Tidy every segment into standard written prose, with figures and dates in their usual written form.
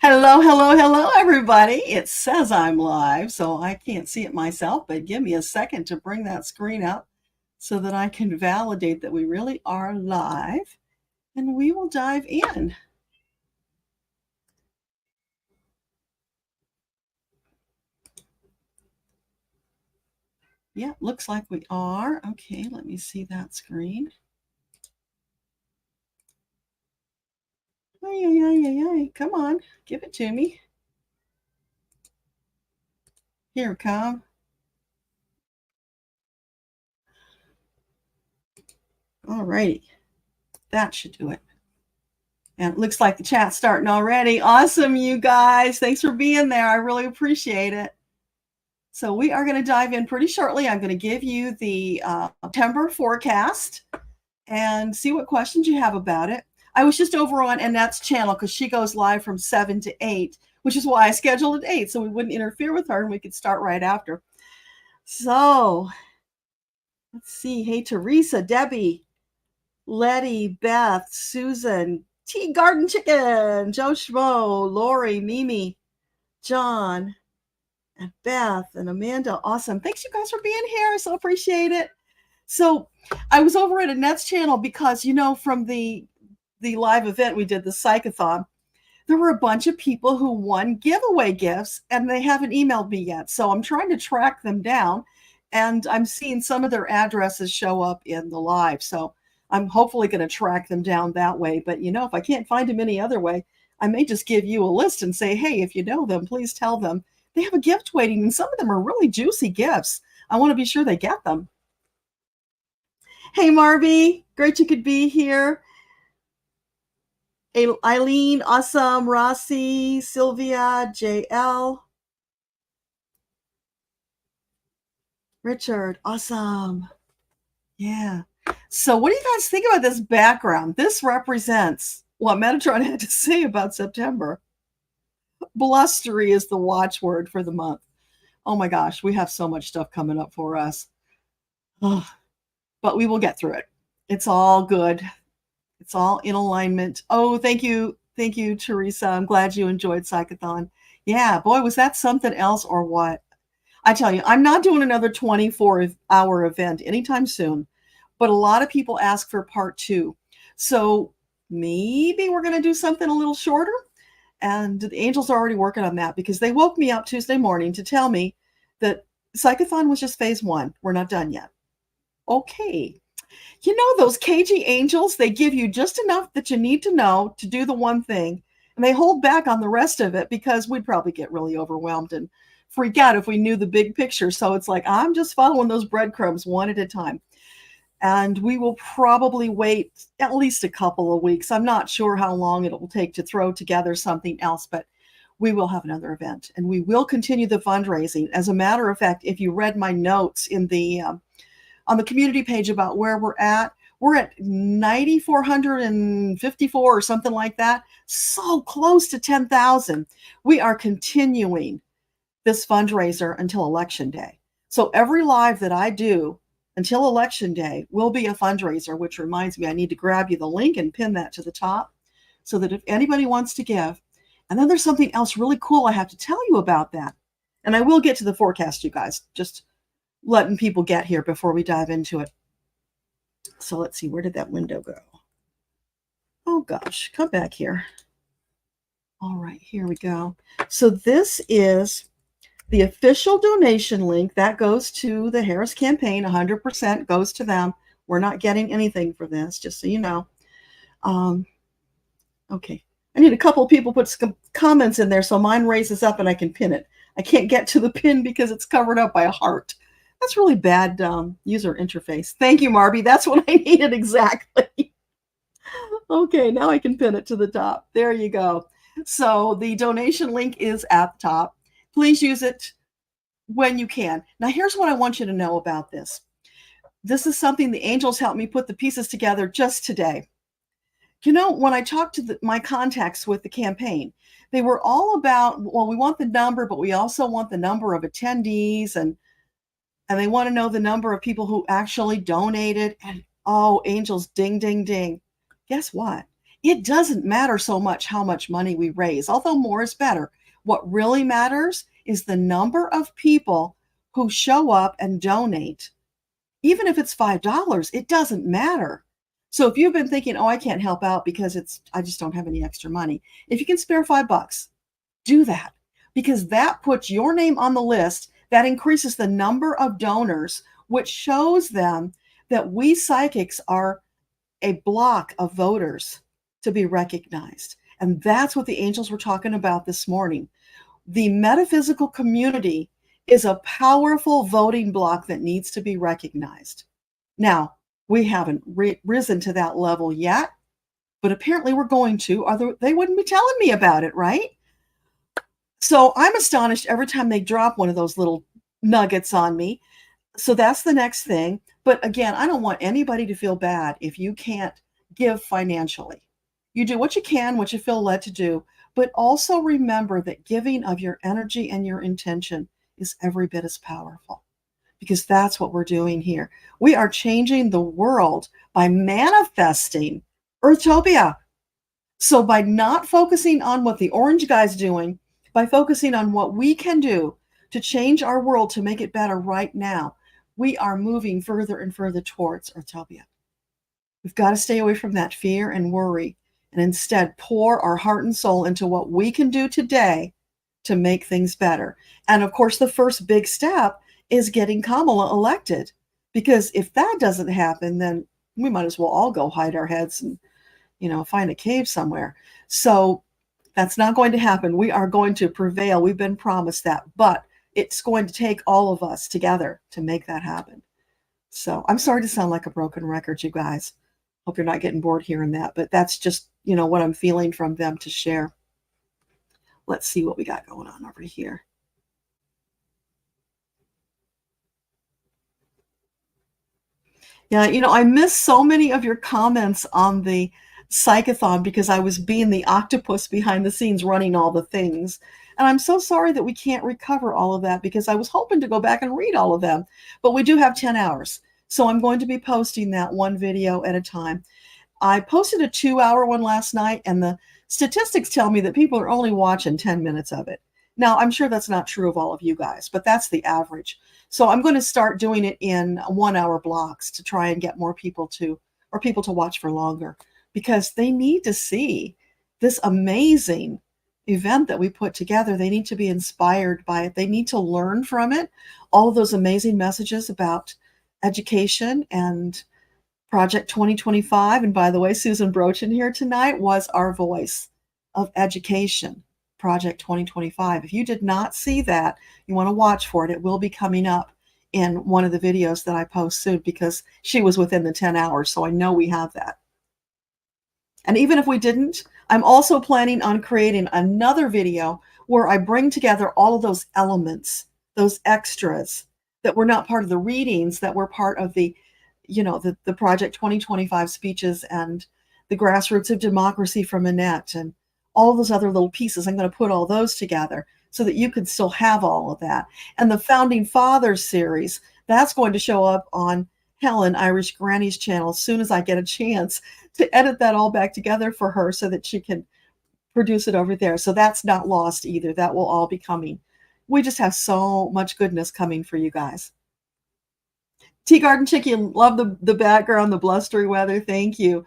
Hello, hello, hello, everybody. It says I'm live, so I can't see it myself, but give me a second to bring that screen up so that I can validate that we really are live, and we will dive in. Yeah, looks like we are. Okay, let me see that screen. Ay, ay, ay, ay, ay. Come on, give it to me. Here, come. All righty, that should do it. And it looks like the chat's starting already. Awesome, you guys. Thanks for being there. I really appreciate it. So we are going to dive in pretty shortly. I'm going to give you the September forecast and see what questions you have about it. I was just over on Annette's channel because she goes live from 7 to 8, which is why I scheduled at 8 so we wouldn't interfere with her and we could start right after. So let's see. Hey, Teresa, Debbie, Letty, Beth, Susan, Tea Garden Chicken, Joe Schmo, Lori, Mimi, John, and Beth and Amanda. Awesome. Thanks you guys for being here. I so appreciate it. So I was over at Annette's channel because, from the live event we did, the Psychathon, there were a bunch of people who won giveaway gifts and they haven't emailed me yet. So I'm trying to track them down and I'm seeing some of their addresses show up in the live. So I'm hopefully going to track them down that way. But, if I can't find them any other way, I may just give you a list and say, hey, if you know them, please tell them. They have a gift waiting, and some of them are really juicy gifts. I want to be sure they get them. Hey, Marby, great you could be here. Eileen, awesome. Rossi, Sylvia, JL. Richard, awesome. Yeah. So what do you guys think about this background? This represents what Metatron had to say about September. Blustery is the watchword for the month. Oh my gosh, we have so much stuff coming up for us. Oh, but we will get through it. It's all good. It's all in alignment. Oh, thank you. Thank you, Teresa. I'm glad you enjoyed Psychathon. Yeah, boy, was that something else or what? I tell you, I'm not doing another 24-hour event anytime soon, but a lot of people ask for part 2. So maybe we're going to do something a little shorter. And the angels are already working on that because they woke me up Tuesday morning to tell me that Psychathon was just phase 1. We're not done yet. Okay. Those cagey angels, they give you just enough that you need to know to do the one thing, and they hold back on the rest of it because we'd probably get really overwhelmed and freak out if we knew the big picture. So it's like, I'm just following those breadcrumbs one at a time. And we will probably wait at least a couple of weeks. I'm not sure how long it will take to throw together something else, but we will have another event and we will continue the fundraising. As a matter of fact, if you read my notes in the on the community page about where we're at 9,454 or something like that. So close to 10,000. We are continuing this fundraiser until Election Day. So every live that I do until Election Day will be a fundraiser, which reminds me, I need to grab you the link and pin that to the top so that if anybody wants to give. And then there's something else really cool I have to tell you about that. And I will get to the forecast, you guys, just letting people get here before we dive into it. So let's see, where did that window go? Oh gosh, come back here. All right, here we go. So this is the official donation link that goes to the Harris campaign. 100% goes to them. We're not getting anything for this, just so you know. Okay, I need a couple of people put some comments in there so mine raises up and I can pin it. I can't get to the pin because it's covered up by a heart. That's really bad user interface. Thank you, Marby. That's what I needed exactly. Okay, now I can pin it to the top. There you go. So the donation link is at the top. Please use it when you can. Now, here's what I want you to know about this. This is something the angels helped me put the pieces together just today. When I talked to my contacts with the campaign, they were all about, well, we want the number, but we also want the number of attendees and they want to know the number of people who actually donated. And oh, angels, ding, ding, ding. Guess what? it doesn't matter so much how much money we raise, although more is better. What really matters is the number of people who show up and donate. Even if it's $5, it doesn't matter. So if you've been thinking, oh, I can't help out because I just don't have any extra money. If you can spare $5, do that, because that puts your name on the list. That increases the number of donors, which shows them that we psychics are a block of voters to be recognized. And that's what the angels were talking about this morning. The metaphysical community is a powerful voting block that needs to be recognized. Now, we haven't risen to that level yet, but apparently we're going to, or they wouldn't be telling me about it, right? So I'm astonished every time they drop one of those little nuggets on me. So that's the next thing. But again, I don't want anybody to feel bad if you can't give financially. You do what you can, what you feel led to do, but also remember that giving of your energy and your intention is every bit as powerful, because that's what we're doing here. We are changing the world by manifesting Earthtopia. So by not focusing on what the orange guy's doing, by focusing on what we can do to change our world to make it better right now, we are moving further and further towards Earthtopia. We've got to stay away from that fear and worry and instead pour our heart and soul into what we can do today to make things better. And of course, the first big step is getting Kamala elected, because if that doesn't happen, then we might as well all go hide our heads and, find a cave somewhere. So that's not going to happen. We are going to prevail. We've been promised that, but it's going to take all of us together to make that happen. So I'm sorry to sound like a broken record, you guys. Hope you're not getting bored hearing that, but that's just, what I'm feeling from them to share. Let's see what we got going on over here. Yeah, I missed so many of your comments on the Psychathon because I was being the octopus behind the scenes running all the things. And I'm so sorry that we can't recover all of that, because I was hoping to go back and read all of them. But we do have 10 hours. So I'm going to be posting that one video at a time. I posted a 2-hour one last night, and the statistics tell me that people are only watching 10 minutes of it. Now, I'm sure that's not true of all of you guys, but that's the average. So I'm going to start doing it in 1-hour blocks to try and get more people to watch for longer, because they need to see this amazing event that we put together. They need to be inspired by it. They need to learn from it. All of those amazing messages about education and Project 2025. And by the way, Susan Brochin here tonight was our voice of education, Project 2025. If you did not see that, you want to watch for it. It will be coming up in one of the videos that I post soon, because she was within the 10 hours. So I know we have that. And even if we didn't, I'm also planning on creating another video where I bring together all of those elements, those extras that were not part of the readings, that were part of the Project 2025 speeches and the grassroots of democracy from Annette and all those other little pieces. I'm going to put all those together so that you can still have all of that. And the Founding Fathers series, that's going to show up on Helen, Irish Granny's channel, as soon as I get a chance to edit that all back together for her so that she can produce it over there. So that's not lost either. That will all be coming. We just have so much goodness coming for you guys. Tea Garden Chickie, love the background, the blustery weather. Thank you.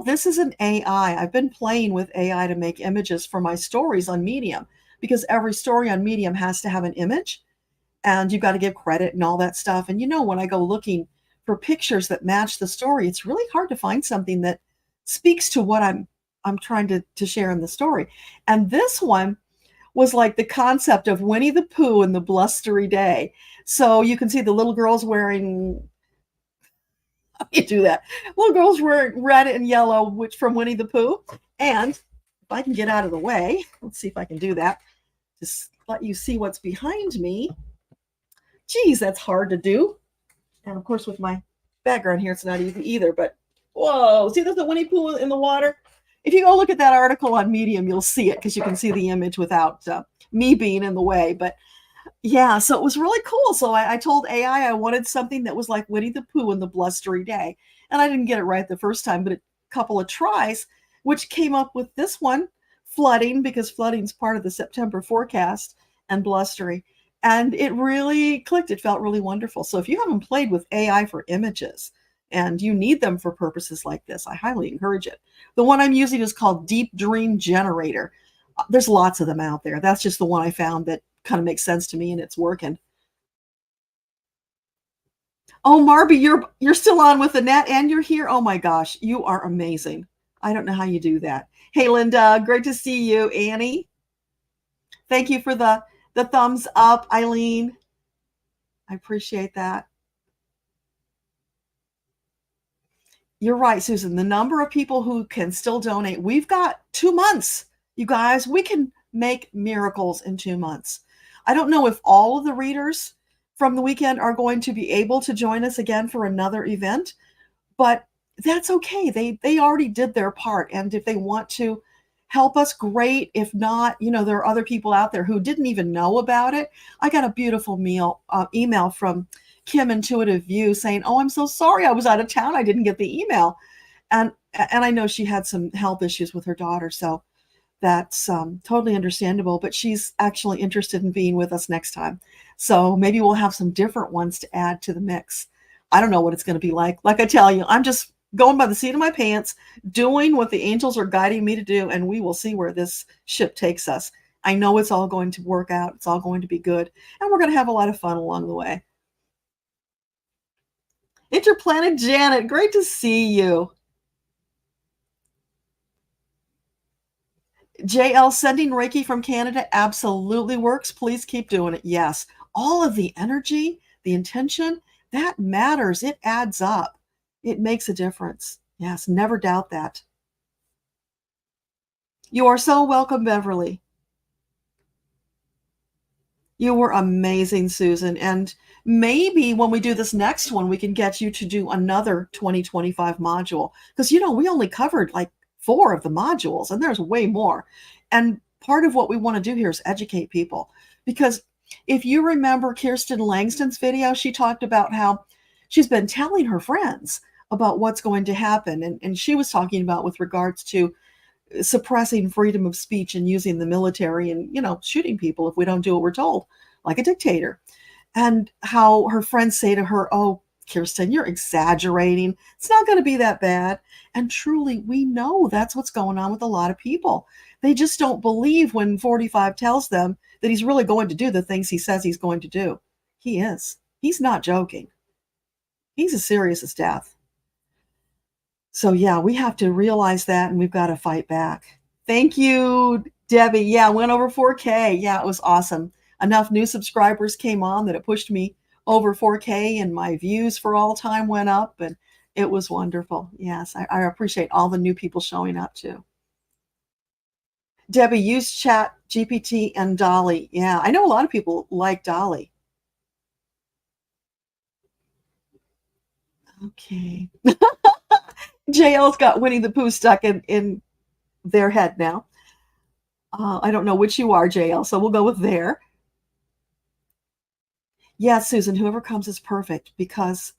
This is an AI. I've been playing with AI to make images for my stories on Medium, because every story on Medium has to have an image, and you've got to give credit and all that stuff. And when I go looking for pictures that match the story, it's really hard to find something that speaks to what I'm trying to share in the story. And this one was like the concept of Winnie the Pooh and the blustery day. So you can see the little girls wearing, how do you do that? Little girls wearing red and yellow, which from Winnie the Pooh. And if I can get out of the way, let's see if I can do that. Just let you see what's behind me. Geez, that's hard to do. And of course, with my background here, it's not easy either. But whoa, see, there's the Winnie Pooh in the water. If you go look at that article on Medium, you'll see it, because you can see the image without me being in the way. But yeah, so it was really cool. So I told AI I wanted something that was like Winnie the Pooh and the blustery day. And I didn't get it right the first time, but a couple of tries which came up with this one, flooding, because flooding's part of the September forecast, and blustery. And it really clicked. It felt really wonderful. So if you haven't played with AI for images and you need them for purposes like this, I highly encourage it. The one I'm using is called Deep Dream Generator. There's lots of them out there. That's just the one I found that kind of makes sense to me, and it's working. Oh, Marby, you're still on with the net and you're here. Oh my gosh, you are amazing. I don't know how you do that. Hey, Linda, great to see you. Annie, thank you for the thumbs up. Eileen, I appreciate that. You're right, Susan. The number of people who can still donate, we've got 2 months, you guys. We can make miracles in 2 months. I don't know if all of the readers from the weekend are going to be able to join us again for another event, but that's okay. They already did their part, and if they want to help us, great. If not, there are other people out there who didn't even know about it. I got a beautiful email from Kim Intuitive View saying, "Oh, I'm so sorry. I was out of town. I didn't get the email." And I know she had some health issues with her daughter, so that's totally understandable, but she's actually interested in being with us next time. So maybe we'll have some different ones to add to the mix. I don't know what it's going to be like. Like I tell you, I'm just going by the seat of my pants, doing what the angels are guiding me to do, and we will see where this ship takes us. I know it's all going to work out. It's all going to be good, and we're going to have a lot of fun along the way. Interplanet Janet, great to see you. JL, sending Reiki from Canada absolutely works. Please keep doing it. Yes. All of the energy, the intention, that matters. It adds up. It makes a difference. Yes, never doubt that. You are so welcome, Beverly. You were amazing, Susan. And maybe when we do this next one, we can get you to do another 2025 module. Because, we only covered like 4 of the modules, and there's way more. And part of what we want to do here is educate people. Because if you remember Kirsten Langston's video, she talked about how she's been telling her friends about what's going to happen. And she was talking about with regards to suppressing freedom of speech and using the military and, shooting people if we don't do what we're told, like a dictator. And how her friends say to her, "Oh, Kirsten, you're exaggerating. It's not going to be that bad." And truly, we know that's what's going on with a lot of people. They just don't believe when 45 tells them that he's really going to do the things he says he's going to do. He is. He's not joking. He's as serious as death. So yeah, we have to realize that, and we've got to fight back. Thank you, Debbie. Yeah, went over 4K. Yeah, it was awesome. Enough new subscribers came on that it pushed me over 4K, and my views for all time went up, and it was wonderful. Yes, I appreciate all the new people showing up too. Debbie, use Chat GPT and Dolly. Yeah, I know a lot of people like Dolly. Okay. JL's got Winnie the Pooh stuck in their head now. I don't know which you are, JL, so we'll go with there. Yeah, Susan, whoever comes is perfect, because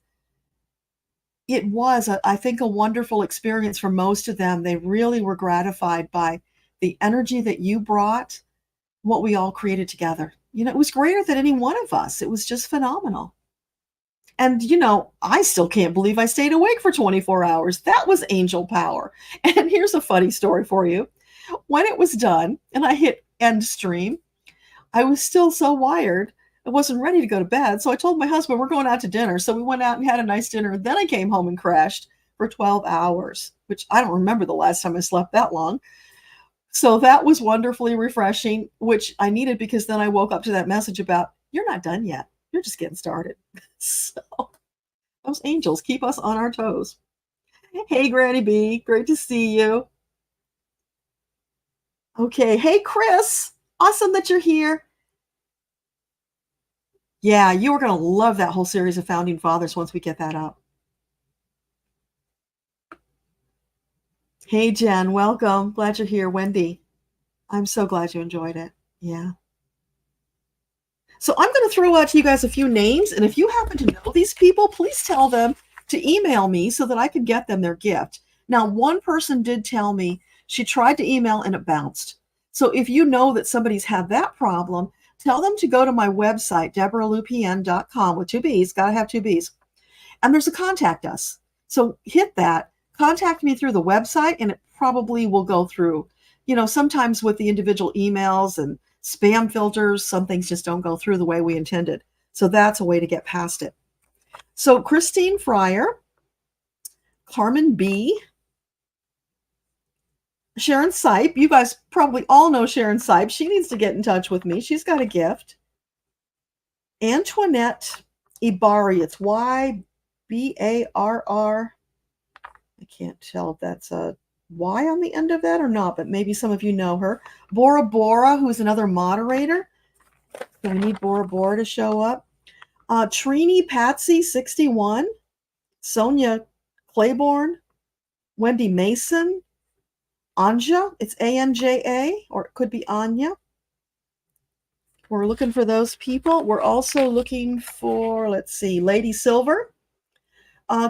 it was, I think, a wonderful experience for most of them. They really were gratified by the energy that you brought, what we all created together. It was greater than any one of us. It was just phenomenal. And, I still can't believe I stayed awake for 24 hours. That was angel power. And here's a funny story for you. When it was done and I hit end stream, I was still so wired. I wasn't ready to go to bed. So I told my husband, we're going out to dinner. So we went out and had a nice dinner. Then I came home and crashed for 12 hours, which I don't remember the last time I slept that long. So that was wonderfully refreshing, which I needed, because then I woke up to that message about, you're not done yet. You're just getting started. So those angels keep us on our toes. Hey, Granny B, great to see you. Okay. Hey, Chris, awesome that you're here. Yeah, you are going to love that whole series of Founding Fathers once we get that up. Hey, Jen, welcome. Glad you're here. Wendy, I'm so glad you enjoyed it. Yeah. So I'm going to throw out to you guys a few names, and if you happen to know these people, please tell them to email me so that I can get them their gift. Now, one person did tell me She tried to email and it bounced. So if you know that somebody's had that problem, tell them to go to my website, deborahloupien.com, with 2 B's, got to have 2 B's. And there's a contact us. So hit that, contact me through the website, and it probably will go through. Sometimes with the individual emails and spam filters, some things just don't go through the way we intended. So that's a way to get past it. So Christine Fryer, Carmen B., Sharon Sipe. You guys probably all know Sharon Sipe. She needs to get in touch with me. She's got a gift. Antoinette Ibari. It's Ybarr. I can't tell if that's a Y on the end of that or not, but maybe some of you know her. Bora Bora, who's another moderator. So we need Bora Bora to show up. Trini Patsy 61. Sonia Claiborne. Wendy Mason. Anja. It's Anja, or it could be Anya. We're looking for those people. We're also looking for, let's see, Lady Silver.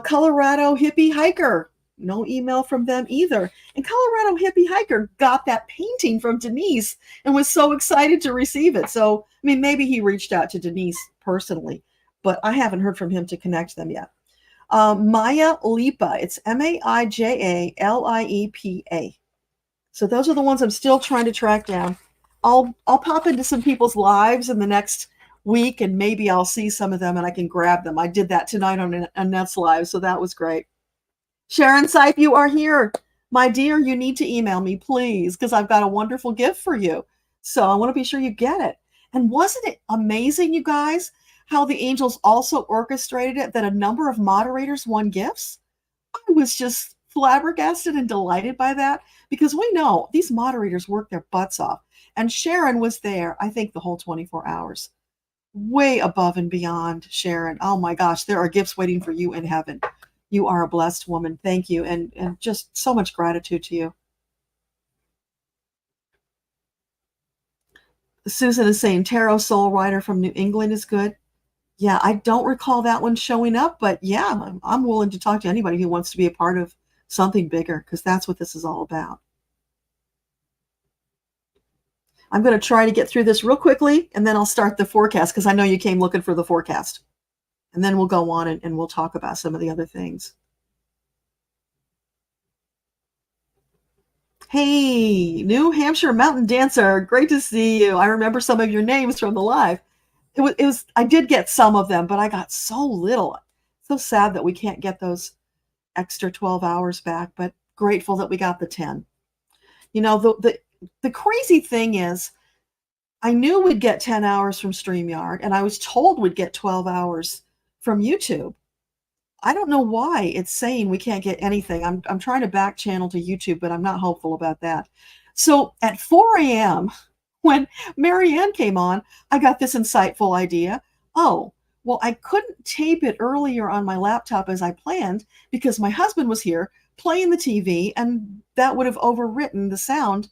Colorado Hippie Hiker. No email from them either. And Colorado Hippie Hiker got that painting from Denise and was so excited to receive it. So, maybe he reached out to Denise personally, but I haven't heard from him to connect them yet. Maya Lipa. It's Maijalipa. So those are the ones I'm still trying to track down. I'll pop into some people's lives in the next week, and maybe I'll see some of them and I can grab them. I did that tonight on Annette's live, so that was great. Sharon Sipe, you are here. My dear, you need to email me, please, because I've got a wonderful gift for you. So I want to be sure you get it. And wasn't it amazing, you guys, how the angels also orchestrated it, that a number of moderators won gifts? I was just flabbergasted and delighted by that, because we know these moderators work their butts off. And Sharon was there, I think, the whole 24 hours. Way above and beyond, Sharon. Oh my gosh, there are gifts waiting for you in heaven. You are a blessed woman. Thank you. And just so much gratitude to you. Susan is saying Tarot Soul Rider from New England is good. Yeah, I don't recall that one showing up, but yeah, I'm willing to talk to anybody who wants to be a part of something bigger, because that's what this is all about. I'm going to try to get through this real quickly, and then I'll start the forecast, because I know you came looking for the forecast. And then we'll go on and we'll talk about some of the other things. Hey, New Hampshire Mountain Dancer. Great to see you. I remember some of your names from the live. It was I did get some of them, but I got so little. So sad that we can't get those extra 12 hours back, but grateful that we got the 10. The crazy thing is, I knew we'd get 10 hours from StreamYard, and I was told we'd get 12 hours from YouTube. I don't know why it's saying we can't get anything. I'm trying to back channel to YouTube, but I'm not hopeful about that. So at 4 a.m., when Marianne came on, I got this insightful idea. Oh, well, I couldn't tape it earlier on my laptop as I planned, because my husband was here playing the TV, and that would have overwritten the sound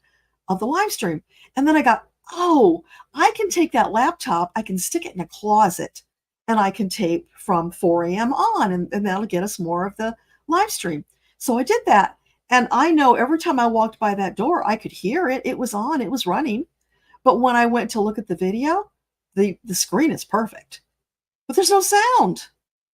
of the live stream. And then I got, I can take that laptop, I can stick it in a closet, and I can tape from 4 a.m. on, and that'll get us more of the live stream. So I did that. And I know every time I walked by that door, I could hear it. It was on, it was running. But when I went to look at the video, the screen is perfect, but there's no sound.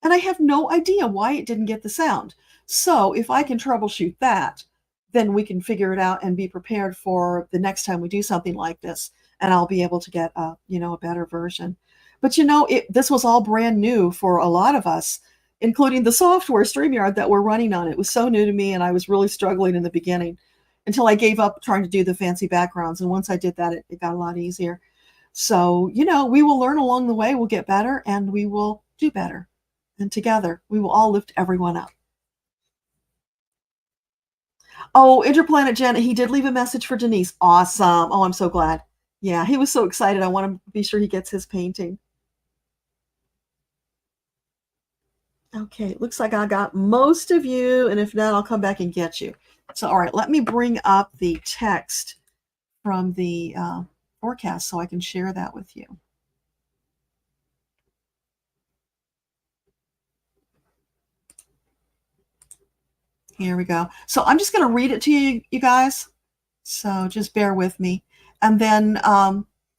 And I have no idea why it didn't get the sound. So if I can troubleshoot that, then we can figure it out and be prepared for the next time we do something like this. And I'll be able to get a better version. But this was all brand new for a lot of us, including the software StreamYard that we're running on. It was so new to me, and I was really struggling in the beginning until I gave up trying to do the fancy backgrounds. And once I did that, it got a lot easier. So, we will learn along the way. We'll get better, and we will do better. And together, we will all lift everyone up. Oh, Interplanet Jen, he did leave a message for Denise. Awesome. Oh, I'm so glad. Yeah, he was so excited. I want to be sure he gets his painting. Okay, looks like I got most of you, and if not, I'll come back and get you. So, all right, let me bring up the text from the forecast so I can share that with you. Here we go. So I'm just going to read it to you, you guys. So just bear with me. And then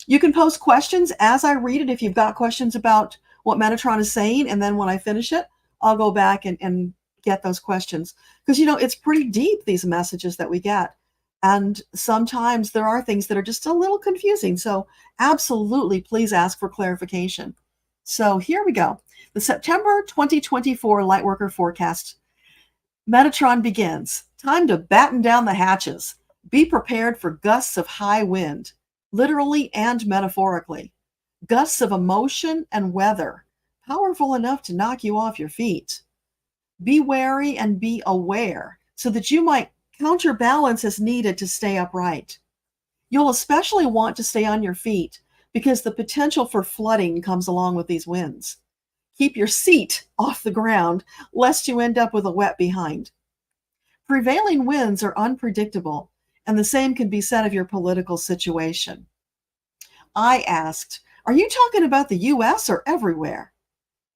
you can post questions as I read it if you've got questions about what Metatron is saying. And then when I finish it, I'll go back and get those questions. Because, it's pretty deep, these messages that we get. And sometimes there are things that are just a little confusing. So absolutely, please ask for clarification. So here we go. The September 2024 Lightworker forecast. Metatron begins. Time to batten down the hatches. Be prepared for gusts of high wind, literally and metaphorically. Gusts of emotion and weather, powerful enough to knock you off your feet. Be wary and be aware so that you might counterbalance as needed to stay upright. You'll especially want to stay on your feet because the potential for flooding comes along with these winds. Keep your seat off the ground lest you end up with a wet behind. Prevailing winds are unpredictable, and the same can be said of your political situation. I asked, are you talking about the US or everywhere?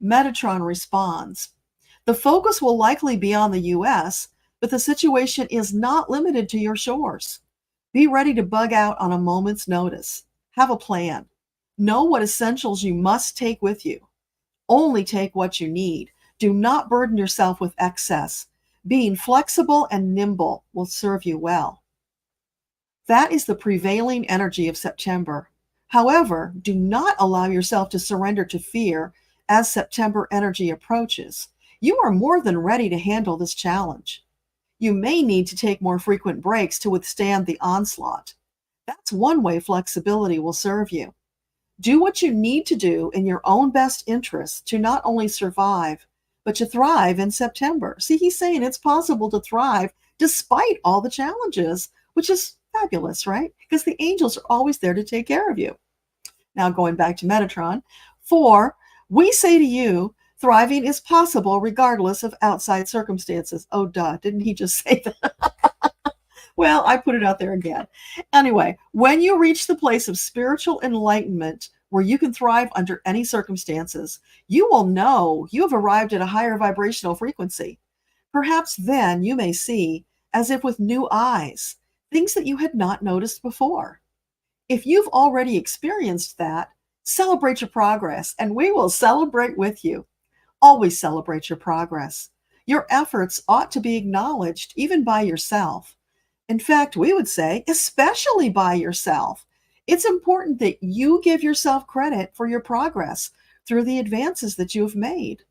Metatron responds, the focus will likely be on the US, but the situation is not limited to your shores. Be ready to bug out on a moment's notice. Have a plan. Know what essentials you must take with you. Only take what you need. Do not burden yourself with excess. Being flexible and nimble will serve you well. That is the prevailing energy of September. However, do not allow yourself to surrender to fear as September energy approaches. You are more than ready to handle this challenge. You may need to take more frequent breaks to withstand the onslaught. That's one way flexibility will serve you. Do what you need to do in your own best interest to not only survive, but to thrive in September. See, he's saying it's possible to thrive despite all the challenges, which is fabulous, right? Because the angels are always there to take care of you. Now, going back to Metatron, 4, we say to you, thriving is possible regardless of outside circumstances. Oh, duh, didn't he just say that? Well, I put it out there again. Anyway, when you reach the place of spiritual enlightenment where you can thrive under any circumstances, you will know you have arrived at a higher vibrational frequency. Perhaps then you may see, as if with new eyes, things that you had not noticed before. If you've already experienced that, celebrate your progress, and we will celebrate with you. Always celebrate your progress. Your efforts ought to be acknowledged even by yourself. In fact, we would say, especially by yourself. It's important that you give yourself credit for your progress through the advances that you have made.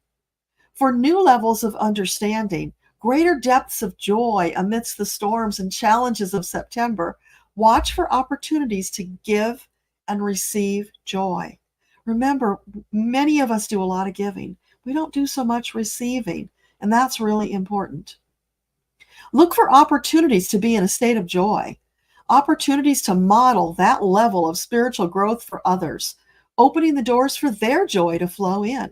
For new levels of understanding, greater depths of joy amidst the storms and challenges of September, watch for opportunities to give and receive joy. Remember, many of us do a lot of giving. We don't do so much receiving, and that's really important. Look for opportunities to be in a state of joy, opportunities to model that level of spiritual growth for others, opening the doors for their joy to flow in.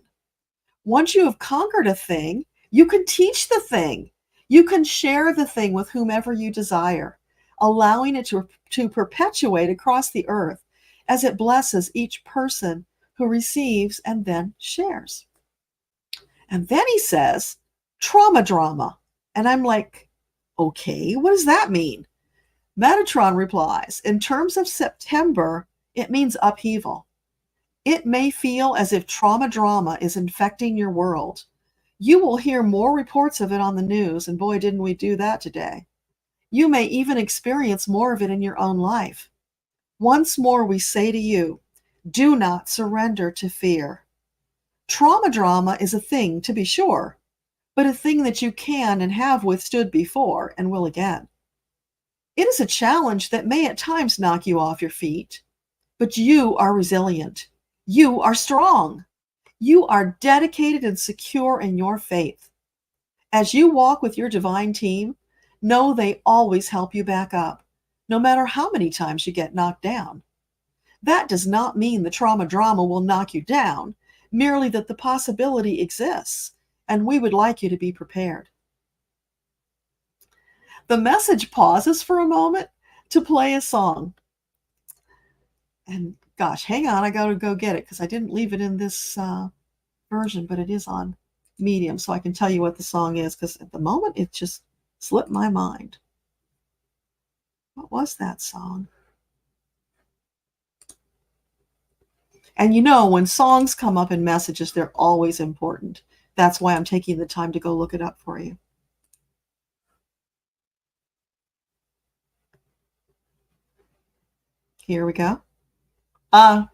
Once you have conquered a thing, you can teach the thing. You can share the thing with whomever you desire, allowing it to perpetuate across the earth as it blesses each person who receives and then shares. And then he says, trauma drama. And I'm like, okay, what does that mean? Metatron replies, in terms of September, it means upheaval. It may feel as if trauma drama is infecting your world. You will hear more reports of it on the news, and boy, didn't we do that today. You may even experience more of it in your own life. Once more, we say to you, do not surrender to fear. Trauma drama is a thing, to be sure, but a thing that you can and have withstood before and will again. It is a challenge that may at times knock you off your feet, but you are resilient. You are strong. You are dedicated and secure in your faith. As you walk with your divine team, know they always help you back up, no matter how many times you get knocked down. That does not mean the trauma drama will knock you down, merely that the possibility exists, and we would like you to be prepared. The message pauses for a moment to play a song. And gosh, hang on, I got to go get it because I didn't leave it in this version, but it is on Medium, so I can tell you what the song is because at the moment it just slipped my mind. What was that song? And you know, when songs come up in messages, they're always important. That's why I'm taking the time to go look it up for you. Here we go. Uh,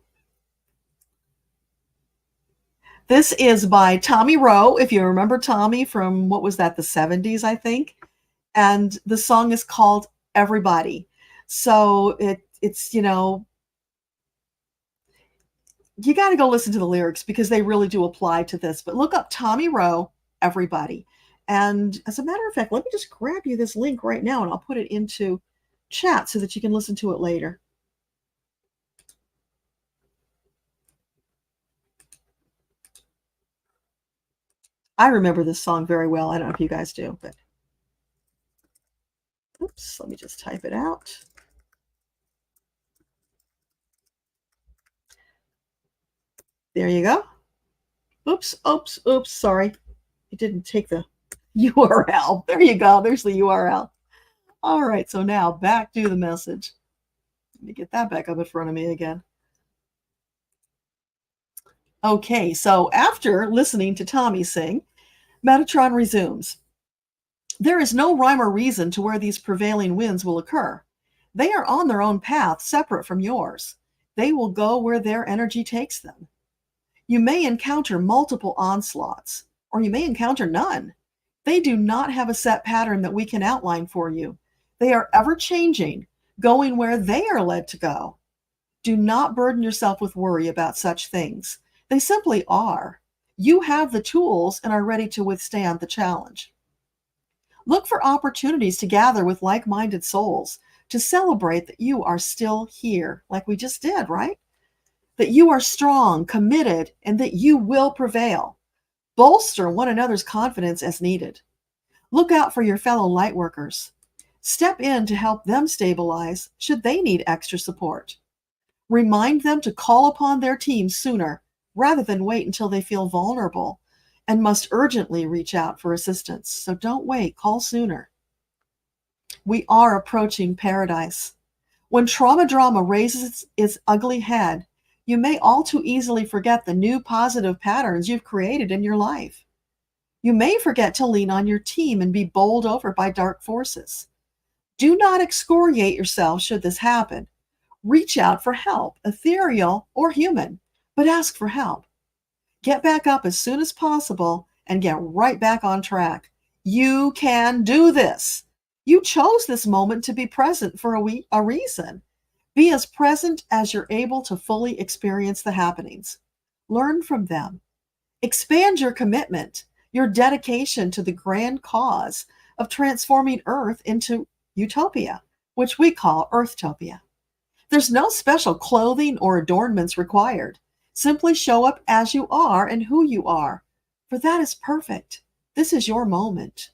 this is by Tommy Rowe, if you remember Tommy from, what was that, the 70s, I think. And the song is called Everybody. So it's, you know, you got to go listen to the lyrics because they really do apply to this. But look up Tommy Rowe, Everybody. And as a matter of fact, let me just grab you this link right now and I'll put it into chat so that you can listen to it later. I remember this song very well. I don't know if you guys do, but oops, let me just type it out. There you go. Oops, sorry. It didn't take the URL. There you go. There's the URL. All right, so now back to the message. Let me get that back up in front of me again. Okay, so after listening to Tommy sing, Metatron resumes. There is no rhyme or reason to where these prevailing winds will occur. They are on their own path, separate from yours. They will go where their energy takes them. You may encounter multiple onslaughts, or you may encounter none. They do not have a set pattern that we can outline for you. They are ever changing, going where they are led to go. Do not burden yourself with worry about such things. They simply are. You have the tools and are ready to withstand the challenge. Look for opportunities to gather with like-minded souls to celebrate that you are still here, like we just did, right? That you are strong, committed, and that you will prevail. Bolster one another's confidence as needed. Look out for your fellow lightworkers. Step in to help them stabilize should they need extra support. Remind them to call upon their team sooner rather than wait until they feel vulnerable and must urgently reach out for assistance. So don't wait, call sooner. We are approaching paradise. When trauma drama raises its ugly head, you may all too easily forget the new positive patterns you've created in your life. You may forget to lean on your team and be bowled over by dark forces. Do not excoriate yourself should this happen. Reach out for help, ethereal or human, but ask for help. Get back up as soon as possible and get right back on track. You can do this. You chose this moment to be present for a reason. Be as present as you're able to fully experience the happenings. Learn from them. Expand your commitment, your dedication to the grand cause of transforming Earth into utopia, which we call Earthtopia. There's no special clothing or adornments required. Simply show up as you are and who you are, for that is perfect. This is your moment.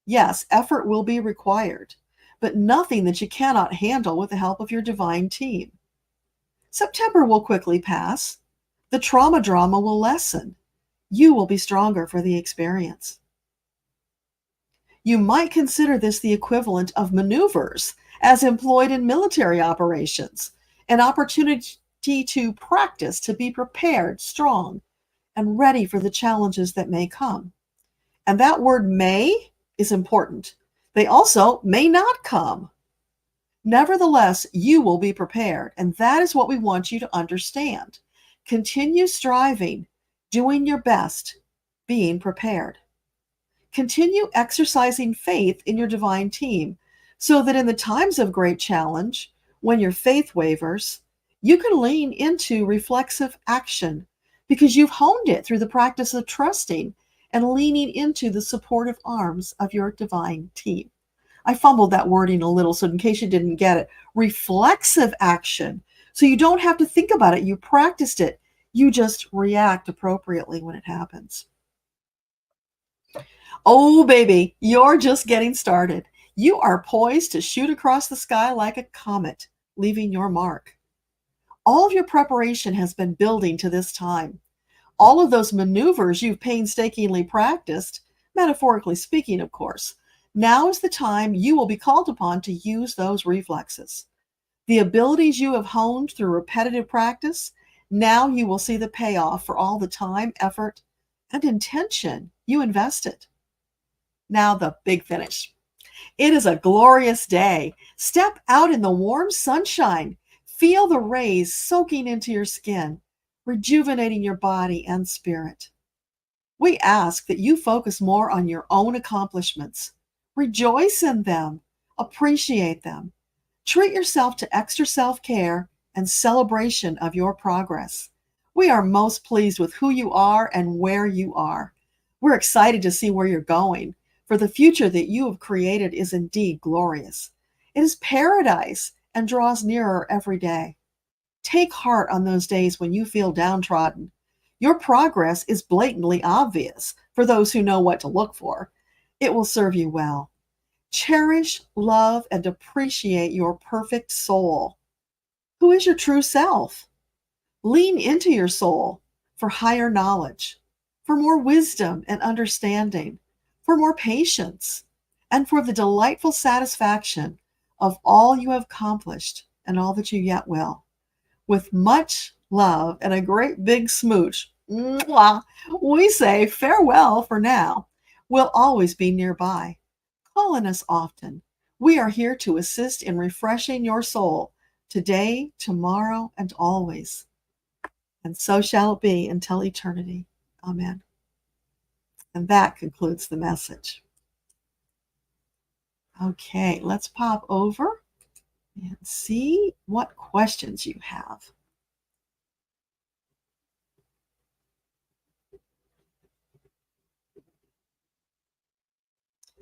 Yes, effort will be required, but nothing that you cannot handle with the help of your divine team. September will quickly pass. The trauma drama will lessen. You will be stronger for the experience. You might consider this the equivalent of maneuvers as employed in military operations, an opportunity to practice, to be prepared, strong, and ready for the challenges that may come. And that word may is important. They also may not come. Nevertheless, you will be prepared, and that is what we want you to understand. Continue striving, doing your best, being prepared. Continue exercising faith in your divine team so that in the times of great challenge, when your faith wavers, you can lean into reflexive action because you've honed it through the practice of trusting and leaning into the supportive arms of your divine team. I fumbled that wording a little, so in case you didn't get it, reflexive action. So you don't have to think about it. You practiced it. You just react appropriately when it happens. Oh, baby, you're just getting started. You are poised to shoot across the sky like a comet, leaving your mark. All of your preparation has been building to this time. All of those maneuvers you've painstakingly practiced, metaphorically speaking, of course, Now is the time you will be called upon to use those reflexes. The abilities you have honed through repetitive practice, now you will see the payoff for all the time, effort, and intention you invested. Now, the big finish. It is a glorious day. Step out in the warm sunshine. Feel the rays soaking into your skin, rejuvenating your body and spirit. We ask that you focus more on your own accomplishments. Rejoice in them, appreciate them. Treat yourself to extra self-care and celebration of your progress. We are most pleased with who you are and where you are. We're excited to see where you're going, for the future that you have created is indeed glorious. It is paradise and draws nearer every day. Take heart on those days when you feel downtrodden. Your progress is blatantly obvious for those who know what to look for. It will serve you well. Cherish, love, and appreciate your perfect soul. Who is your true self? Lean into your soul for higher knowledge, for more wisdom and understanding, for more patience, and for the delightful satisfaction of all you have accomplished and all that you yet will. With much love and a great big smooch, mwah, we say farewell for now. We'll always be nearby. Call on us often. We are here to assist in refreshing your soul today, tomorrow, and always. And so shall it be until eternity. Amen. And that concludes the message. Okay, let's pop over and see what questions you have.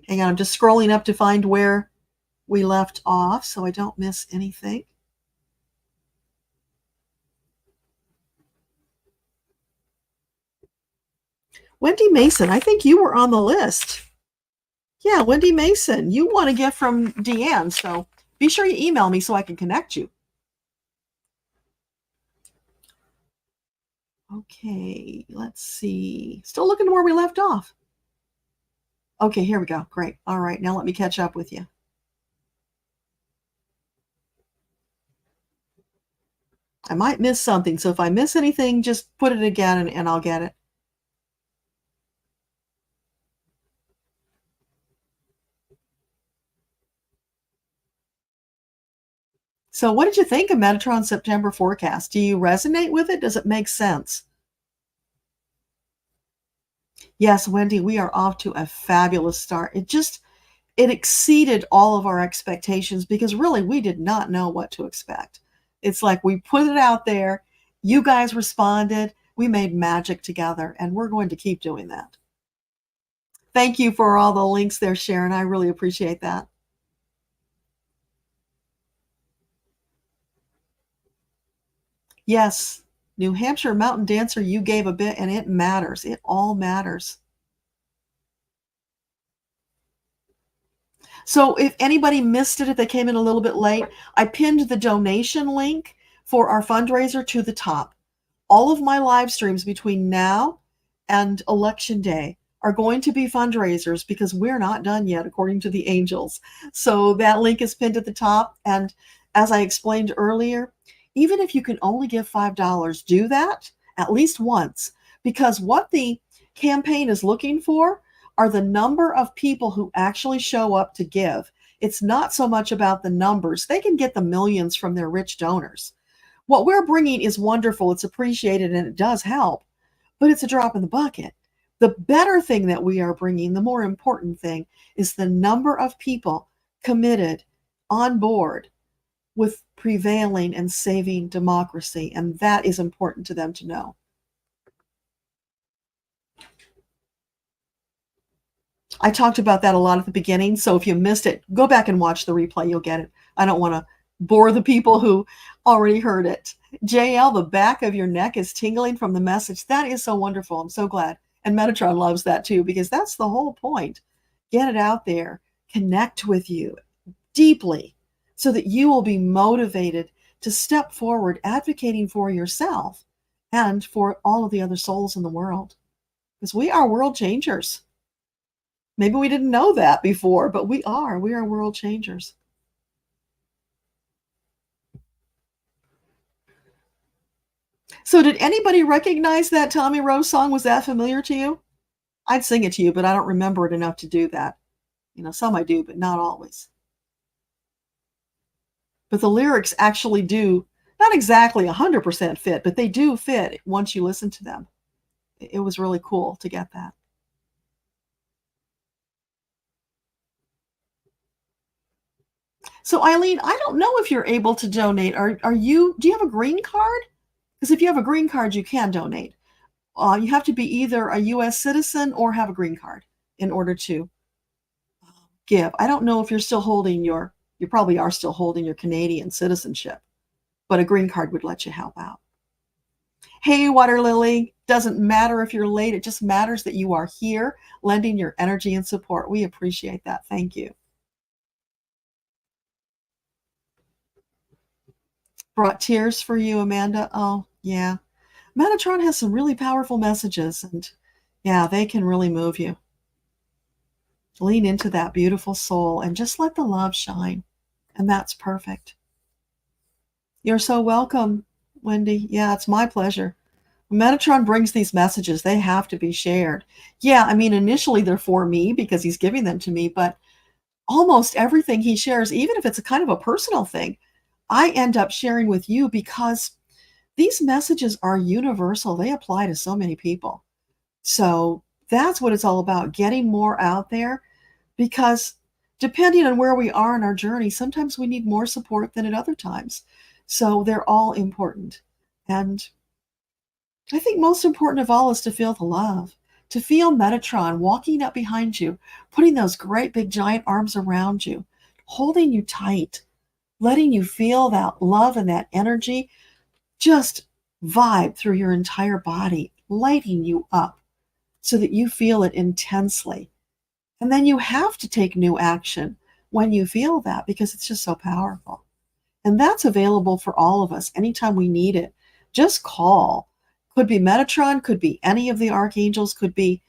Hang on, I'm just scrolling up to find where we left off so I don't miss anything. Wendy Mason, I think you were on the list. Yeah, Wendy Mason, you want a gift from Deanne, so be sure you email me so I can connect you. Okay, let's see. Still looking where we left off. Okay, here we go. Great. All right, now let me catch up with you. I might miss something, so if I miss anything, just put it again and I'll get it. So what did you think of Metatron's September forecast? Do you resonate with it? Does it make sense? Yes, Wendy, we are off to a fabulous start. It exceeded all of our expectations because really we did not know what to expect. It's like we put it out there, you guys responded, we made magic together, and we're going to keep doing that. Thank you for all the links there, Sharon. I really appreciate that. Yes, New Hampshire Mountain Dancer, you gave a bit, and it matters. It all matters. So if anybody missed it, if they came in a little bit late, I pinned the donation link for our fundraiser to the top. All of my live streams between now and Election Day are going to be fundraisers because we're not done yet, according to the angels. So that link is pinned at the top. And as I explained earlier, even if you can only give $5, do that at least once, because what the campaign is looking for are the number of people who actually show up to give. It's not so much about the numbers. They can get the millions from their rich donors. What we're bringing is wonderful. It's appreciated and it does help, but it's a drop in the bucket. The better thing that we are bringing, the more important thing, is the number of people committed on board with prevailing and saving democracy, and that is important to them to know. I talked about that a lot at the beginning, so if you missed it, go back and watch the replay. You'll get it. I don't want to bore the people who already heard it. JL, the back of your neck is tingling from the message. That is so wonderful. I'm so glad. And Metatron loves that too, because that's the whole point. Get it out there. Connect with you deeply so that you will be motivated to step forward advocating for yourself and for all of the other souls in the world. Because we are world changers. Maybe we didn't know that before, but we are. We are world changers. So did anybody recognize that Tommy Rose song? Was that familiar to you? I'd sing it to you, but I don't remember it enough to do that. Some I do, but not always. But the lyrics actually do not exactly 100% fit, but they do fit once you listen to them. It was really cool to get that. So Eileen, I don't know if you're able to donate. Do you have a green card? Because if you have a green card, you can donate. You have to be either a US citizen or have a green card in order to give. I don't know if you're still holding you probably are still holding your Canadian citizenship, but a green card would let you help out. Hey, Water Lily, doesn't matter if you're late. It just matters that you are here lending your energy and support. We appreciate that. Thank you. Brought tears for you, Amanda. Oh, yeah. Metatron has some really powerful messages, and yeah, they can really move you. Lean into that beautiful soul and just let the love shine. And that's perfect. You're so welcome, Wendy. Yeah, it's my pleasure. When Metatron brings these messages, they have to be shared. Yeah, I mean, initially they're for me because he's giving them to me, but almost everything he shares, even if it's a kind of a personal thing, I end up sharing with you because these messages are universal. They apply to so many people. So that's what it's all about, getting more out there, because depending on where we are in our journey, sometimes we need more support than at other times. So they're all important. And I think most important of all is to feel the love, to feel Metatron walking up behind you, putting those great big giant arms around you, holding you tight, letting you feel that love and that energy just vibe through your entire body, lighting you up so that you feel it intensely. And then you have to take new action when you feel that because it's just so powerful. And that's available for all of us anytime we need it. Just call. Could be Metatron, could be any of the archangels, could be,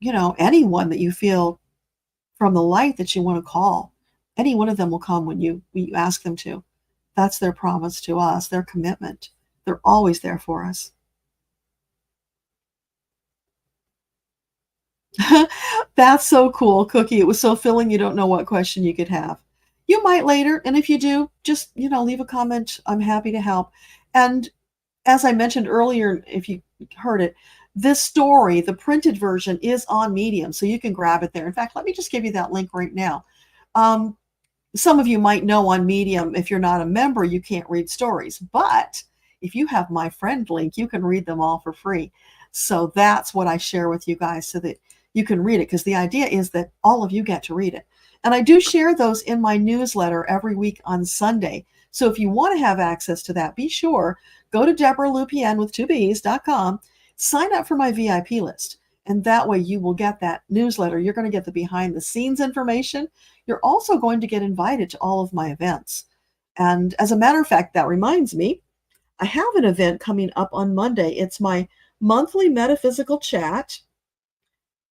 anyone that you feel from the light that you want to call. Any one of them will come when you ask them to. That's their promise to us, their commitment. They're always there for us. That's so cool, Cookie. It was so filling you don't know what question you could have. You might later, and if you do, just, leave a comment. I'm happy to help. And as I mentioned earlier, if you heard it, this story, the printed version, is on Medium, so you can grab it there. In fact, let me just give you that link right now. Some of you might know on Medium, if you're not a member, you can't read stories. But if you have my friend link, you can read them all for free. So that's what I share with you guys so that you can read it, because the idea is that all of you get to read it. And I do share those in my newsletter every week on Sunday. So if you want to have access to that, be sure, go to DeborahLuPN with 2Bs.com, sign up for my VIP list. And that way you will get that newsletter. You're going to get the behind the scenes information. You're also going to get invited to all of my events. And as a matter of fact, that reminds me, I have an event coming up on Monday. It's my monthly metaphysical chat.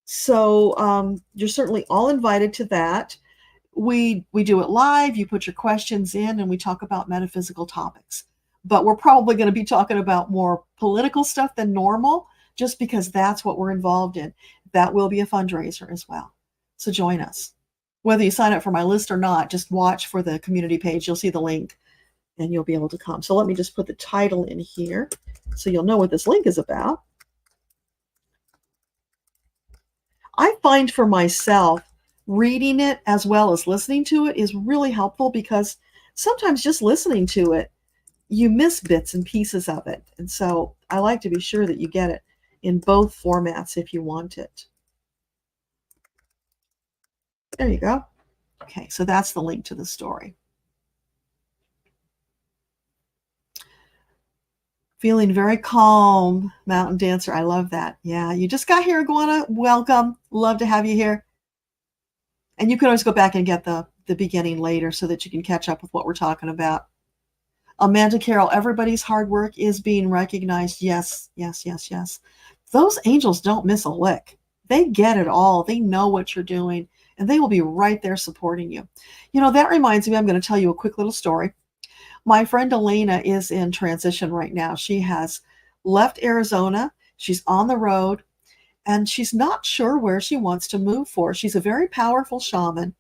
So you're certainly all invited to that. We do it live. You put your questions in and we talk about metaphysical topics. But we're probably going to be talking about more political stuff than normal, just because that's what we're involved in. That will be a fundraiser as well. So join us. Whether you sign up for my list or not, just watch for the community page. You'll see the link and you'll be able to come. So let me just put the title in here so you'll know what this link is about. I find for myself, reading it as well as listening to it is really helpful, because sometimes just listening to it, you miss bits and pieces of it. And so I like to be sure that you get it in both formats if you want it. There you go. Okay, so that's the link to the story. Feeling very calm, Mountain Dancer. I love that. Yeah, you just got here, Iguana. Welcome. Love to have you here. And you can always go back and get the beginning later so that you can catch up with what we're talking about. Amanda Carroll, everybody's hard work is being recognized. Yes, yes, yes, yes. Those angels don't miss a lick. They get it all. They know what you're doing, and they will be right there supporting you. That reminds me, I'm going to tell you a quick little story. My friend Elena is in transition right now. She has left Arizona. She's on the road, and she's not sure where she wants to move for. She's a very powerful shaman,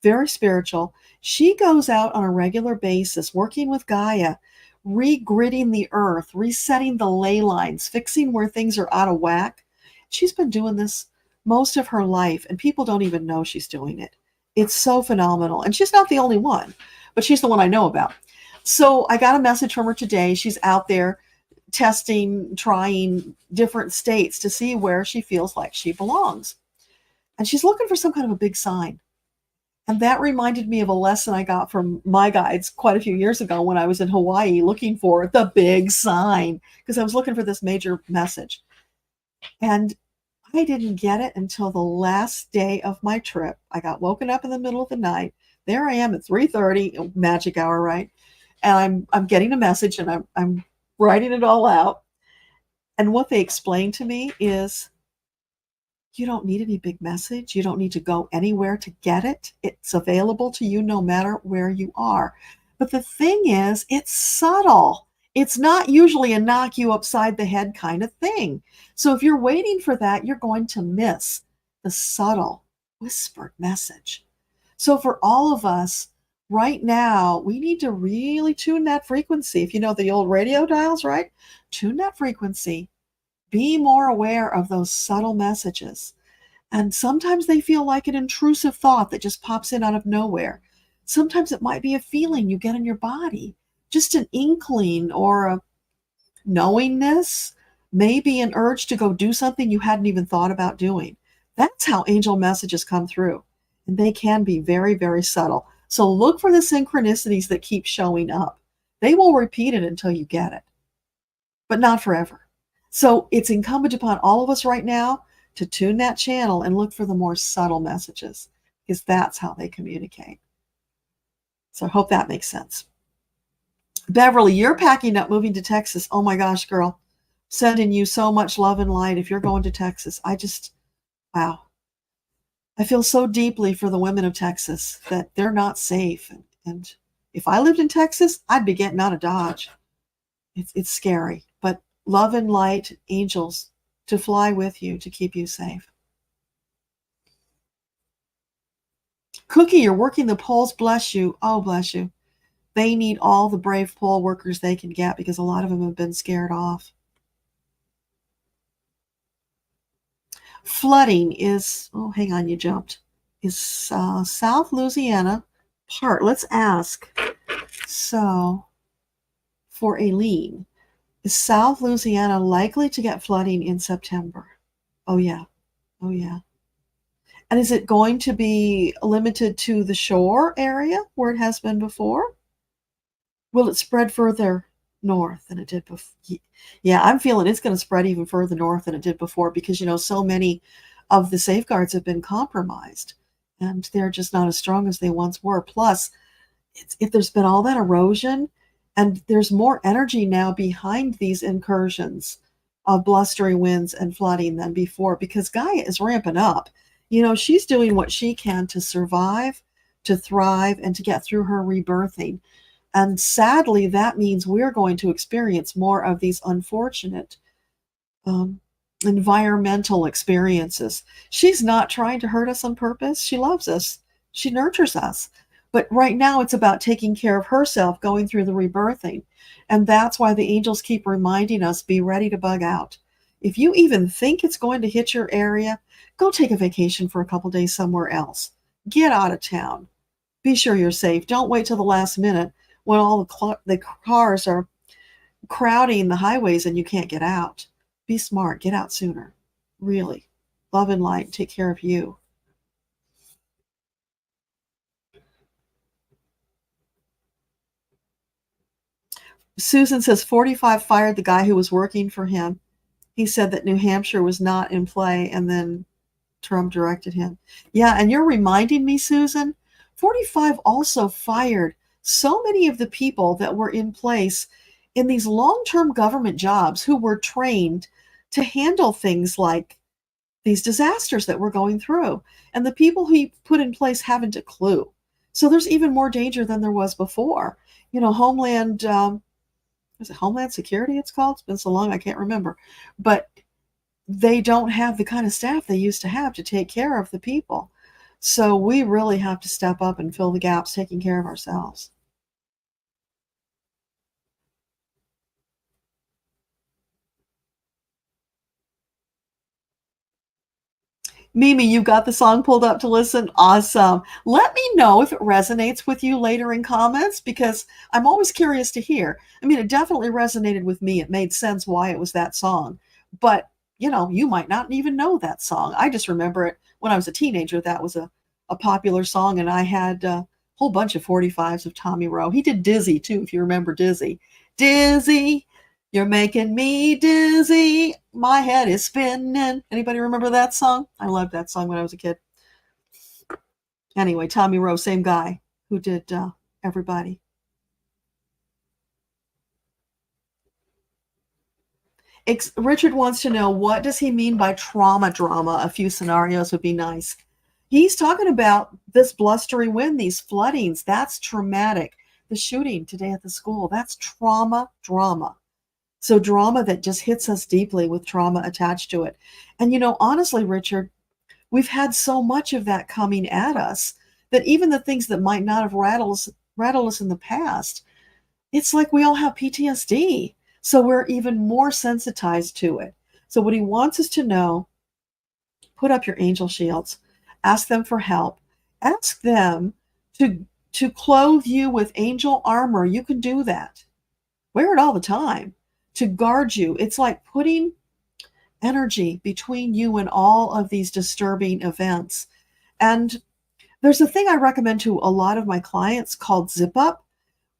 very spiritual. She goes out on a regular basis working with Gaia, regridding the earth, resetting the ley lines, fixing where things are out of whack. She's been doing this most of her life, and people don't even know she's doing it. It's so phenomenal. And she's not the only one, but she's the one I know about. So I got a message from her today. She's out there testing, trying different states to see where she feels like she belongs. And she's looking for some kind of a big sign. And that reminded me of a lesson I got from my guides quite a few years ago when I was in Hawaii looking for the big sign, because I was looking for this major message. And I didn't get it until the last day of my trip. I got woken up in the middle of the night. There I am at 3:30, magic hour, right? And I'm getting a message, and I'm writing it all out. And what they explained to me is, you don't need any big message. You don't need to go anywhere to get it. It's available to you no matter where you are. But the thing is, it's subtle. It's not usually a knock you upside the head kind of thing. So if you're waiting for that, you're going to miss the subtle, whispered message. So for all of us right now, we need to really tune that frequency. If you know the old radio dials, right? Tune that frequency. Be more aware of those subtle messages. And sometimes they feel like an intrusive thought that just pops in out of nowhere. Sometimes it might be a feeling you get in your body, just an inkling or a knowingness, maybe an urge to go do something you hadn't even thought about doing. That's how angel messages come through. And they can be very, very subtle. So look for the synchronicities that keep showing up. They will repeat it until you get it, but not forever. So it's incumbent upon all of us right now to tune that channel and look for the more subtle messages, because that's how they communicate. So I hope that makes sense. Beverly, you're packing up, moving to Texas. Oh my gosh, girl. Sending you so much love and light if you're going to Texas. Wow. I feel so deeply for the women of Texas that they're not safe. And if I lived in Texas, I'd be getting out of Dodge. It's scary, but love and light, angels, to fly with you to keep you safe. Cookie, you're working the polls. Bless you. Oh, bless you. They need all the brave poll workers they can get, because a lot of them have been scared off. Flooding is, oh, hang on, you jumped, is South Louisiana part. Let's ask. So, for Aileen, is South Louisiana likely to get flooding in September? Oh, yeah. Oh, yeah. And is it going to be limited to the shore area where it has been before? Will it spread further north than it did before? Yeah, I'm feeling it's going to spread even further north than it did before, because, so many of the safeguards have been compromised, and they're just not as strong as they once were. Plus, if there's been all that erosion, and there's more energy now behind these incursions of blustery winds and flooding than before, because Gaia is ramping up. She's doing what she can to survive, to thrive, and to get through her rebirthing. And sadly, that means we're going to experience more of these unfortunate environmental experiences. She's not trying to hurt us on purpose. She loves us. She nurtures us. But right now, it's about taking care of herself, going through the rebirthing. And that's why the angels keep reminding us, be ready to bug out. If you even think it's going to hit your area, go take a vacation for a couple days somewhere else. Get out of town. Be sure you're safe. Don't wait till the last minute when all the cars are crowding the highways and you can't get out. Be smart. Get out sooner. Really. Love and light. Take care of you. Susan says 45 fired the guy who was working for him. He said that New Hampshire was not in play, and then Trump directed him. Yeah, and you're reminding me, Susan, 45 also fired so many of the people that were in place in these long-term government jobs who were trained to handle things like these disasters that we're going through. And the people he put in place haven't a clue. So there's even more danger than there was before. Homeland, is it Homeland Security it's called? It's been so long I can't remember. But they don't have the kind of staff they used to have to take care of the people. So we really have to step up and fill the gaps taking care of ourselves. Mimi, you got the song pulled up to listen? Awesome. Let me know if it resonates with you later in comments because I'm always curious to hear. I mean, it definitely resonated with me. It made sense why it was that song. But, you might not even know that song. I just remember it when I was a teenager. That was a popular song, and I had a whole bunch of 45s of Tommy Rowe. He did Dizzy, too, if you remember Dizzy. Dizzy, you're making me dizzy. My head is spinning. Anybody remember that song? I loved that song when I was a kid. Anyway, Tommy Rowe, same guy who did Everybody. Richard wants to know, what does he mean by trauma drama? A few scenarios would be nice. He's talking about this blustery wind, these floodings. That's traumatic. The shooting today at the school, that's trauma drama. So drama that just hits us deeply with trauma attached to it. And honestly, Richard, we've had so much of that coming at us that even the things that might not have rattled us in the past, it's like we all have PTSD. So we're even more sensitized to it. So what he wants us to know, put up your angel shields, ask them for help, ask them to clothe you with angel armor. You can do that. Wear it all the time to guard you. It's like putting energy between you and all of these disturbing events. And there's a thing I recommend to a lot of my clients called Zip Up,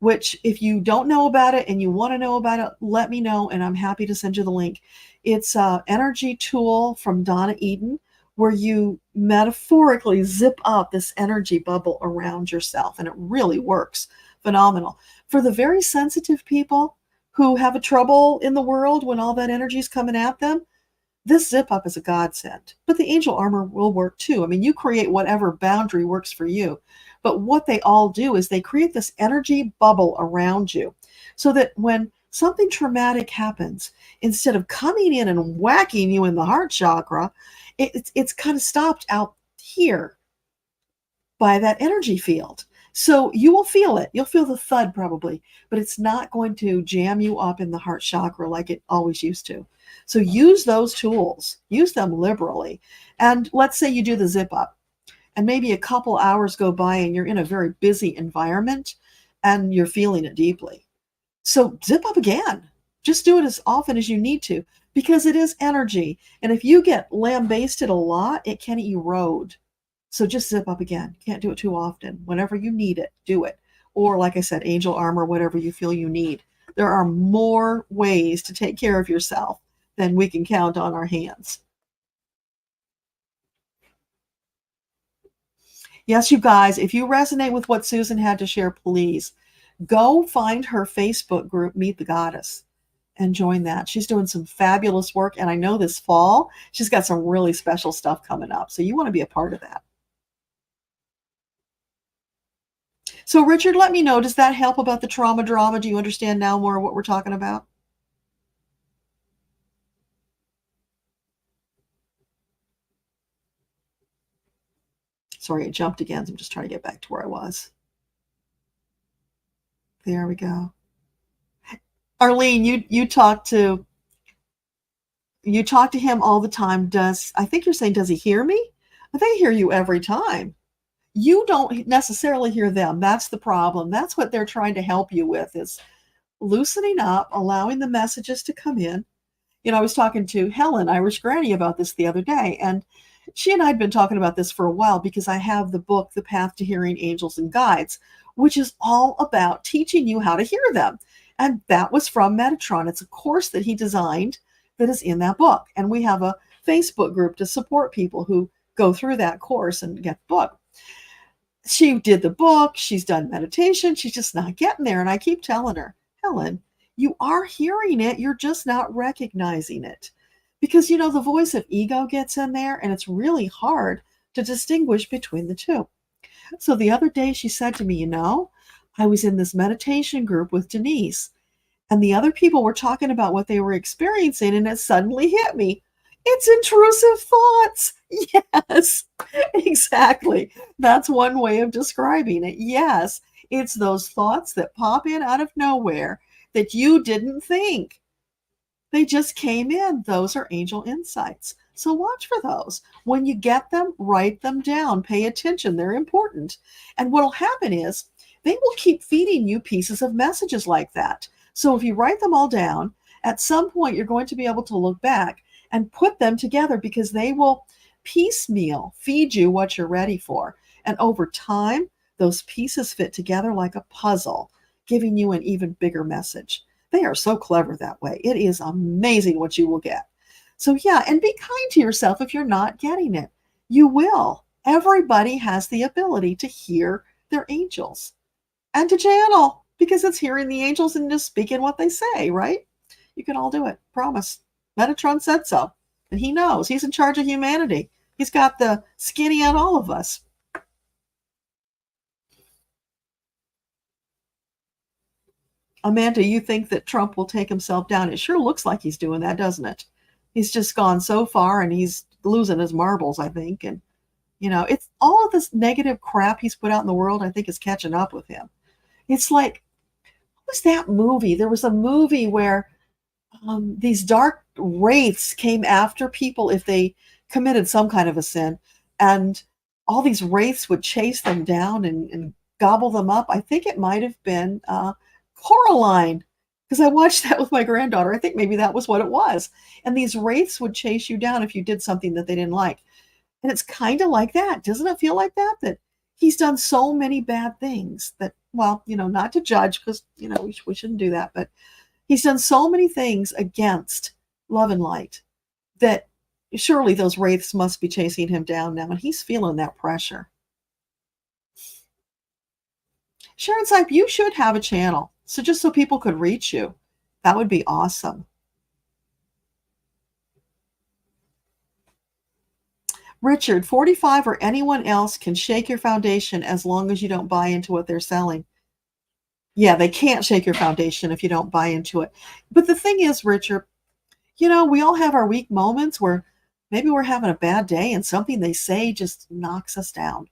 which if you don't know about it and you want to know about it, let me know and I'm happy to send you the link. It's an energy tool from Donna Eden where you metaphorically zip up this energy bubble around yourself, and it really works. Phenomenal. For the very sensitive people who have a trouble in the world when all that energy is coming at them, this zip up is a godsend. But the angel armor will work too. I mean, you create whatever boundary works for you. But what they all do is they create this energy bubble around you so that when something traumatic happens, instead of coming in and whacking you in the heart chakra, it's kind of stopped out here by that energy field. So you will feel it. You'll feel the thud probably, but it's not going to jam you up in the heart chakra like it always used to. So use those tools, use them liberally. And let's say you do the zip up and maybe a couple hours go by and you're in a very busy environment and you're feeling it deeply. So zip up again. Just do it as often as you need to because it is energy. And if you get lambasted a lot, it can erode. So just zip up again. Can't do it too often. Whenever you need it, do it. Or like I said, angel armor, whatever you feel you need. There are more ways to take care of yourself than we can count on our hands. Yes, you guys, if you resonate with what Susan had to share, please go find her Facebook group, Meet the Goddess, and join that. She's doing some fabulous work. And I know this fall, she's got some really special stuff coming up. So you want to be a part of that. So Richard, let me know, does that help about the trauma drama? Do you understand now more what we're talking about? Sorry, it jumped again. So I'm just trying to get back to where I was. There we go. Arlene, you talk to him all the time. I think you're saying, does he hear me? They hear you every time. You don't necessarily hear them. That's the problem. That's what they're trying to help you with, is loosening up, allowing the messages to come in. I was talking to Helen, Irish Granny, about this the other day, and she and I had been talking about this for a while because I have the book, The Path to Hearing Angels and Guides, which is all about teaching you how to hear them. And that was from Metatron. It's a course that he designed that is in that book. And we have a Facebook group to support people who go through that course and get the book. She did the book. She's done meditation. She's just not getting there. And I keep telling her, Helen, you are hearing it. You're just not recognizing it. because, the voice of ego gets in there and it's really hard to distinguish between the two. So the other day she said to me, I was in this meditation group with Denise, and the other people were talking about what they were experiencing, and it suddenly hit me. It's intrusive thoughts. Yes, exactly. That's one way of describing it. Yes, it's those thoughts that pop in out of nowhere that you didn't think. They just came in. Those are angel insights. So watch for those. When you get them, write them down. Pay attention. They're important. And what will happen is they will keep feeding you pieces of messages like that. So if you write them all down, at some point you're going to be able to look back and put them together, because they will piecemeal feed you what you're ready for. And over time, those pieces fit together like a puzzle, giving you an even bigger message. They are so clever that way. It is amazing what you will get. So yeah, and be kind to yourself if you're not getting it. You will. Everybody has the ability to hear their angels and to channel, because it's hearing the angels and just speaking what they say, right? You can all do it. Promise. Metatron said so. And he knows. He's in charge of humanity. He's got the skinny on all of us. Amanda, you think that Trump will take himself down? It sure looks like he's doing that, doesn't it? He's just gone so far and he's losing his marbles, I think. And, it's all of this negative crap he's put out in the world, I think, is catching up with him. It's like, what was that movie? There was a movie where these dark wraiths came after people if they committed some kind of a sin. And all these wraiths would chase them down and gobble them up. I think it might have been Coraline, because I watched that with my granddaughter. I think maybe that was what it was. And these wraiths would chase you down if you did something that they didn't like. And it's kind of like that. Doesn't it feel like that? That he's done so many bad things that, well, not to judge, because, we shouldn't do that. But he's done so many things against love and light that surely those wraiths must be chasing him down now. And he's feeling that pressure. Sharon Sipe, you should have a channel. So just so people could reach you. That would be awesome. Richard, 45 or anyone else can shake your foundation as long as you don't buy into what they're selling. Yeah, they can't shake your foundation if you don't buy into it. But the thing is, Richard, we all have our weak moments where maybe we're having a bad day and something they say just knocks us down.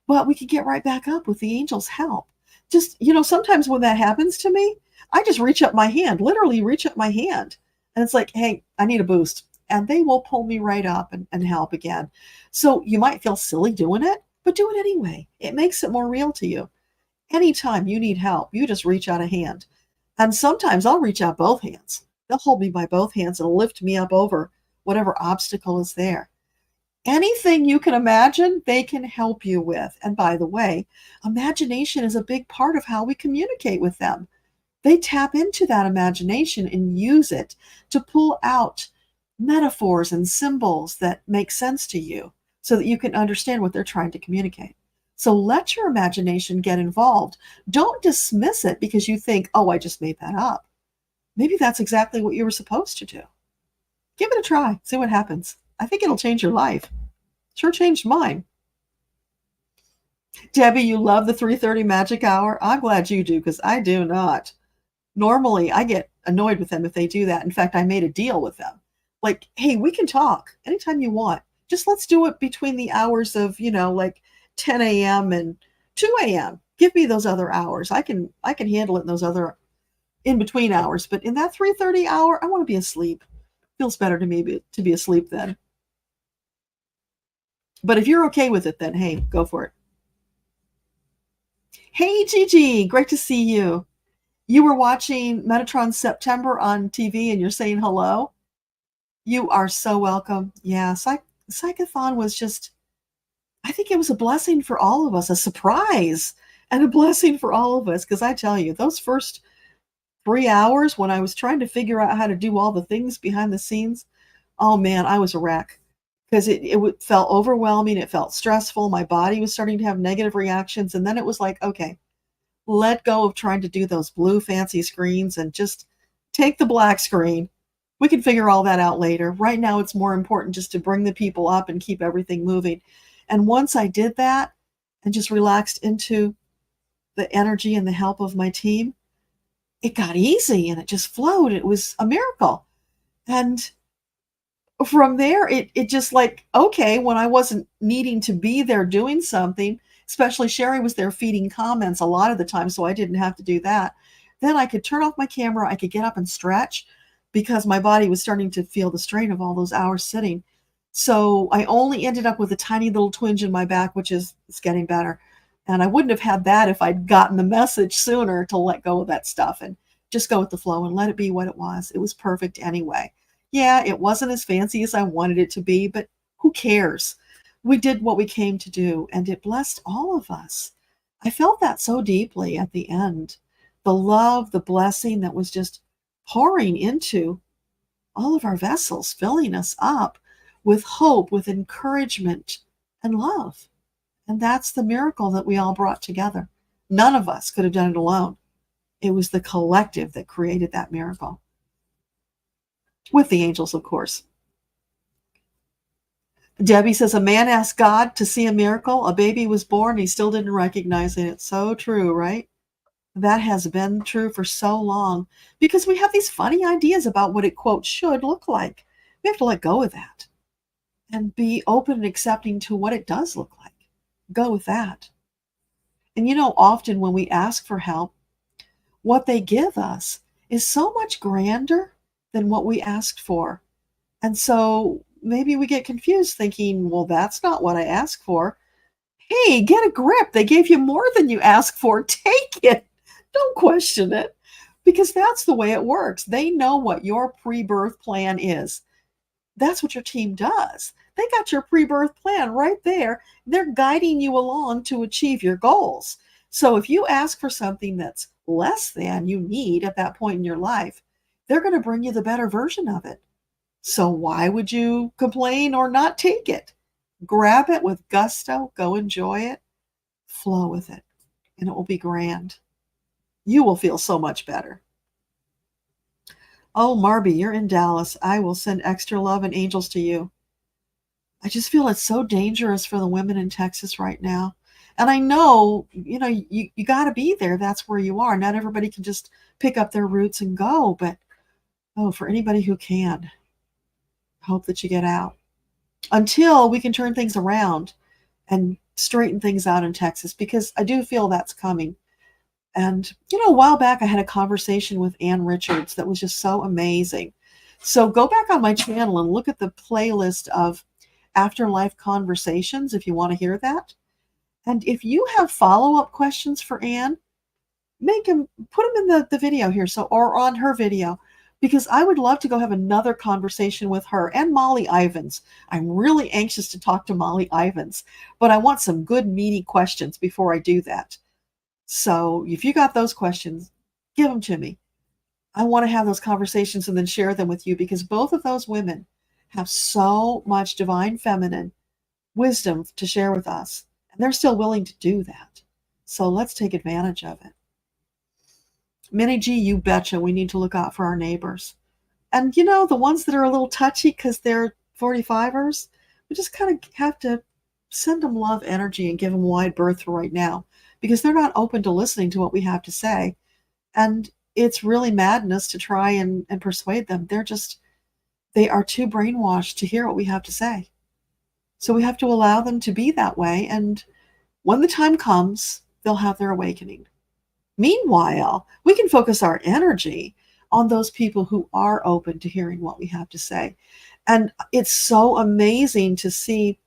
But we can get right back up with the angels' help. Just, sometimes when that happens to me, I just reach up my hand, literally reach up my hand. And it's like, hey, I need a boost. And they will pull me right up and help again. So you might feel silly doing it, but do it anyway. It makes it more real to you. Anytime you need help, you just reach out a hand. And sometimes I'll reach out both hands. They'll hold me by both hands and lift me up over whatever obstacle is there. Anything you can imagine, they can help you with. And by the way, imagination is a big part of how we communicate with them. They tap into that imagination and use it to pull out metaphors and symbols that make sense to you so that you can understand what they're trying to communicate. So let your imagination get involved. Don't dismiss it because you think, oh, I just made that up. Maybe that's exactly what you were supposed to do. Give it a try. See what happens. I think it'll change your life. Sure changed mine. Debbie, you love the 3:30 magic hour? I'm glad you do, because I do not. Normally, I get annoyed with them if they do that. In fact, I made a deal with them. Like, hey, we can talk anytime you want. Just let's do it between the hours of, like 10 a.m. and 2 a.m. Give me those other hours. I can handle it in those other in between hours. But in that 3:30 hour, I want to be asleep. Feels better to me to be asleep then. But if you're okay with it, then hey, go for it. Hey, Gigi, great to see you. You were watching Metatron September on TV and you're saying hello. You are so welcome. Yeah, Psychathon was just, I think it was a blessing for all of us, a surprise and a blessing for all of us. Because I tell you, those first 3 hours when I was trying to figure out how to do all the things behind the scenes, oh man, I was a wreck. Because it felt overwhelming. It felt stressful. My body was starting to have negative reactions. And then it was like, okay, let go of trying to do those blue fancy screens and just take the black screen We can figure all that out later. Right now, it's more important just to bring the people up and keep everything moving. And once I did that and just relaxed into the energy and the help of my team, it got easy and it just flowed. It was a miracle. And from there, it just like, okay, when I wasn't needing to be there doing something, especially Sherry was there feeding comments a lot of the time, so I didn't have to do that. Then I could turn off my camera, I could get up and stretch because my body was starting to feel the strain of all those hours sitting. So I only ended up with a tiny little twinge in my back, which is it's getting better. And I wouldn't have had that if I'd gotten the message sooner to let go of that stuff and just go with the flow and let it be what it was. It was perfect anyway. Yeah, it wasn't as fancy as I wanted it to be, but who cares? We did what we came to do, and it blessed all of us. I felt that so deeply at the end. The love, the blessing that was just pouring into all of our vessels, filling us up with hope, with encouragement, and love. And that's the miracle that we all brought together. None of us could have done it alone. It was the collective that created that miracle. With the angels, of course. Debbie says, a man asked God to see a miracle. A baby was born. He still didn't recognize it. It's so true, right? That has been true for so long because we have these funny ideas about what it, quote, should look like. We have to let go of that and be open and accepting to what it does look like. Go with that. And often when we ask for help, what they give us is so much grander than what we asked for. And so maybe we get confused thinking, well, that's not what I asked for. Hey, get a grip. They gave you more than you asked for. Take it. Don't question it because that's the way it works. They know what your pre-birth plan is. That's what your team does. They got your pre-birth plan right there. They're guiding you along to achieve your goals. So if you ask for something that's less than you need at that point in your life, they're going to bring you the better version of it. So why would you complain or not take it? Grab it with gusto, go enjoy it, flow with it, and it will be grand. You will feel so much better. Oh, Marby, you're in Dallas. I will send extra love and angels to you. I just feel it's so dangerous for the women in Texas right now. And I know, you got to be there. That's where you are. Not everybody can just pick up their roots and go. But, for anybody who can, hope that you get out until we can turn things around and straighten things out in Texas, because I do feel that's coming. And, a while back, I had a conversation with Ann Richards that was just so amazing. So go back on my channel and look at the playlist of Afterlife Conversations if you want to hear that. And if you have follow-up questions for Ann, put them in the video here, or on her video, because I would love to go have another conversation with her and Molly Ivins. I'm really anxious to talk to Molly Ivins, but I want some good meaty questions before I do that. So if you got those questions, give them to me. I want to have those conversations and then share them with you, because both of those women have so much divine feminine wisdom to share with us, and they're still willing to do that. So let's take advantage of it. Minnie G, you betcha we need to look out for our neighbors. And the ones that are a little touchy because they're 45ers, we just kind of have to send them love energy and give them wide berth for right now, because they're not open to listening to what we have to say. And it's really madness to try and persuade them. They are too brainwashed to hear what we have to say. So we have to allow them to be that way. And when the time comes, they'll have their awakening. Meanwhile, we can focus our energy on those people who are open to hearing what we have to say. And it's so amazing to see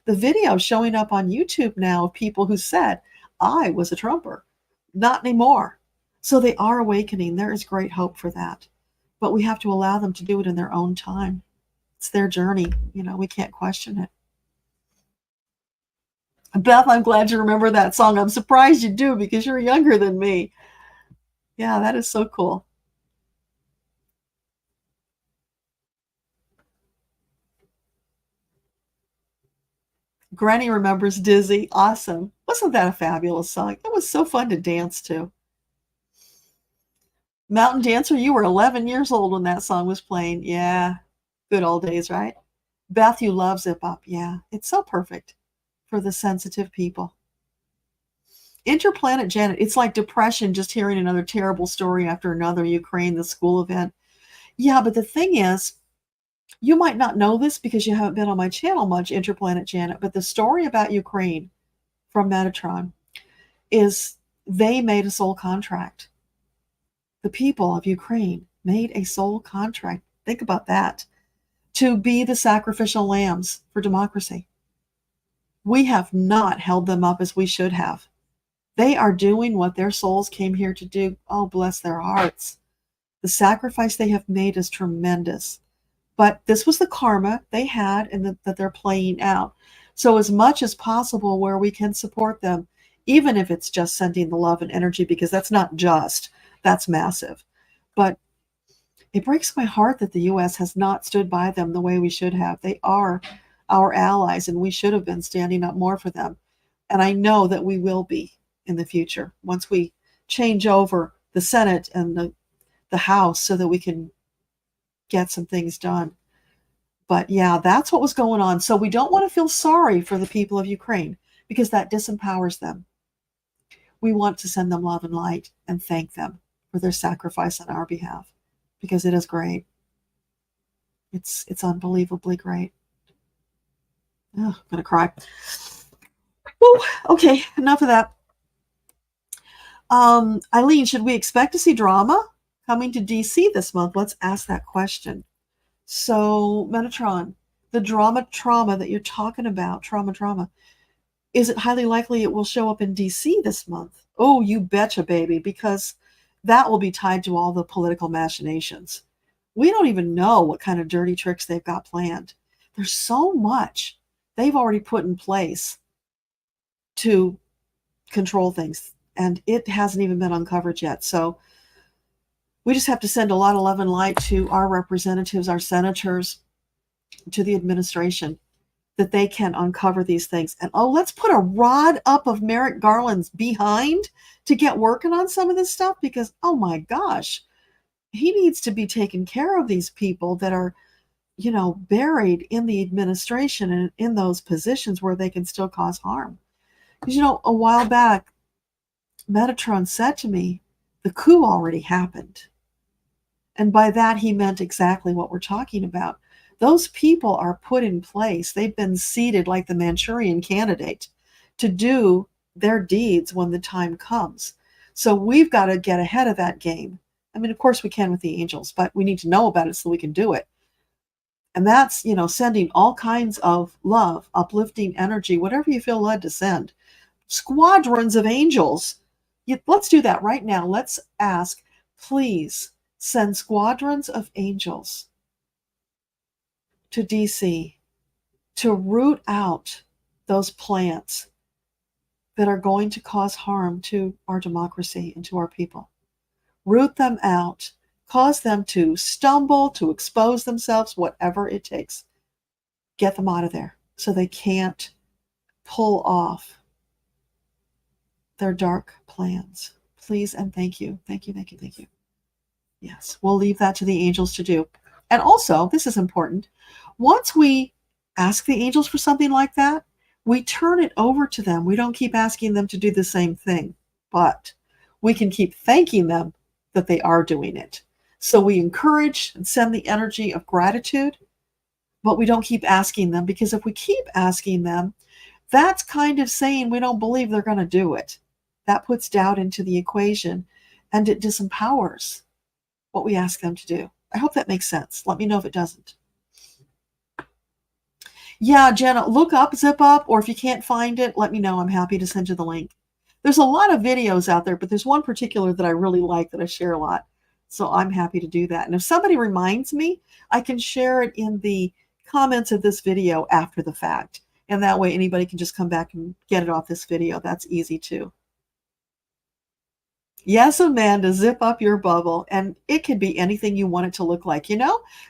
the video showing up on YouTube now of people who said, I was a Trumper. Not anymore. So they are awakening. There is great hope for that. But we have to allow them to do it in their own time. It's their journey. We can't question it. Beth, I'm glad you remember that song. I'm surprised you do, because you're younger than me. Yeah, that is so cool. Granny remembers Dizzy. Awesome. Wasn't that a fabulous song? It was so fun to dance to. Mountain Dancer, you were 11 years old when that song was playing. Yeah. Good old days, right? Beth, you love Zip Up. Yeah. It's so perfect for the sensitive people. Interplanet Janet, it's like depression just hearing another terrible story after another. Ukraine, the school event. Yeah, but the thing is, you might not know this because you haven't been on my channel much, Interplanet Janet, but the story about Ukraine from Metatron is they made a soul contract. The people of Ukraine made a soul contract. Think about that. To be the sacrificial lambs for democracy. We have not held them up as we should have. They are doing what their souls came here to do. Oh, bless their hearts. The sacrifice they have made is tremendous. But this was the karma they had and that they're playing out. So as much as possible where we can support them, even if it's just sending the love and energy, because that's not just, that's massive. But it breaks my heart that the U.S. has not stood by them the way we should have. They are our allies, and we should have been standing up more for them. And I know that we will be in the future once we change over the Senate and the House so that we can get some things done. But yeah, that's what was going on. So we don't want to feel sorry for the people of Ukraine because that disempowers them. We want to send them love and light and thank them for their sacrifice on our behalf because it is great. It's unbelievably great. Oh, I'm going to cry. Woo, okay, enough of that. Eileen, should we expect to see drama coming to DC this month? Let's ask that question. So, Metatron, the trauma that you're talking about, trauma, is it highly likely it will show up in DC this month? Oh, you betcha, baby, because that will be tied to all the political machinations. We don't even know what kind of dirty tricks they've got planned. There's so much they've already put in place to control things, and it hasn't even been uncovered yet. So we just have to send a lot of love and light to our representatives, our senators, to the administration, that they can uncover these things. And oh, let's put a rod up of Merrick Garland's behind to get working on some of this stuff because, oh my gosh, he needs to be taking care of these people that are, buried in the administration and in those positions where they can still cause harm. Because, a while back, Metatron said to me, the coup already happened. And by that, he meant exactly what we're talking about. Those people are put in place. They've been seated like the Manchurian candidate to do their deeds when the time comes. So we've got to get ahead of that game. I mean, of course we can with the angels, but we need to know about it so we can do it. And that's, sending all kinds of love, uplifting energy, whatever you feel led to send. Squadrons of angels. Let's do that right now. Let's ask, please send squadrons of angels to DC to root out those plants that are going to cause harm to our democracy and to our people. Root them out, cause them to stumble, to expose themselves, whatever it takes. Get them out of there so they can't pull off their dark plans. Please and thank you. Thank you, thank you, thank you. Yes, we'll leave that to the angels to do. And also, this is important, once we ask the angels for something like that, we turn it over to them. We don't keep asking them to do the same thing, but we can keep thanking them that they are doing it. So we encourage and send the energy of gratitude, but we don't keep asking them, because if we keep asking them, that's kind of saying we don't believe they're going to do it. That puts doubt into the equation, and it disempowers what we ask them to do. I hope that makes sense. Let me know if it doesn't. Yeah, Jenna, look up Zip Up, or if you can't find it, let me know. I'm happy to send you the link. There's a lot of videos out there, but there's one particular that I really like that I share a lot. So I'm happy to do that. And if somebody reminds me, I can share it in the comments of this video after the fact. And that way anybody can just come back and get it off this video. That's easy too. Yes, Amanda, zip up your bubble. And it can be anything you want it to look like.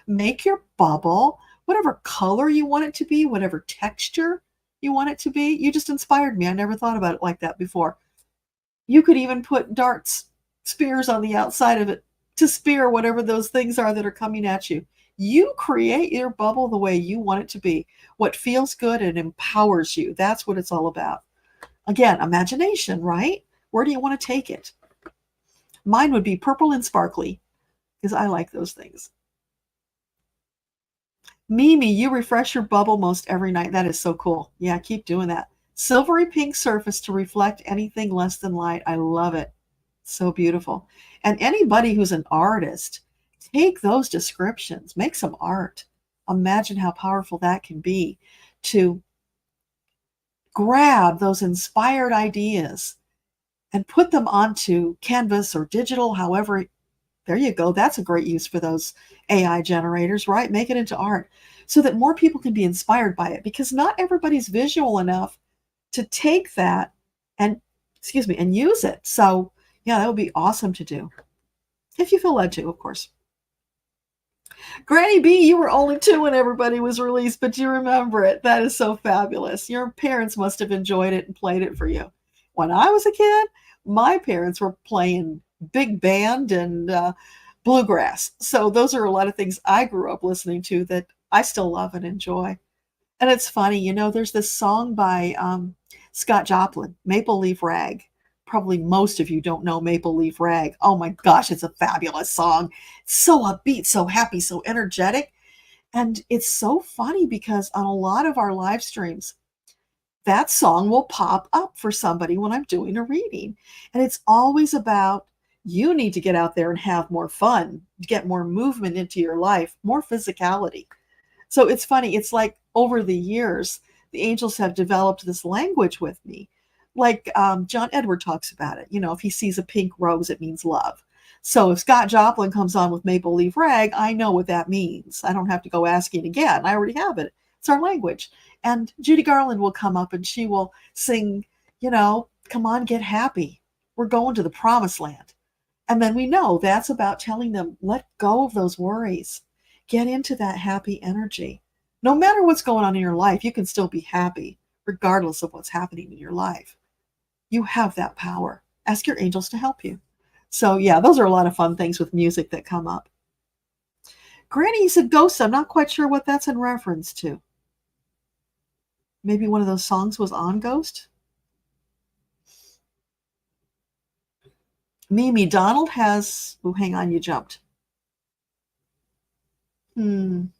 Make your bubble whatever color you want it to be, whatever texture you want it to be. You just inspired me. I never thought about it like that before. You could even put darts, spears on the outside of it to spear whatever those things are that are coming at you. You create your bubble the way you want it to be. What feels good and empowers you. That's what it's all about. Again, imagination, right? Where do you want to take it? Mine would be purple and sparkly because I like those things. Mimi, you refresh your bubble most every night. That is so cool. Yeah, keep doing that. Silvery pink surface to reflect anything less than light. I love it. So beautiful. And anybody who's an artist, take those descriptions, make some art. Imagine how powerful that can be to grab those inspired ideas and put them onto canvas or digital, however. There you go. That's a great use for those AI generators, right? Make it into art so that more people can be inspired by it, because not everybody's visual enough to take that and, excuse me, and use it. So yeah, that would be awesome to do if you feel led to, of course. Granny B, you were only 2 when everybody was released, but you remember it. That is so fabulous. Your parents must have enjoyed it and played it for you. When I was a kid, my parents were playing big band and bluegrass. So those are a lot of things I grew up listening to that I still love and enjoy. And it's funny, there's this song by Scott Joplin, Maple Leaf Rag. Probably most of you don't know Maple Leaf Rag. Oh my gosh, it's a fabulous song. It's so upbeat, so happy, so energetic. And it's so funny because on a lot of our live streams, that song will pop up for somebody when I'm doing a reading. And it's always about, you need to get out there and have more fun, get more movement into your life, more physicality. So it's funny. It's like over the years, the angels have developed this language with me. Like John Edward talks about it. If he sees a pink rose, it means love. So if Scott Joplin comes on with Maple Leaf Rag, I know what that means. I don't have to go asking again. I already have it. It's our language. And Judy Garland will come up and she will sing, come on, get happy. We're going to the promised land. And then we know that's about telling them, let go of those worries. Get into that happy energy. No matter what's going on in your life, you can still be happy, regardless of what's happening in your life. You have that power. Ask your angels to help you. So yeah, those are a lot of fun things with music that come up. Granny, you said Ghost. I'm not quite sure what that's in reference to. Maybe one of those songs was on Ghost? Mimi, Donald has... Oh, hang on, you jumped. Come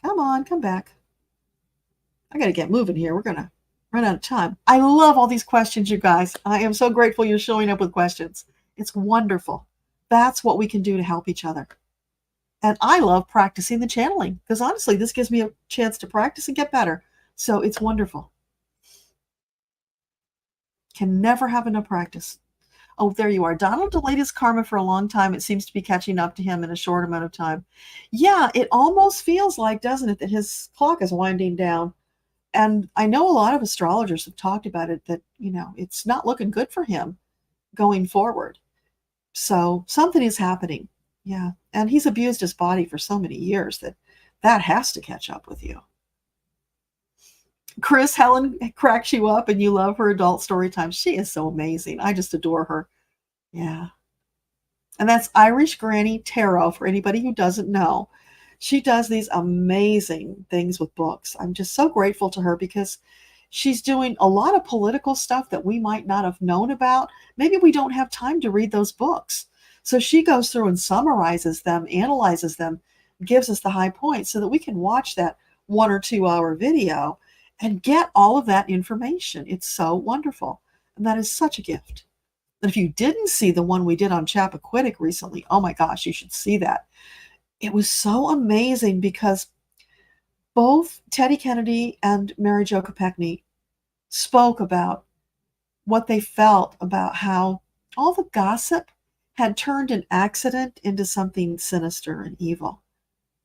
on, come back. I got to get moving here. We're going to run out of time. I love all these questions, you guys. I am so grateful you're showing up with questions. It's wonderful. That's what we can do to help each other. And I love practicing the channeling because honestly, this gives me a chance to practice and get better. So it's wonderful. Can never have enough practice. Oh, there you are. Donald delayed his karma for a long time. It seems to be catching up to him in a short amount of time. Yeah, it almost feels like, doesn't it, that his clock is winding down. And I know a lot of astrologers have talked about it, that, it's not looking good for him going forward. So something is happening. Yeah. And he's abused his body for so many years that has to catch up with you. Chris, Helen cracks you up and you love her adult story time. She is so amazing. I just adore her. Yeah. And that's Irish Granny Tarot for anybody who doesn't know. She does these amazing things with books. I'm just so grateful to her because she's doing a lot of political stuff that we might not have known about. Maybe we don't have time to read those books. So she goes through and summarizes them, analyzes them, gives us the high points so that we can watch that 1 or 2 hour video and get all of that information. It's so wonderful. And that is such a gift. And if you didn't see the one we did on Chappaquiddick recently, oh my gosh, you should see that. It was so amazing because both Teddy Kennedy and Mary Jo Kopechne spoke about what they felt about how all the gossip had turned an accident into something sinister and evil.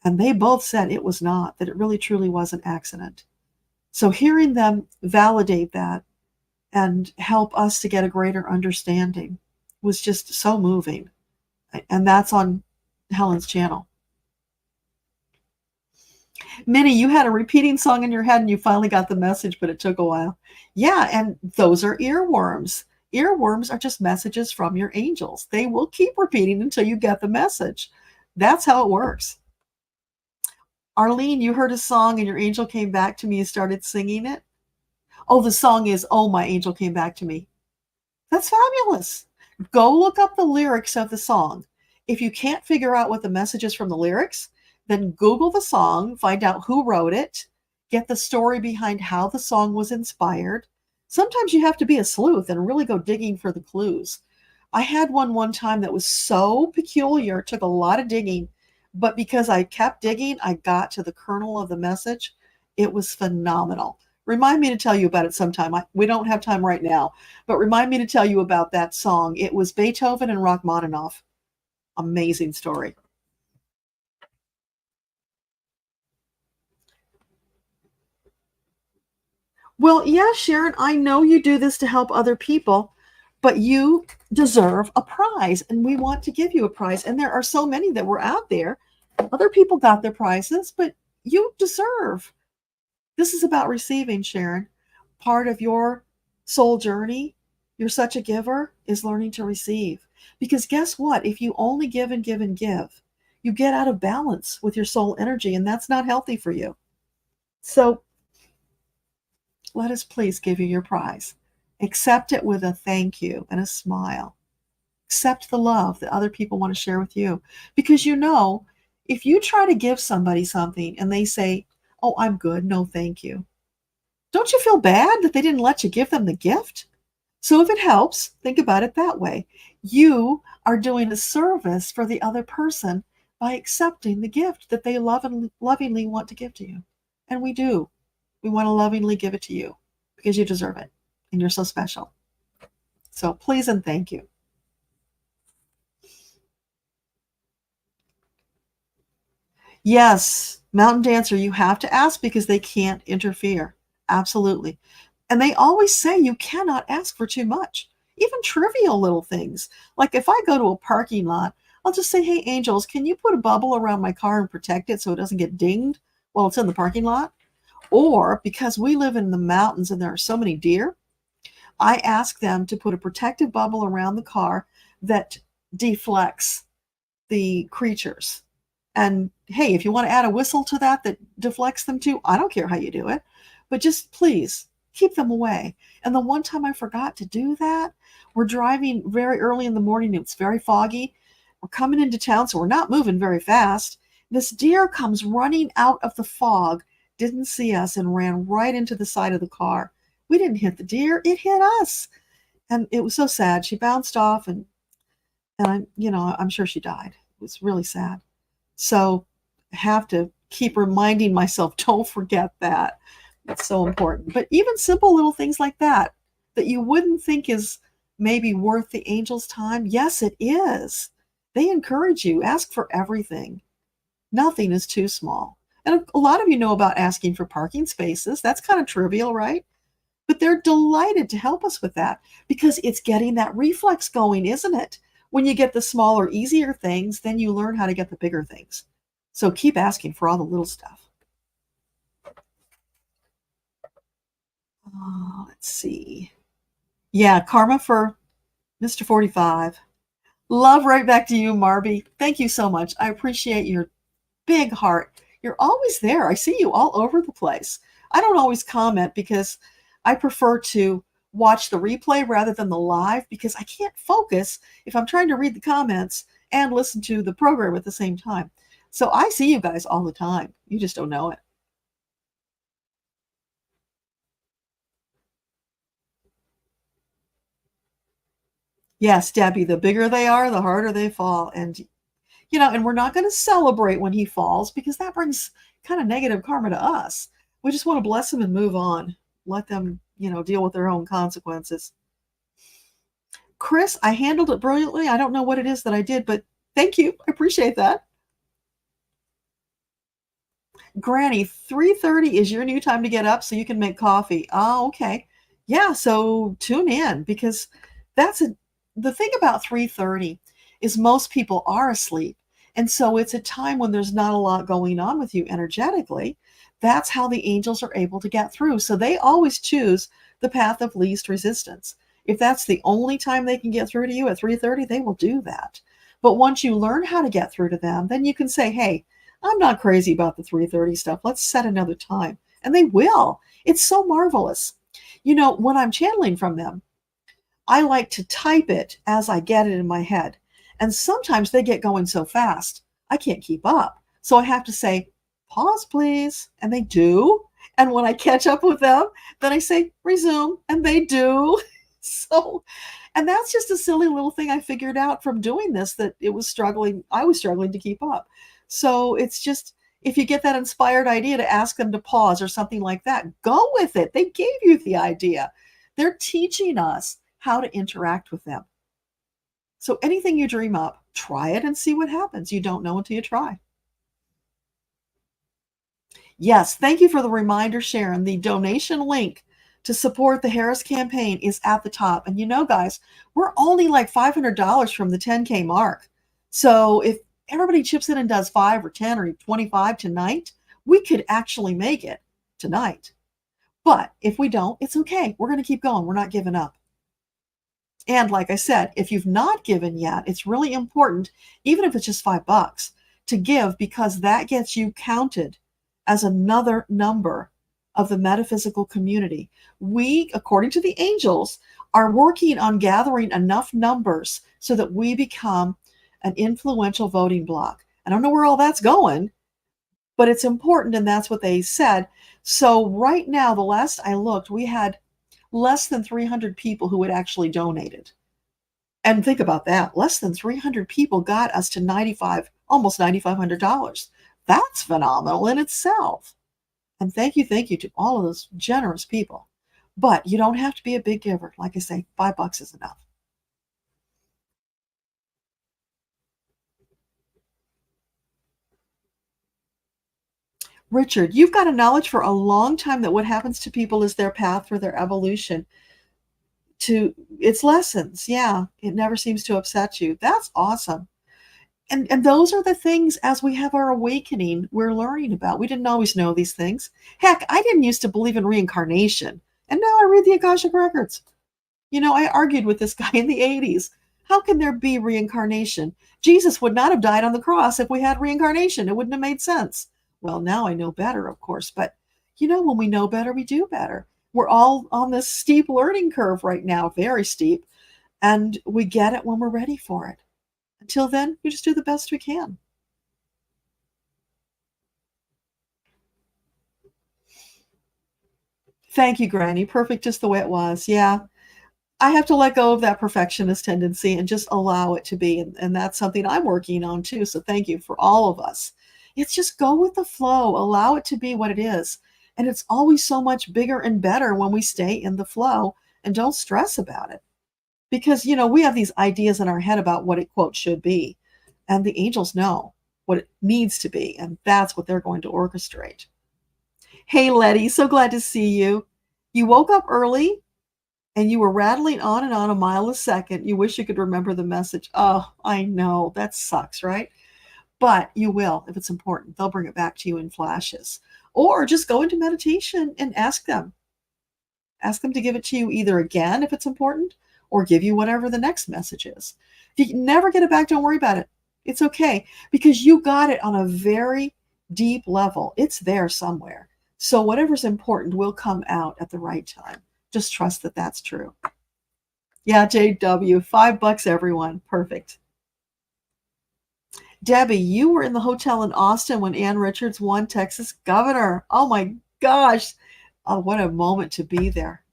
And they both said it was not, that it really truly was an accident. So hearing them validate that and help us to get a greater understanding was just so moving. And that's on Helen's channel. Minnie, you had a repeating song in your head and you finally got the message, but it took a while. Yeah, and those are earworms. earworms are just messages from your angels. They will keep repeating until you get the message. That's how it works. Arlene, you heard a song and your angel came back to me and started singing it. Oh, the song is "Oh, My Angel Came Back to Me." That's fabulous. Go look up the lyrics of the song. If you can't figure out what the message is from the lyrics, then Google the song, find out who wrote it, get the story behind how the song was inspired. Sometimes you have to be a sleuth and really go digging for the clues. I had one time that was so peculiar, it took a lot of digging, but because I kept digging, I got to the kernel of the message. It was phenomenal. Remind me to tell you about it sometime. We don't have time right now, but remind me to tell you about that song. It was Beethoven and Rachmaninoff. Amazing story. Well, yeah, Sharon, I know you do this to help other people, but you deserve a prize, and we want to give you a prize. And there are so many that were out there. Other people got their prizes, but you deserve. This is about receiving, Sharon. Part of your soul journey, you're such a giver, is learning to receive. Because guess what? If you only give and give and give, you get out of balance with your soul energy, and that's not healthy for you. So let us please give you your prize. Accept it with a thank you and a smile. Accept the love that other people want to share with you. Because you know, if you try to give somebody something and they say, "Oh, I'm good, no thank you," don't you feel bad that they didn't let you give them the gift? So if it helps, think about it that way. You are doing a service for the other person by accepting the gift that they lovingly want to give to you. And we do. We want to lovingly give it to you because you deserve it and you're so special. So please and thank you. Yes, Mountain Dancer, you have to ask because they can't interfere. Absolutely. And they always say you cannot ask for too much, even trivial little things. Like if I go to a parking lot, I'll just say, "Hey, angels, can you put a bubble around my car and protect it so it doesn't get dinged while it's in the parking lot?" Or because we live in the mountains and there are so many deer, I ask them to put a protective bubble around the car that deflects the creatures. And hey, if you want to add a whistle to that deflects them too, I don't care how you do it, but just please keep them away. And the one time I forgot to do that, we're driving very early in the morning. It's very foggy. We're coming into town, so we're not moving very fast. This deer comes running out of the fog, didn't see us, and ran right into the side of the car. We didn't hit the deer, it hit us. And it was so sad. She bounced off and I'm sure she died. It was really sad. So I have to keep reminding myself, don't forget that. It's so important. But even simple little things like that you wouldn't think is maybe worth the angel's time, yes, it is. They encourage you. Ask for everything. Nothing is too small. And a lot of you know about asking for parking spaces. That's kind of trivial, right? But they're delighted to help us with that because it's getting that reflex going, isn't it? When you get the smaller, easier things, then you learn how to get the bigger things. So keep asking for all the little stuff. Oh, let's see. Yeah, karma for Mr. 45. Love right back to you, Marby. Thank you so much. I appreciate your big heart. You're always there. I see you all over the place. I don't always comment because I prefer to watch the replay rather than the live because I can't focus if I'm trying to read the comments and listen to the program at the same time. So I see you guys all the time. You just don't know it. Yes, Debbie, the bigger they are, the harder they fall. And we're not going to celebrate when he falls because that brings kind of negative karma to us. We just want to bless them and move on. Let them, deal with their own consequences. Chris, I handled it brilliantly. I don't know what it is that I did, but thank you. I appreciate that. Granny, 3:30 is your new time to get up so you can make coffee. Oh, okay. Yeah, so tune in because the thing about 3:30 is most people are asleep. And so it's a time when there's not a lot going on with you energetically. That's how the angels are able to get through. So they always choose the path of least resistance. If that's the only time they can get through to you at 3:30, they will do that. But once you learn how to get through to them, then you can say, "Hey, I'm not crazy about the 3:30 stuff. Let's set another time." And they will. It's so marvelous. When I'm channeling from them, I like to type it as I get it in my head. And sometimes they get going so fast, I can't keep up. So I have to say, "Pause, please." And they do. And when I catch up with them, then I say, "Resume." And they do. So, and that's just a silly little thing I figured out from doing this, that I was struggling to keep up. So it's just, if you get that inspired idea to ask them to pause or something like that, go with it. They gave you the idea. They're teaching us how to interact with them. So anything you dream up, try it and see what happens. You don't know until you try. Yes, thank you for the reminder, Sharon. The donation link to support the Harris campaign is at the top. And guys, we're only like $500 from the 10K mark. So if everybody chips in and does 5 or 10 or 25 tonight, we could actually make it tonight. But if we don't, it's okay. We're going to keep going. We're not giving up. And like I said, if you've not given yet, it's really important, even if it's just $5, to give, because that gets you counted as another number of the metaphysical community. We, according to the angels, are working on gathering enough numbers so that we become an influential voting bloc. I don't know where all that's going, but it's important, and that's what they said. So right now, the last I looked, we had less than 300 people who had actually donated. And think about that. Less than 300 people got us to almost $9,500. That's phenomenal in itself. And thank you to all of those generous people. But you don't have to be a big giver. Like I say, $5 is enough. Richard, you've got a knowledge for a long time that what happens to people is their path for their evolution to its lessons. Yeah, it never seems to upset you. That's awesome. And those are the things, as we have our awakening, we're learning about. We didn't always know these things. Heck, I didn't used to believe in reincarnation. And now I read the Akashic Records. I argued with this guy in the 80s. How can there be reincarnation? Jesus would not have died on the cross if we had reincarnation. It wouldn't have made sense. Well, now I know better, of course. But, when we know better, we do better. We're all on this steep learning curve right now, very steep. And we get it when we're ready for it. Until then, we just do the best we can. Thank you, Granny. Perfect just the way it was. Yeah. I have to let go of that perfectionist tendency and just allow it to be. And that's something I'm working on too. So thank you for all of us. It's just go with the flow, allow it to be what it is. And it's always so much bigger and better when we stay in the flow and don't stress about it. Because, we have these ideas in our head about what it, quote, should be. And the angels know what it needs to be. And that's what they're going to orchestrate. Hey, Letty, so glad to see you. You woke up early and you were rattling on and on a mile a second. You wish you could remember the message. Oh, I know. That sucks, right? But you will, if it's important. They'll bring it back to you in flashes. Or just go into meditation and ask them. Ask them to give it to you either again if it's important, or give you whatever the next message is. If you never get it back, don't worry about it. It's okay, because you got it on a very deep level. It's there somewhere. So whatever's important will come out at the right time. Just trust that that's true. Yeah, JW, $5 everyone. Perfect. Debbie, you were in the hotel in Austin when Ann Richards won Texas governor. Oh my gosh. Oh, what a moment to be there.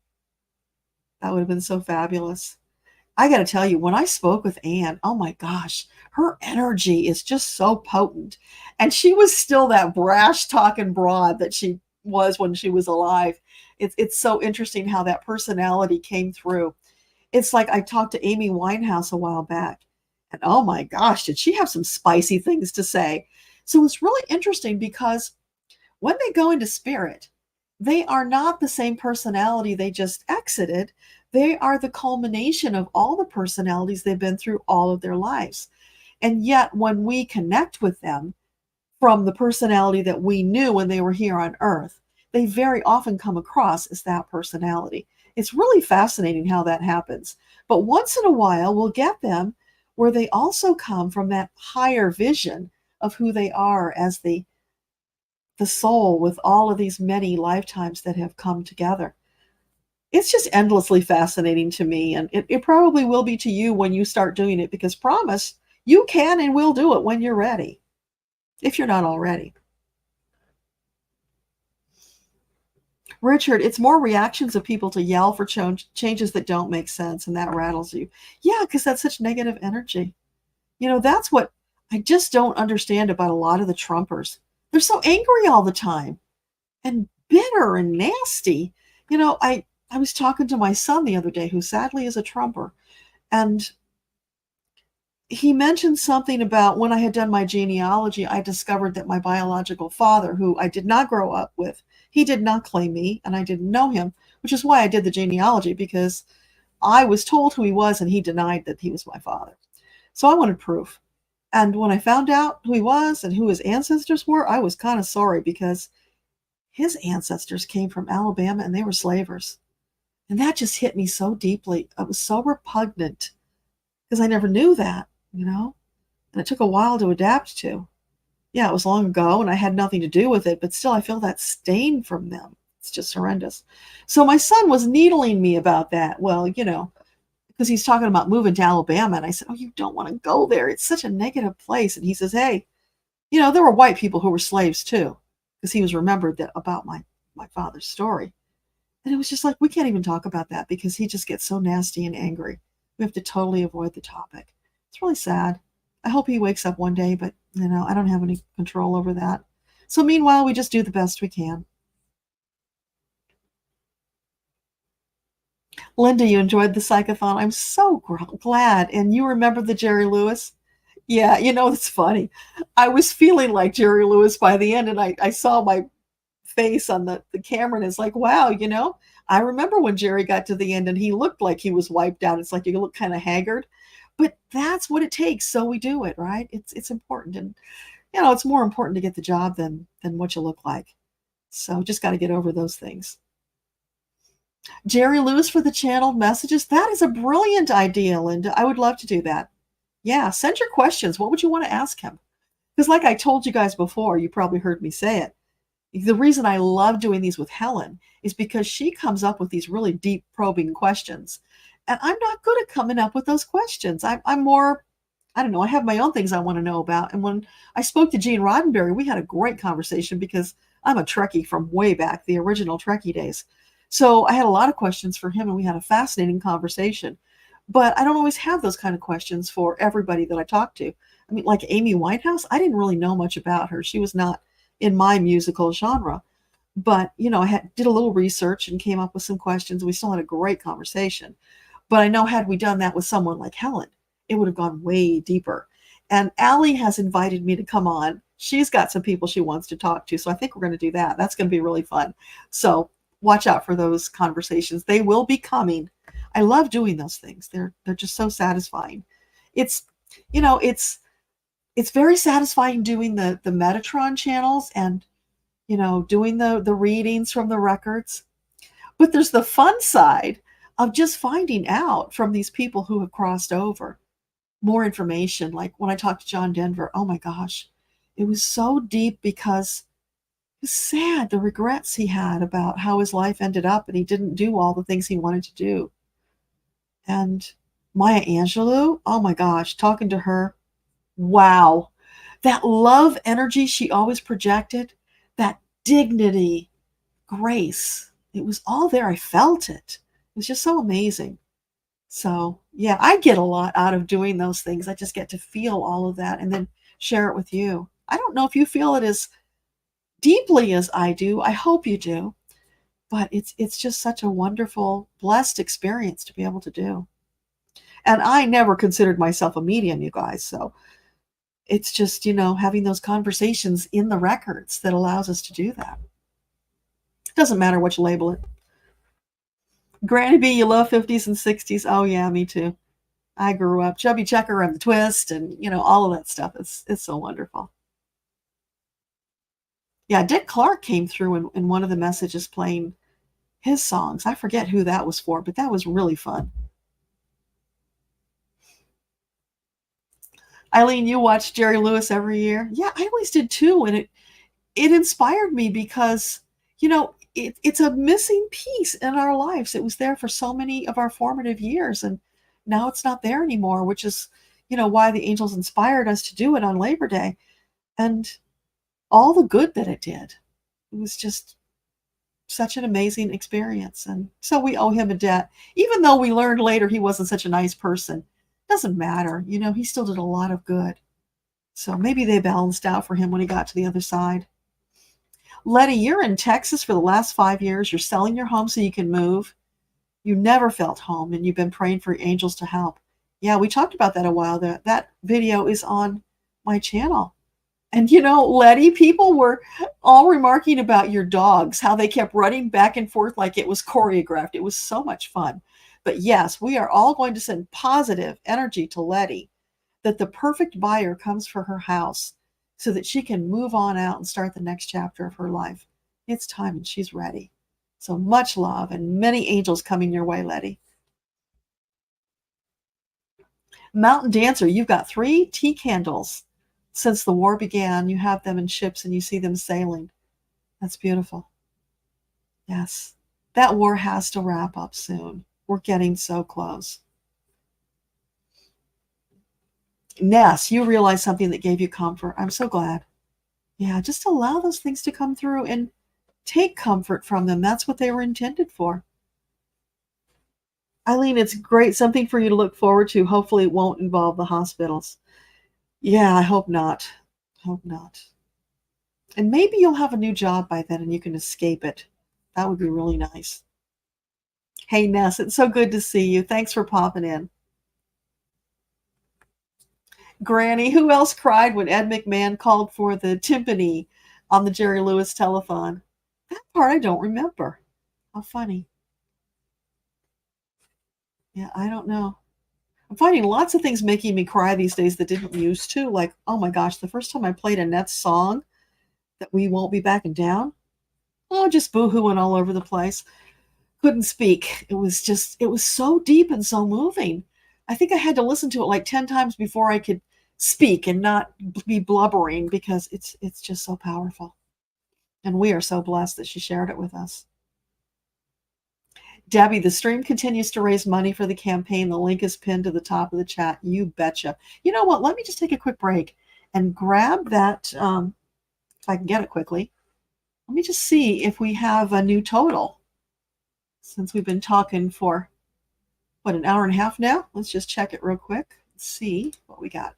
That would have been so fabulous. I got to tell you, when I spoke with Anne, oh my gosh, her energy is just so potent. And she was still that brash talking broad that she was when she was alive. It's so interesting how that personality came through. It's like I talked to Amy Winehouse a while back. And oh my gosh, did she have some spicy things to say? So it's really interesting because when they go into spirit, they are not the same personality they just exited. They are the culmination of all the personalities they've been through all of their lives. And yet, when we connect with them from the personality that we knew when they were here on Earth, they very often come across as that personality. It's really fascinating how that happens. But once in a while, we'll get them where they also come from that higher vision of who they are as the soul with all of these many lifetimes that have come together. It's just endlessly fascinating to me, and it probably will be to you when you start doing it, because promise, you can and will do it when you're ready, if you're not already. Richard, it's more reactions of people to yell for changes that don't make sense, and that rattles you. Yeah, because that's such negative energy. That's what I just don't understand about a lot of the Trumpers. They're so angry all the time and bitter and nasty. I was talking to my son the other day, who sadly is a Trumper, and he mentioned something about when I had done my genealogy, I discovered that my biological father, who I did not grow up with, he did not claim me, and I didn't know him, which is why I did the genealogy, because I was told who he was, and he denied that he was my father. So I wanted proof. And when I found out who he was and who his ancestors were, I was kind of sorry, because his ancestors came from Alabama and they were slavers. And that just hit me so deeply. It was so repugnant because I never knew that, and it took a while to adapt to. Yeah, it was long ago and I had nothing to do with it, but still I feel that stain from them. It's just horrendous. So my son was needling me about that. Well, because he's talking about moving to Alabama. And I said, oh, you don't want to go there. It's such a negative place. And he says, hey, there were white people who were slaves too, because he was remembered that about my father's story. And it was just like, we can't even talk about that because he just gets so nasty and angry. We have to totally avoid the topic. It's really sad. I hope he wakes up one day, but, I don't have any control over that. So meanwhile, we just do the best we can. Linda, you enjoyed the Psychathon. I'm so glad. And you remember the Jerry Lewis? Yeah, it's funny. I was feeling like Jerry Lewis by the end, and I saw my face on the camera, and it's like, wow, I remember when Jerry got to the end and he looked like he was wiped out. It's like you look kind of haggard, but that's what it takes. So we do it, right? It's important. And, it's more important to get the job than what you look like. So just got to get over those things. Jerry Lewis for the channeled messages. That is a brilliant idea, Linda. I would love to do that. Yeah, send your questions. What would you want to ask him? Because like I told you guys before, you probably heard me say it. The reason I love doing these with Helen is because she comes up with these really deep probing questions. And I'm not good at coming up with those questions. I'm more, I don't know, I have my own things I want to know about. And when I spoke to Gene Roddenberry, we had a great conversation because I'm a Trekkie from way back, the original Trekkie days. So I had a lot of questions for him and we had a fascinating conversation. But I don't always have those kind of questions for everybody that I talk to. I mean, like Amy Winehouse, I didn't really know much about her. She was not in my musical genre. But, I did a little research and came up with some questions. We still had a great conversation. But I know had we done that with someone like Helen, it would have gone way deeper. And Allie has invited me to come on. She's got some people she wants to talk to. So I think we're going to do that. That's going to be really fun. So watch out for those conversations. They will be coming. I love doing those things. They're just so satisfying. It's very satisfying doing the Metatron channels and doing the readings from the records. But there's the fun side of just finding out from these people who have crossed over more information. Like when I talked to John Denver, oh my gosh, it was so deep because it was sad, the regrets he had about how his life ended up and he didn't do all the things he wanted to do. And Maya Angelou, oh my gosh, talking to her, wow. That love energy she always projected, that dignity, grace, it was all there. I felt it. It was just so amazing. So, yeah, I get a lot out of doing those things. I just get to feel all of that and then share it with you. I don't know if you feel it as deeply as I do. I hope you do. But it's just such a wonderful, blessed experience to be able to do. And I never considered myself a medium, you guys. So it's just, having those conversations in the records that allows us to do that. It doesn't matter what you label it. Granny B, you love 50s and 60s. Oh, yeah, me too. I grew up Chubby Checker and the Twist and, all of that stuff. It's so wonderful. Yeah, Dick Clark came through in one of the messages playing his songs. I forget who that was for, but that was really fun. Eileen, you watch Jerry Lewis every year? Yeah, I always did too, and it inspired me because it's a missing piece in our lives. It was there for so many of our formative years, and now it's not there anymore, which is why the Angels inspired us to do it on Labor Day, and all the good that it did. It was just such an amazing experience, and so we owe him a debt, even though we learned later he wasn't such a nice person. Doesn't matter, he still did a lot of good. So maybe they balanced out for him when he got to the other side. Letty, you're in Texas for the last 5 years. You're selling your home so you can move. You never felt home, and you've been praying for angels to help. Yeah, we talked about that a while there. That video is on my channel. And Letty, people were all remarking about your dogs, how they kept running back and forth like it was choreographed. It was so much fun. But yes, we are all going to send positive energy to Letty, that the perfect buyer comes for her house so that she can move on out and start the next chapter of her life. It's time and she's ready. So much love and many angels coming your way, Letty. Mountain Dancer, you've got 3 tea candles. Since the war began, you have them in ships and you see them sailing. That's beautiful. Yes, that war has to wrap up soon. We're getting so close. Ness, you realized something that gave you comfort. I'm so glad. Yeah, just allow those things to come through and take comfort from them. That's what they were intended for. Eileen, it's great. Something for you to look forward to. Hopefully it won't involve the hospitals. Yeah, I hope not. Hope not. And maybe you'll have a new job by then and you can escape it. That would be really nice. Hey, Ness, it's so good to see you. Thanks for popping in. Granny, who else cried when Ed McMahon called for the timpani on the Jerry Lewis telethon? That part I don't remember. How funny. Yeah, I don't know. I'm finding lots of things making me cry these days that didn't used to. Like, oh my gosh, the first time I played Annette's song, That We Won't Be Backing Down, oh, just boo-hooing all over the place. Couldn't speak. It was so deep and so moving. I think I had to listen to it like 10 times before I could speak and not be blubbering, because it's just so powerful. And we are so blessed that she shared it with us. Debbie, the stream continues to raise money for the campaign. The link is pinned to the top of the chat. You betcha. You know what? Let me just take a quick break and grab that, if I can get it quickly. Let me just see if we have a new total. Since we've been talking for, an hour and a half now? Let's just check it real quick. Let's see what we got.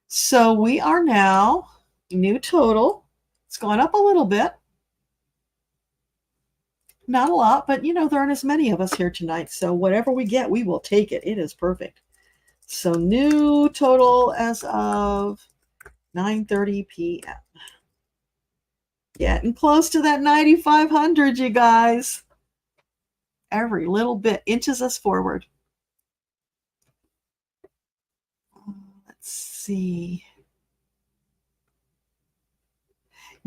So we are now, new total. It's gone up a little bit. Not a lot, but there aren't as many of us here tonight. So whatever we get, we will take it. It is perfect. So new total as of 9:30 p.m. Getting close to that 9,500, you guys. Every little bit inches us forward. Let's see.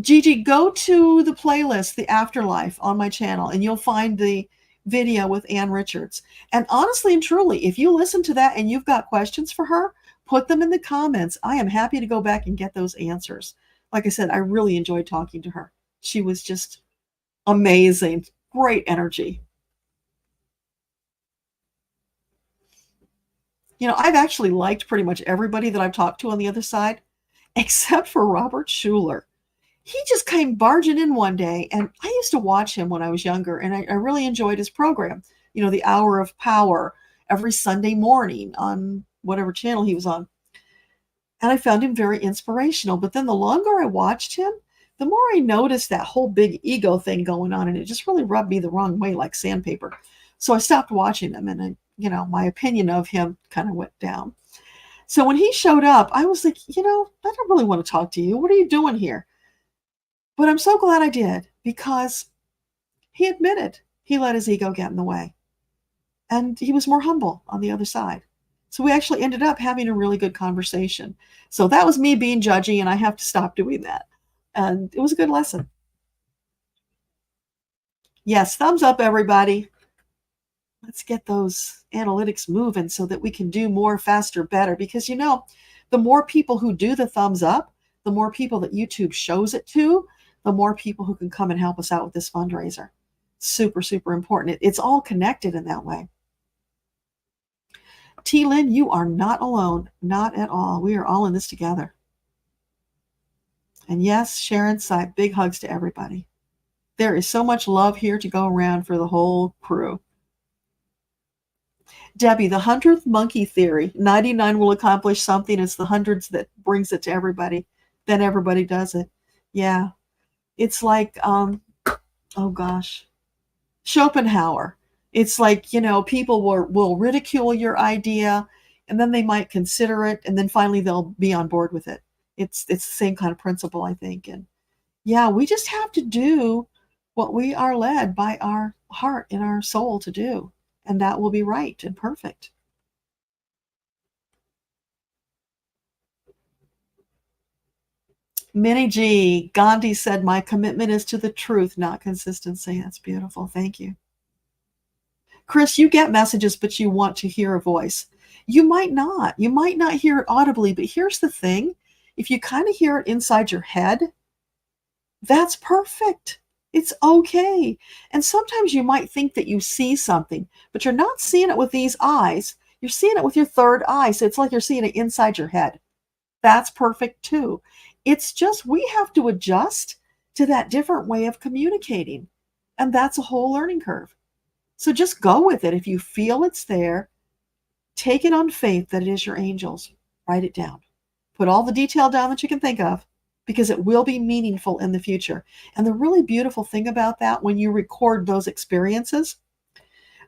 Gigi, go to the playlist, The Afterlife, on my channel, and you'll find the video with Ann Richards. And honestly and truly, if you listen to that and you've got questions for her, put them in the comments. I am happy to go back and get those answers. Like I said, I really enjoyed talking to her. She was just amazing. Great energy. I've actually liked pretty much everybody that I've talked to on the other side, except for Robert Schuller. He just came barging in one day, and I used to watch him when I was younger, and I really enjoyed his program. The Hour of Power, every Sunday morning on whatever channel he was on. And I found him very inspirational. But then the longer I watched him, the more I noticed that whole big ego thing going on, and it just really rubbed me the wrong way, like sandpaper. So I stopped watching him, and my opinion of him kind of went down. So when he showed up, I was like, I don't really want to talk to you. What are you doing here? But I'm so glad I did, because he admitted he let his ego get in the way. And he was more humble on the other side. So we actually ended up having a really good conversation. So that was me being judgy, and I have to stop doing that. And it was a good lesson. Yes, thumbs up, everybody. Let's get those analytics moving so that we can do more, faster, better. Because, the more people who do the thumbs up, the more people that YouTube shows it to, the more people who can come and help us out with this fundraiser. Super, super important. It's all connected in that way. T. Lynn, you are not alone. Not at all. We are all in this together. And yes, Sharon Sipe, big hugs to everybody. There is so much love here to go around for the whole crew. Debbie, the 100th monkey theory. 99 will accomplish something. It's the hundreds that brings it to everybody. Then everybody does it. Yeah. It's like, oh gosh, Schopenhauer. It's like, people will ridicule your idea, and then they might consider it, and then finally they'll be on board with it. It's the same kind of principle, I think. And yeah, we just have to do what we are led by our heart and our soul to do, and that will be right and perfect. Minnie G. Gandhi said, my commitment is to the truth, not consistency. That's beautiful. Thank you. Chris, you get messages, but you want to hear a voice. You might not. You might not hear it audibly, but here's the thing. If you kind of hear it inside your head, that's perfect. It's okay. And sometimes you might think that you see something, but you're not seeing it with these eyes. You're seeing it with your third eye. So it's like you're seeing it inside your head. That's perfect too. It's just we have to adjust to that different way of communicating. And that's a whole learning curve. So just go with it. If you feel it's there, take it on faith that it is your angels. Write it down. Put all the detail down that you can think of, because it will be meaningful in the future. And the really beautiful thing about that, when you record those experiences,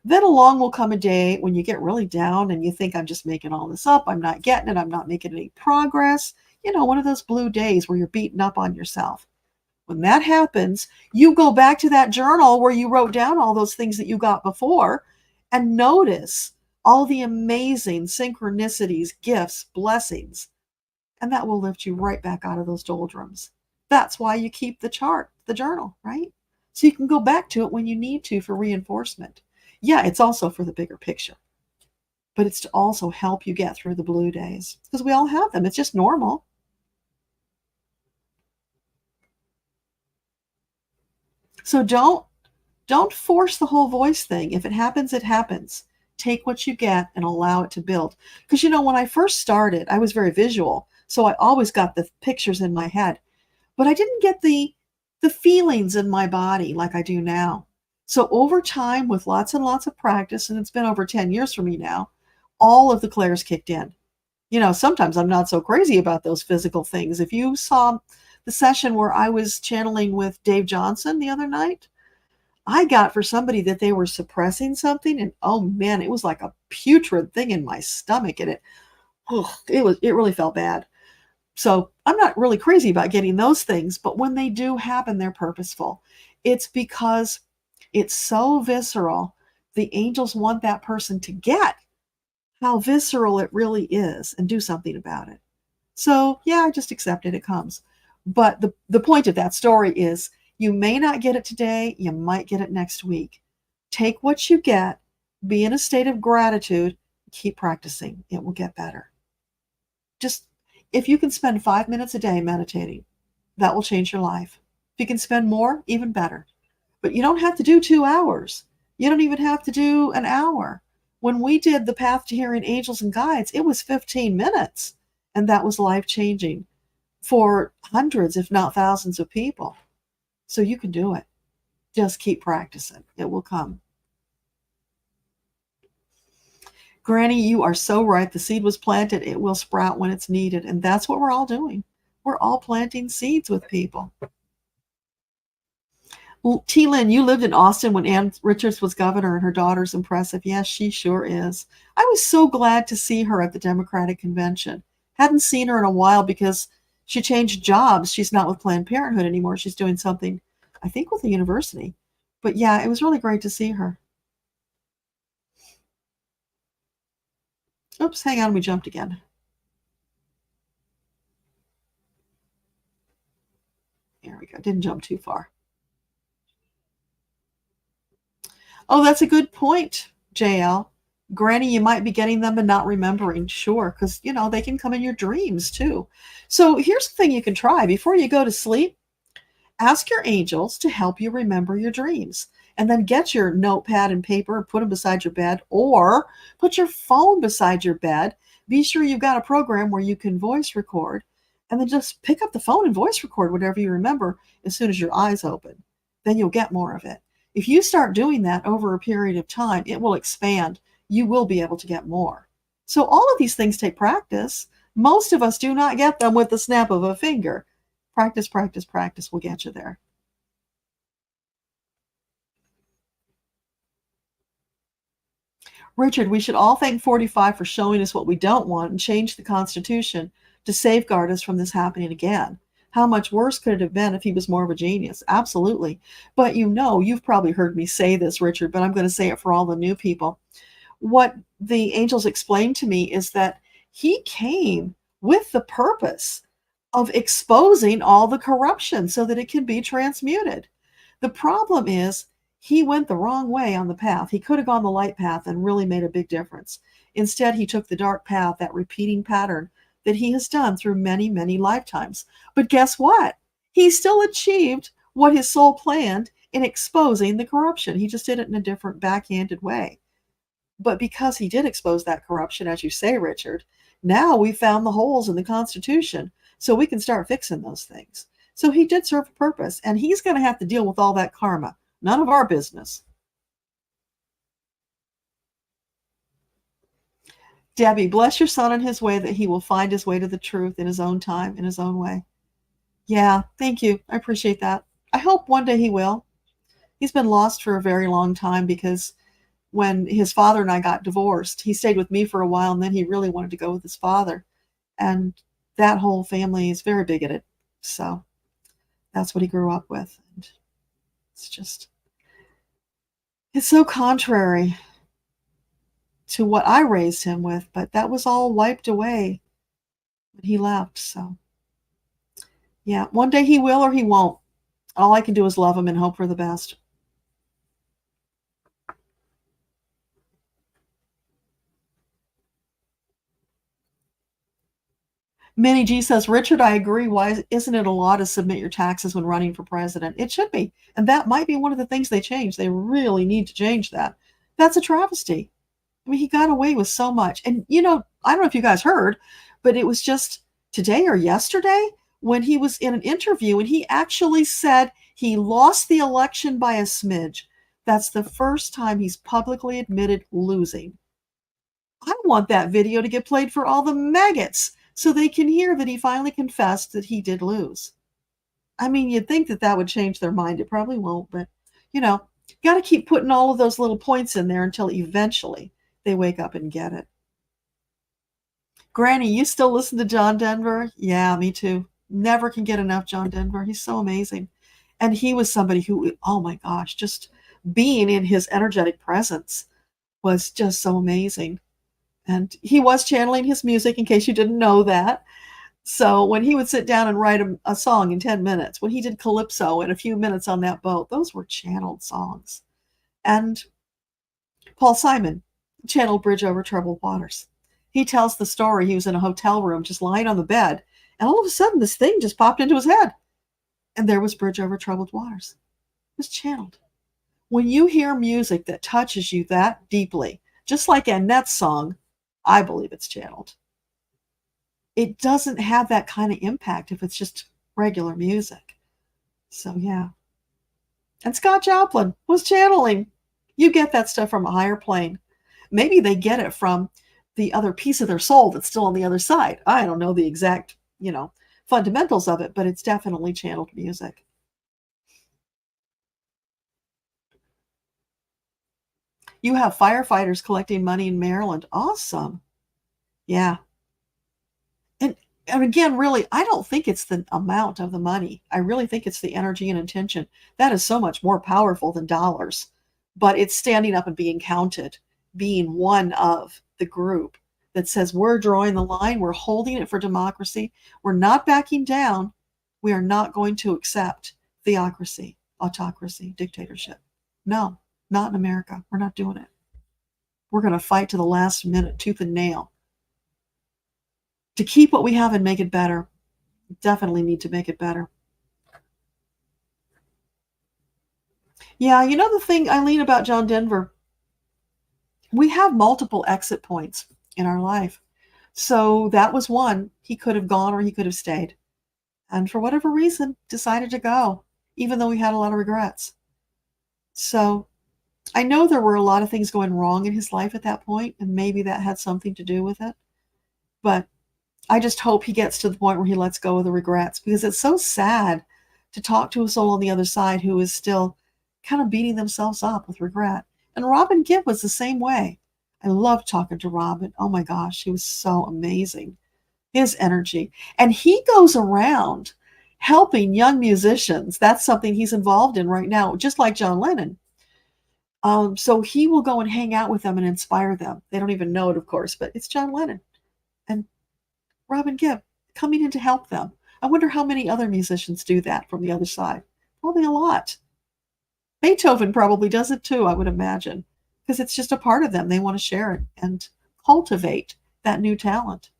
then along will come a day when you get really down and you think, I'm just making all this up. I'm not getting it. I'm not making any progress. One of those blue days where you're beating up on yourself. When that happens, you go back to that journal where you wrote down all those things that you got before and notice all the amazing synchronicities, gifts, blessings, and that will lift you right back out of those doldrums. That's why you keep the chart, the journal, right? So you can go back to it when you need to for reinforcement. Yeah, it's also for the bigger picture, but it's to also help you get through the blue days, because we all have them. It's just normal. So don't force the whole voice thing. If it happens, it happens. Take what you get and allow it to build. Because when I first started, I was very visual, so I always got the pictures in my head, but I didn't get the feelings in my body like I do now. So over time, with lots and lots of practice, and it's been over 10 years for me now, all of the clairs kicked in. Sometimes I'm not so crazy about those physical things. If you saw the session where I was channeling with Dave Johnson the other night, I got for somebody that they were suppressing something, and oh man, it was like a putrid thing in my stomach, and it really felt bad. So I'm not really crazy about getting those things, but when they do happen, they're purposeful. It's because it's so visceral. The angels want that person to get how visceral it really is and do something about it. So yeah, I just accept it. It comes. But the point of that story is you may not get it today. You might get it next week. Take what you get. Be in a state of gratitude. Keep practicing. It will get better. Just if you can spend 5 minutes a day meditating, that will change your life. If you can spend more, even better. But you don't have to do 2 hours. You don't even have to do an hour. When we did the Path to Hearing Angels and Guides, it was 15 minutes. And that was life-changing for hundreds, if not thousands of people. So you can do it. Just keep practicing. It will come. Granny, you are so right. The seed was planted. It will sprout when it's needed. And that's what we're all doing. We're all planting seeds with people. T. Lynn, you lived in Austin when Ann Richards was governor, and her daughter's impressive. Yes, she sure is. I was so glad to see her at the Democratic Convention. Hadn't seen her in a while because she changed jobs. She's not with Planned Parenthood anymore. She's doing something, I think, with the university. But yeah, it was really great to see her. Oops, hang on, we jumped again. There we go. Didn't jump too far. Oh, that's a good point, JL. Granny, you might be getting them and not remembering. Sure, because, they can come in your dreams too. So here's the thing you can try. Before you go to sleep, ask your angels to help you remember your dreams. And then get your notepad and paper and put them beside your bed, or put your phone beside your bed. Be sure you've got a program where you can voice record, and then just pick up the phone and voice record whatever you remember as soon as your eyes open. Then you'll get more of it. If you start doing that over a period of time, it will expand. You will be able to get more. So all of these things take practice. Most of us do not get them with the snap of a finger. Practice, practice, practice will get you there. Richard, we should all thank 45 for showing us what we don't want and change the Constitution to safeguard us from this happening again. How much worse could it have been if he was more of a genius? Absolutely. But you've probably heard me say this, Richard, but I'm going to say it for all the new people. What the angels explained to me is that he came with the purpose of exposing all the corruption so that it can be transmuted. The problem is he went the wrong way on the path. He could have gone the light path and really made a big difference. Instead, he took the dark path, that repeating pattern that he has done through many, many lifetimes. But guess what? He still achieved what his soul planned in exposing the corruption. He just did it in a different, backhanded way. But because he did expose that corruption, as you say, Richard, now we found the holes in the Constitution, so we can start fixing those things. So he did serve a purpose, and he's going to have to deal with all that karma. None of our business. Debbie, bless your son in his way that he will find his way to the truth in his own time, in his own way. Yeah, thank you. I appreciate that. I hope one day he will. He's been lost for a very long time because when his father and I got divorced, he stayed with me for a while and then he really wanted to go with his father. And that whole family is very bigoted. So that's what he grew up with. And it's so contrary to what I raised him with, but that was all wiped away when he left. So, yeah, one day he will or he won't. All I can do is love him and hope for the best. Minnie G says, Richard, I agree. Why isn't it a law to submit your taxes when running for president? It should be. And that might be one of the things they change. They really need to change that. That's a travesty. I mean, he got away with so much. And, I don't know if you guys heard, but it was just today or yesterday when he was in an interview and he actually said he lost the election by a smidge. That's the first time he's publicly admitted losing. I want that video to get played for all the maggots so they can hear that he finally confessed that he did lose. I mean, you'd think that would change their mind. It probably won't, but, got to keep putting all of those little points in there until eventually they wake up and get it. Granny, you still listen to John Denver? Yeah, me too. Never can get enough John Denver. He's so amazing. And he was somebody who, oh my gosh, just being in his energetic presence was just so amazing. And he was channeling his music, in case you didn't know that. So when he would sit down and write a song in 10 minutes, when he did Calypso in a few minutes on that boat, those were channeled songs. And Paul Simon channeled Bridge Over Troubled Waters. He tells the story. He was in a hotel room just lying on the bed, and all of a sudden this thing just popped into his head. And there was Bridge Over Troubled Waters. It was channeled. When you hear music that touches you that deeply, just like Annette's song, I believe it's channeled. It doesn't have that kind of impact if it's just regular music. So, yeah. And Scott Joplin was channeling. You get that stuff from a higher plane. Maybe they get it from the other piece of their soul that's still on the other side. I don't know the exact, fundamentals of it, but it's definitely channeled music. You have firefighters collecting money in Maryland. Awesome. Yeah. And again, really, I don't think it's the amount of the money. I really think it's the energy and intention. That is so much more powerful than dollars. But it's standing up and being counted, being one of the group that says we're drawing the line, we're holding it for democracy, we're not backing down, we are not going to accept theocracy, autocracy, dictatorship. No. Not in America. We're not doing it. We're going to fight to the last minute, tooth and nail, to keep what we have and make it better. Definitely need to make it better. Yeah, you know the thing, Eileen, about John Denver, we have multiple exit points in our life. So that was one. He could have gone or he could have stayed. And for whatever reason, decided to go, even though he had a lot of regrets. So I know there were a lot of things going wrong in his life at that point, and maybe that had something to do with it. But I just hope he gets to the point where he lets go of the regrets, because it's so sad to talk to a soul on the other side who is still kind of beating themselves up with regret. And Robin Gibb was the same way. I loved talking to Robin. Oh my gosh, he was so amazing. His energy. And he goes around helping young musicians. That's something he's involved in right now, just like John Lennon. So he will go and hang out with them and inspire them. They don't even know it, of course, but it's John Lennon and Robin Gibb coming in to help them. I wonder how many other musicians do that from the other side. Probably a lot. Beethoven probably does it too, I would imagine, because it's just a part of them. They want to share it and cultivate that new talent.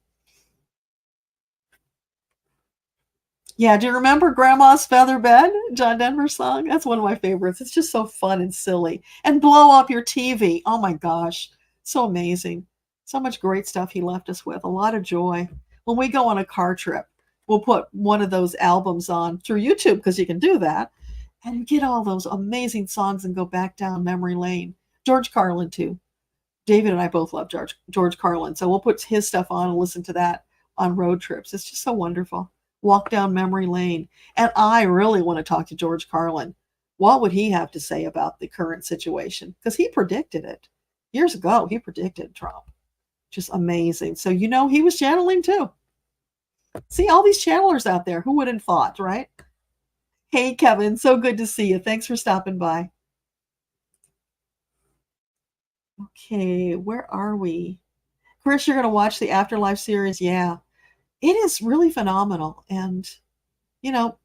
Yeah, do you remember Grandma's Feather Bed, John Denver song? That's one of my favorites. It's just so fun and silly. And Blow Up Your TV. Oh my gosh, so amazing. So much great stuff he left us with. A lot of joy. When we go on a car trip, we'll put one of those albums on through YouTube, because you can do that, and get all those amazing songs and go back down memory lane. George Carlin, too. David and I both love George Carlin, so we'll put his stuff on and listen to that on road trips. It's just so wonderful. Walk down memory lane. And I really want to talk to George Carlin. What would he have to say about the current situation? Because he predicted it. Years ago, he predicted Trump. Just amazing. So, you know, he was channeling too. See, all these channelers out there. Who would have thought, right? Hey, Kevin, so good to see you. Thanks for stopping by. Okay, where are we? Chris, you're going to watch the Afterlife series? Yeah. It is really phenomenal. And, you know,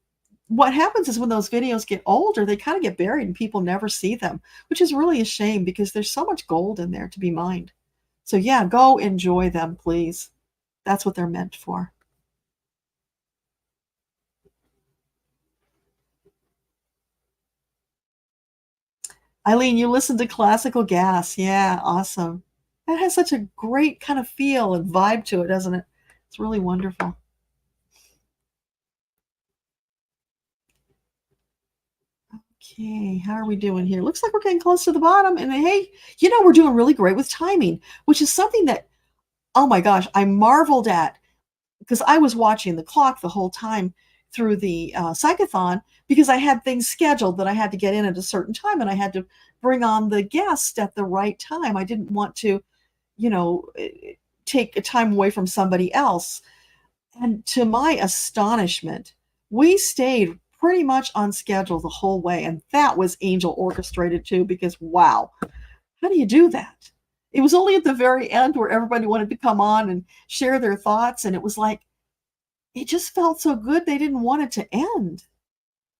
what happens is when those videos get older, they kind of get buried and people never see them, which is really a shame because there's so much gold in there to be mined. So, yeah, go enjoy them, please. That's what they're meant for. Eileen, you listen to Classical Gas. Yeah, awesome. That has such a great kind of feel and vibe to it, doesn't it? It's really wonderful. Okay, how are we doing here? Looks like we're getting close to the bottom. And hey, you know, we're doing really great with timing, which is something that, oh my gosh, I marveled at, because I was watching the clock the whole time through the Psychathon, because I had things scheduled that I had to get in at a certain time and I had to bring on the guest at the right time. I didn't want to, you know, take a time away from somebody else. And to my astonishment, we stayed pretty much on schedule the whole way. And that was angel orchestrated too, because wow, how do you do that? It was only at the very end where everybody wanted to come on and share their thoughts. And it was like, it just felt so good. They didn't want it to end.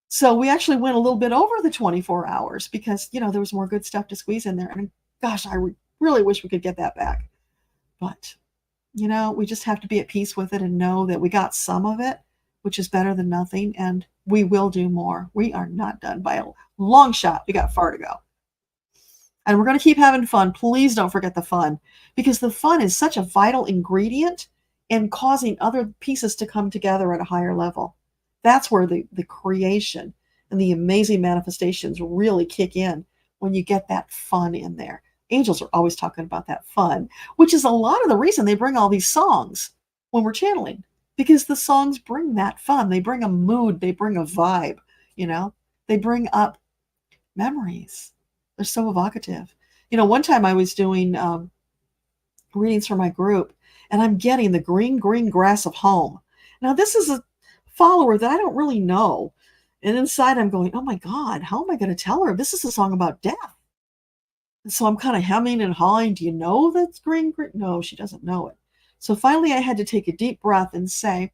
So we actually went a little bit over the 24 hours because, you know, there was more good stuff to squeeze in there. And gosh, I really wish we could get that back. But you know, we just have to be at peace with it and know that we got some of it, which is better than nothing. And we will do more. We are not done by a long shot. We got far to go. And we're going to keep having fun. Please don't forget the fun, because the fun is such a vital ingredient in causing other pieces to come together at a higher level. That's where the creation and the amazing manifestations really kick in, when you get that fun in there. Angels are always talking about that fun, which is a lot of the reason they bring all these songs when we're channeling, because the songs bring that fun. They bring a mood, they bring a vibe, you know, they bring up memories. They're so evocative. You know, one time I was doing readings for my group, and I'm getting the green, green grass of home. Now, this is a follower that I don't really know. And inside I'm going, oh my God, how am I going to tell her? This is a song about death. And so I'm kind of hemming and hawing. Do you know that's green, green? No, she doesn't know it. So finally I had to take a deep breath and say,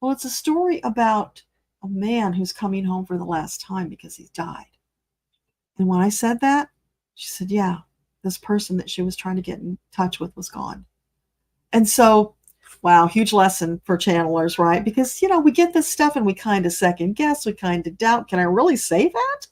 well, it's a story about a man who's coming home for the last time because he's died. And when I said that, She said, yeah, this person that she was trying to get in touch with was gone. And so, wow, huge lesson for channelers, right? Because, we get this stuff and we kind of second guess, we kind of doubt, can I really say that?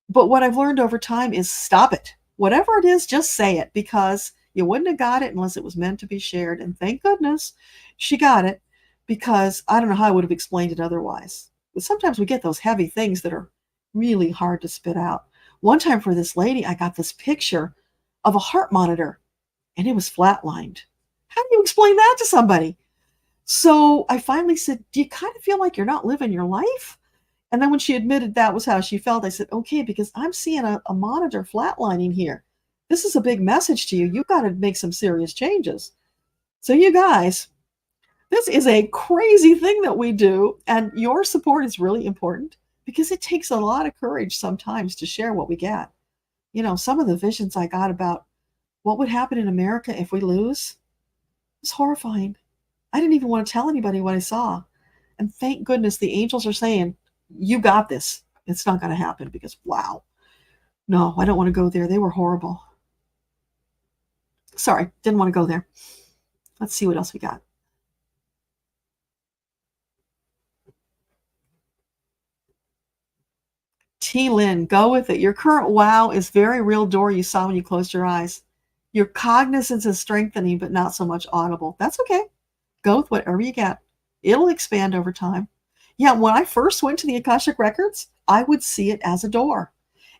But what I've learned over time is stop it. Whatever it is, just say it, because you wouldn't have got it unless it was meant to be shared. And thank goodness she got it, because I don't know how I would have explained it otherwise. But sometimes we get those heavy things that are really hard to spit out. One time for this lady, I got this picture of a heart monitor and it was flatlined. How do you explain that to somebody? So I finally said, do you kind of feel like you're not living your life? And then when she admitted that was how she felt, I said, okay, because I'm seeing a monitor flatlining here. This is a big message to you. You've got to make some serious changes. So you guys, this is a crazy thing that we do. And your support is really important, because it takes a lot of courage sometimes to share what we get. Some of the visions I got about what would happen in America if we lose was horrifying. I didn't even want to tell anybody what I saw. And thank goodness the angels are saying, you got this. It's not going to happen, because wow. No, I don't want to go there. They were horrible. Sorry, didn't want to go there. Let's see what else we got. T. Lynn, go with it. Your current wow is very real door you saw when you closed your eyes. Your cognizance is strengthening, but not so much audible. That's okay. Go with whatever you get. It'll expand over time. Yeah, when I first went to the Akashic Records, I would see it as a door.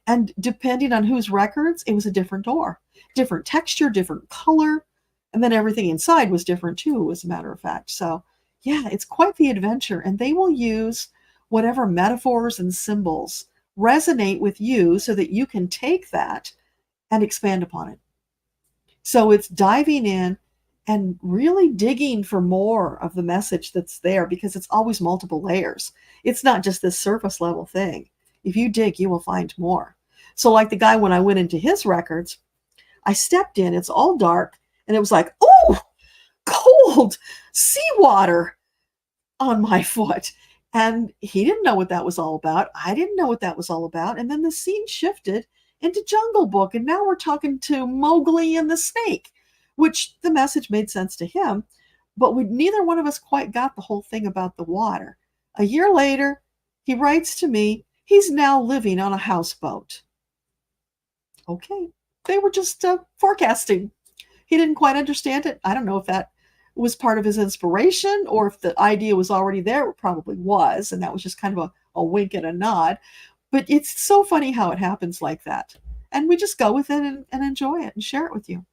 And depending on whose records, it was a different door. Different texture, different color. And then everything inside was different too, as a matter of fact. So, yeah, it's quite the adventure. And they will use whatever metaphors and symbols resonate with you so that you can take that and expand upon it. So it's diving in and really digging for more of the message that's there, because it's always multiple layers. It's not just this surface level thing. If you dig, you will find more. So like the guy, when I went into his records, I stepped in, it's all dark, and it was like, oh, cold seawater on my foot. And he didn't know what that was all about. I didn't know what that was all about. And then the scene shifted into Jungle Book. And now we're talking to Mowgli and the snake, which the message made sense to him. But neither one of us quite got the whole thing about the water. A year later, he writes to me, he's now living on a houseboat. Okay. They were just forecasting. He didn't quite understand it. I don't know if that was part of his inspiration or if the idea was already there. It probably was, and that was just kind of a wink and a nod. But it's so funny how it happens like that. And we just go with it and enjoy it and share it with you.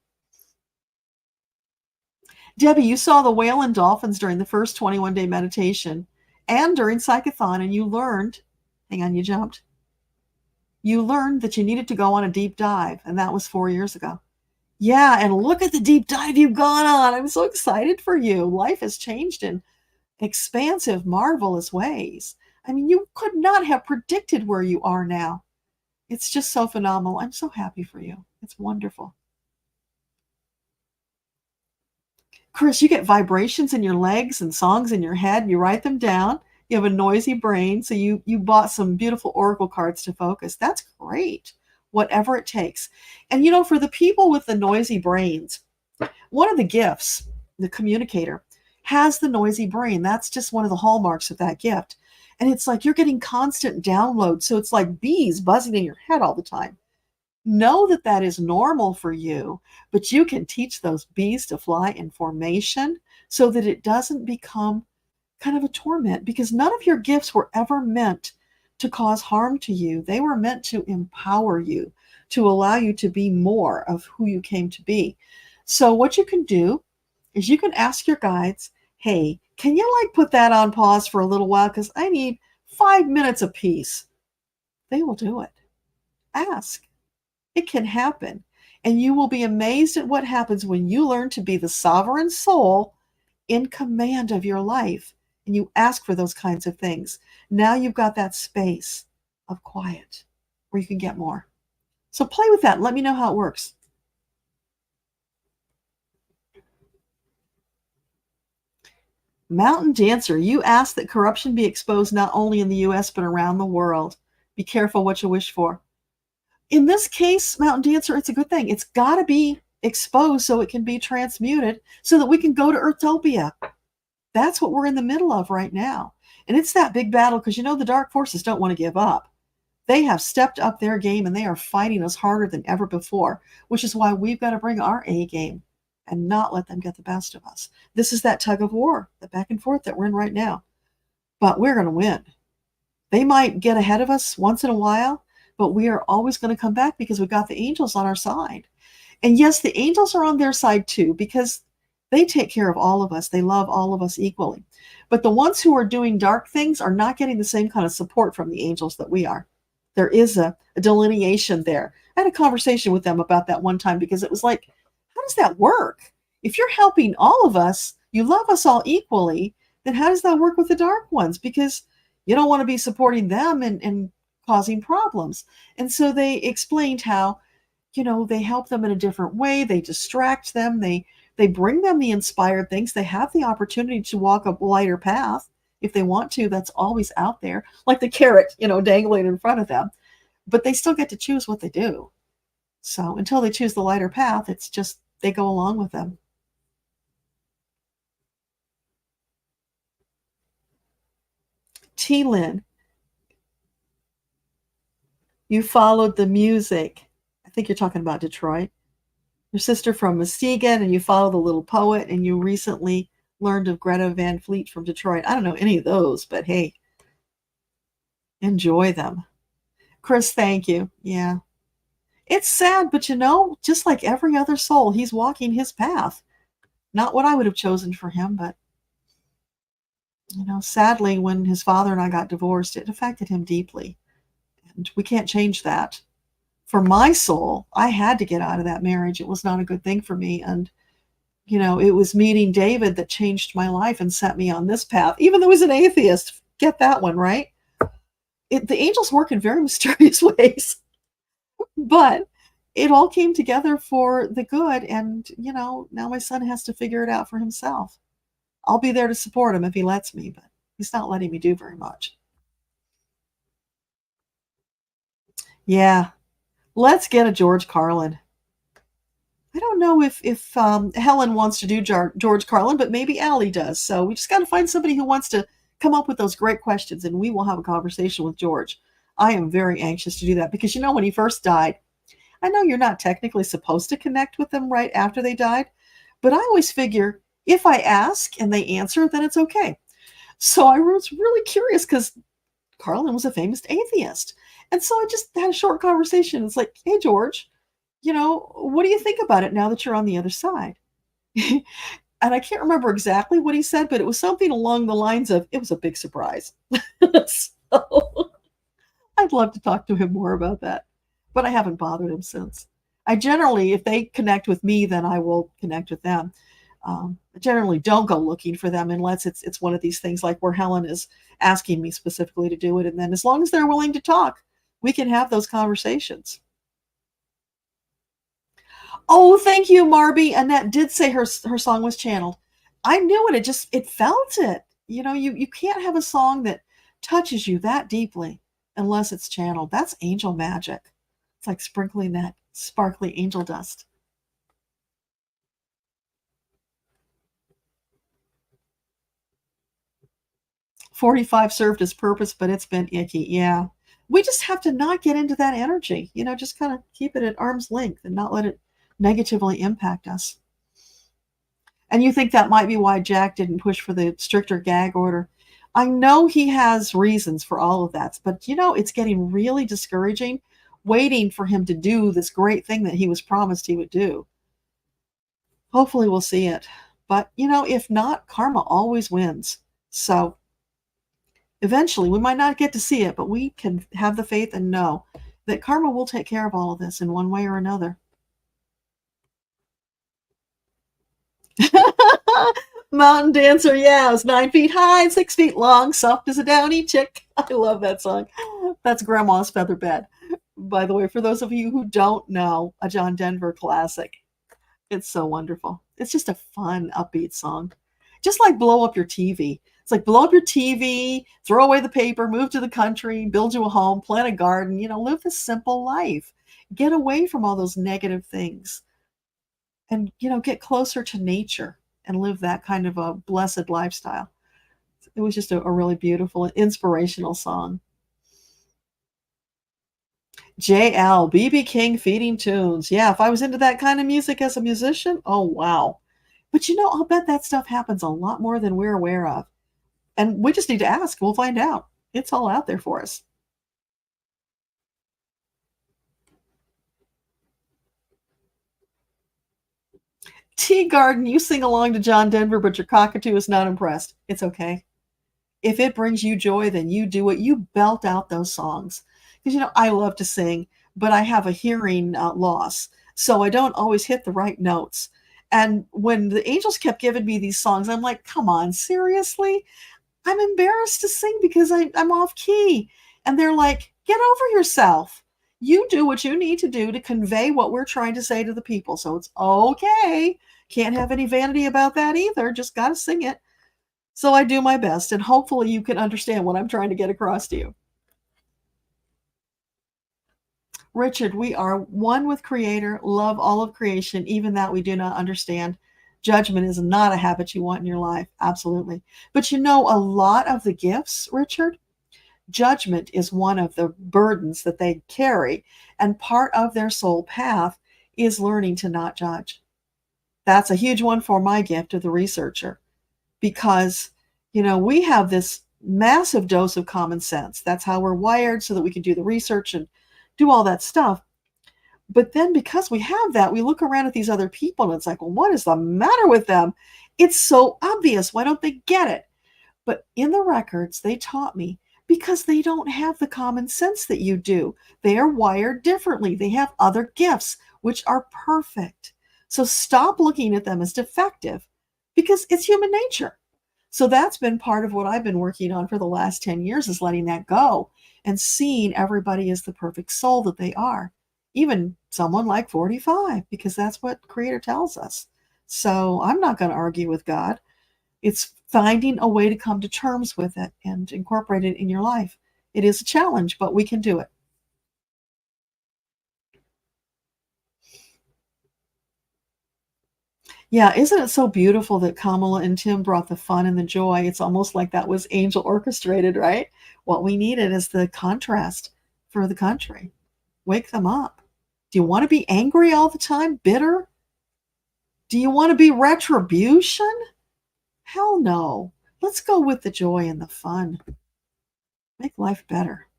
Debbie, you saw the whale and dolphins during the first 21-day meditation and during Psychathon, and you learned, hang on, you jumped. You learned that you needed to go on a deep dive, and that was 4 years ago. Yeah, and look at the deep dive you've gone on. I'm so excited for you. Life has changed in expansive, marvelous ways. I mean, you could not have predicted where you are now. It's just so phenomenal. I'm so happy for you. It's wonderful. Chris, you get vibrations in your legs and songs in your head. You write them down. You have a noisy brain, so you bought some beautiful oracle cards to focus. That's great. Whatever it takes. And for the people with the noisy brains, one of the gifts, the communicator, has the noisy brain. That's just one of the hallmarks of that gift. And it's like you're getting constant downloads. So it's like bees buzzing in your head all the time. Know that that is normal for you, but you can teach those bees to fly in formation so that it doesn't become kind of a torment, because none of your gifts were ever meant to cause harm to you. They were meant to empower you, to allow you to be more of who you came to be. So what you can do is you can ask your guides, hey, can you put that on pause for a little while? Because I need 5 minutes of peace. They will do it. Ask. It can happen. And you will be amazed at what happens when you learn to be the sovereign soul in command of your life. And you ask for those kinds of things. Now you've got that space of quiet where you can get more. So play with that. Let me know how it works. Mountain Dancer, you ask that corruption be exposed not only in the U.S. but around the world. Be careful what you wish for. In this case, Mountain Dancer, it's a good thing. It's got to be exposed so it can be transmuted so that we can go to Earthtopia. That's what we're in the middle of right now. And it's that big battle because the dark forces don't want to give up. They have stepped up their game and they are fighting us harder than ever before, which is why we've got to bring our A game and not let them get the best of us. This is that tug of war, the back and forth that we're in right now. But we're going to win. They might get ahead of us once in a while, but we are always going to come back because we've got the angels on our side. And yes, the angels are on their side too, because they take care of all of us. They love all of us equally. But the ones who are doing dark things are not getting the same kind of support from the angels that we are. There is a delineation there. I had a conversation with them about that one time because it was like, how does that work? If you're helping all of us, you love us all equally, then how does that work with the dark ones? Because you don't want to be supporting them and causing problems. And so they explained how, they help them in a different way. They distract them. They bring them the inspired things. They have the opportunity to walk a lighter path if they want to. That's always out there, like the carrot, dangling in front of them. But they still get to choose what they do. So until they choose the lighter path, it's just they go along with them. T-Lin, you followed the music. I think you're talking about Detroit. Your sister from Muskegon, and you follow the little poet, and you recently learned of Greta Van Fleet from Detroit. I don't know any of those, but hey, enjoy them. Chris, thank you. Yeah. It's sad, but just like every other soul, he's walking his path. Not what I would have chosen for him, but sadly, when his father and I got divorced, it affected him deeply. And we can't change that. For my soul, I had to get out of that marriage. It was not a good thing for me. And, it was meeting David that changed my life and set me on this path, even though he's an atheist. Get that one, right? The angels work in very mysterious ways. But it all came together for the good. And, now my son has to figure it out for himself. I'll be there to support him if he lets me, but he's not letting me do very much. Yeah. Let's get a George Carlin. I don't know if Helen wants to do George Carlin, but maybe Allie does. So we just got to find somebody who wants to come up with those great questions, and we will have a conversation with George. I am very anxious to do that because, when he first died, I know you're not technically supposed to connect with them right after they died, but I always figure if I ask and they answer, then it's okay. So I was really curious because Carlin was a famous atheist. And so I just had a short conversation. It's like, hey, George, what do you think about it now that you're on the other side? And I can't remember exactly what he said, but it was something along the lines of, it was a big surprise. So I'd love to talk to him more about that, but I haven't bothered him since. I generally, if they connect with me, then I will connect with them. I generally don't go looking for them unless it's one of these things like where Helen is asking me specifically to do it. And then as long as they're willing to talk, we can have those conversations. Oh, thank you, Marby. Annette did say her song was channeled. I knew it. It felt it. You can't have a song that touches you that deeply unless it's channeled. That's angel magic. It's like sprinkling that sparkly angel dust. "45 served its purpose, but it's been icky." Yeah. We just have to not get into that energy, just kind of keep it at arm's length and not let it negatively impact us. And you think that might be why Jack didn't push for the stricter gag order. I know he has reasons for all of that, but it's getting really discouraging waiting for him to do this great thing that he was promised he would do. Hopefully we'll see it. But, if not, karma always wins. So eventually, we might not get to see it, but we can have the faith and know that karma will take care of all of this in one way or another. Mountain Dancer, yeah, it was 9 feet high, 6 feet long, soft as a downy chick. I love that song. That's Grandma's Feather Bed. By the way, for those of you who don't know, a John Denver classic. It's so wonderful. It's just a fun, upbeat song. Just like blow up your TV. It's like blow up your TV, throw away the paper, move to the country, build you a home, plant a garden, live this simple life. Get away from all those negative things and, get closer to nature and live that kind of a blessed lifestyle. It was just a really beautiful, inspirational song. JL, BB King feeding tunes. Yeah, if I was into that kind of music as a musician, oh wow. But I'll bet that stuff happens a lot more than we're aware of. And we just need to ask. We'll find out. It's all out there for us. Tea Garden, you sing along to John Denver, but your cockatoo is not impressed. It's okay. If it brings you joy, then you do it. You belt out those songs. Because, I love to sing, but I have a hearing loss. So I don't always hit the right notes. And when the angels kept giving me these songs, I'm like, come on, seriously? I'm embarrassed to sing because I'm off key. And they're like, get over yourself. You do what you need to do to convey what we're trying to say to the people. So it's okay. Can't have any vanity about that either. Just got to sing it. So I do my best, and hopefully you can understand what I'm trying to get across to you. Richard, we are one with Creator, love all of creation, even that we do not understand. Judgment is not a habit you want in your life. Absolutely. But a lot of the gifts, Richard, judgment is one of the burdens that they carry. And part of their soul path is learning to not judge. That's a huge one for my gift of the researcher because, we have this massive dose of common sense. That's how we're wired so that we can do the research and do all that stuff. But then because we have that, we look around at these other people and it's like, well, what is the matter with them? It's so obvious. Why don't they get it? But in the records, they taught me because they don't have the common sense that you do. They are wired differently. They have other gifts, which are perfect. So stop looking at them as defective because it's human nature. So that's been part of what I've been working on for the last 10 years is letting that go and seeing everybody as the perfect soul that they are. Even someone like 45, because that's what Creator tells us. So I'm not going to argue with God. It's finding a way to come to terms with it and incorporate it in your life. It is a challenge, but we can do it. Yeah, isn't it so beautiful that Kamala and Tim brought the fun and the joy? It's almost like that was angel orchestrated, right? What we needed is the contrast for the country. Wake them up. Do you want to be angry all the time? Bitter? Do you want to be retribution? Hell no. Let's go with the joy and the fun. Make life better.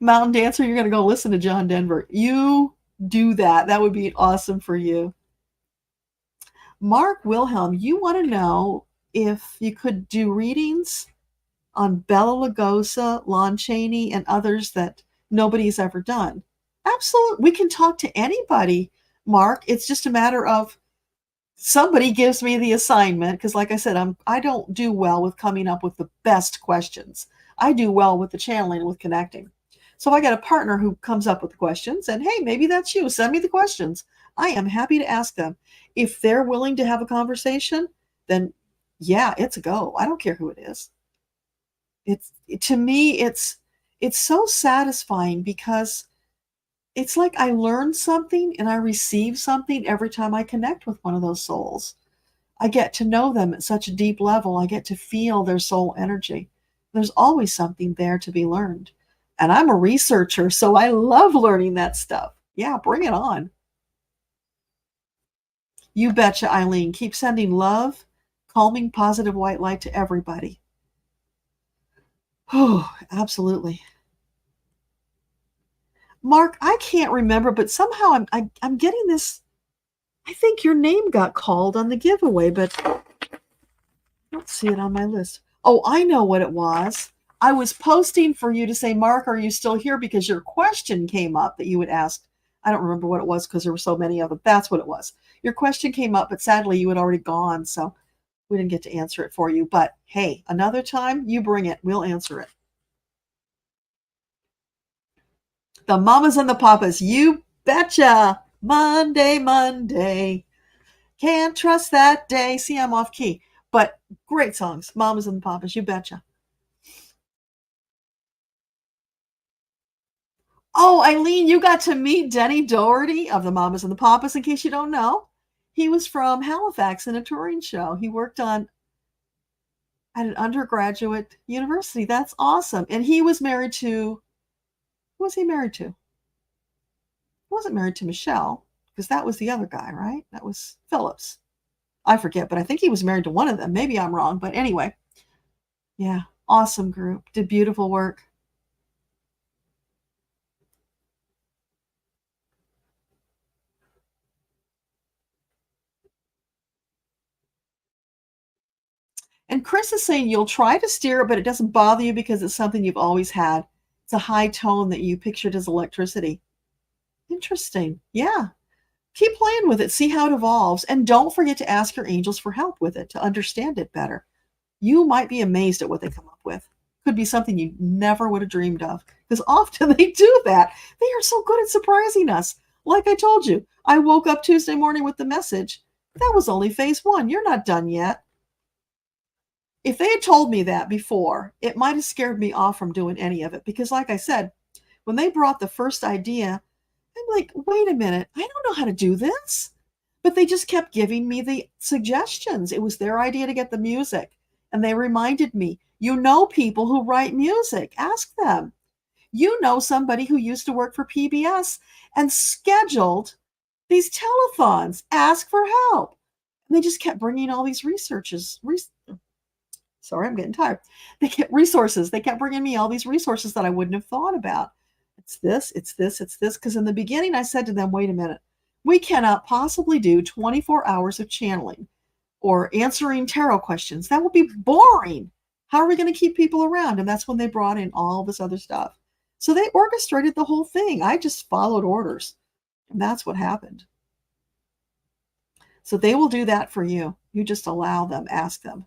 Mountain Dancer, you're going to go listen to John Denver. You do that. That would be awesome for you. Mark Wilhelm, you want to know if you could do readings on Bela Lugosi, Lon Chaney, and others that nobody's ever done. Absolutely. We can talk to anybody, Mark. It's just a matter of somebody gives me the assignment because like I said, I don't do well with coming up with the best questions. I do well with the channeling, with connecting. So I got a partner who comes up with the questions and hey, maybe that's you. Send me the questions. I am happy to ask them. If they're willing to have a conversation, then yeah, it's a go. I don't care who it is. It's to me, it's so satisfying because it's like I learn something and I receive something every time I connect with one of those souls. I get to know them at such a deep level. I get to feel their soul energy. There's always something there to be learned. And I'm a researcher, so I love learning that stuff. Yeah, bring it on. You betcha, Eileen. Keep sending love, calming, positive white light to everybody. Oh, absolutely. Mark, I can't remember, but somehow I'm getting this. I think your name got called on the giveaway, but I don't see it on my list. Oh, I know what it was. I was posting for you to say, Mark, are you still here? Because your question came up that you had asked. I don't remember what it was because there were so many of them. That's what it was. Your question came up, but sadly you had already gone, so we didn't get to answer it for you. But hey, another time, you bring it. We'll answer it. The mamas and the papas, you betcha. Monday, Monday. Can't trust that day. See, I'm off key. But great songs. Mamas and the papas, you betcha. Oh, Eileen, you got to meet Denny Doherty of the Mamas and the Papas, in case you don't know. He was from Halifax in a touring show. He worked on at an undergraduate university. That's awesome. And he was married to, who was he married to? He wasn't married to Michelle, because that was the other guy, right? That was Phillips. I forget, but I think he was married to one of them. Maybe I'm wrong, but anyway, yeah, awesome group. Did beautiful work. And Chris is saying you'll try to steer it, but it doesn't bother you because it's something you've always had. It's a high tone that you pictured as electricity. Interesting. Yeah. Keep playing with it, see how it evolves, and don't forget to ask your angels for help with it to understand it better. You might be amazed at what they come up with. Could be something you never would have dreamed of, because often they do that. They are so good at surprising us. Like I told you, I woke up Tuesday morning with the message. That was only phase one. You're not done yet. If they had told me that before, it might have scared me off from doing any of it, because like I said, when they brought the first idea, I'm like, wait a minute, I don't know how to do this. But they just kept giving me the suggestions. It was their idea to get the music. And they reminded me, you know people who write music, ask them. You know somebody who used to work for PBS and scheduled these telethons, ask for help. And they just kept bringing all these sorry, I'm getting tired. They kept resources. They kept bringing me all these resources that I wouldn't have thought about. It's this, it's this, it's this. Because in the beginning, I said to them, wait a minute, we cannot possibly do 24 hours of channeling or answering tarot questions. That will be boring. How are we going to keep people around? And that's when they brought in all this other stuff. So they orchestrated the whole thing. I just followed orders. And that's what happened. So they will do that for you. You just allow them, ask them.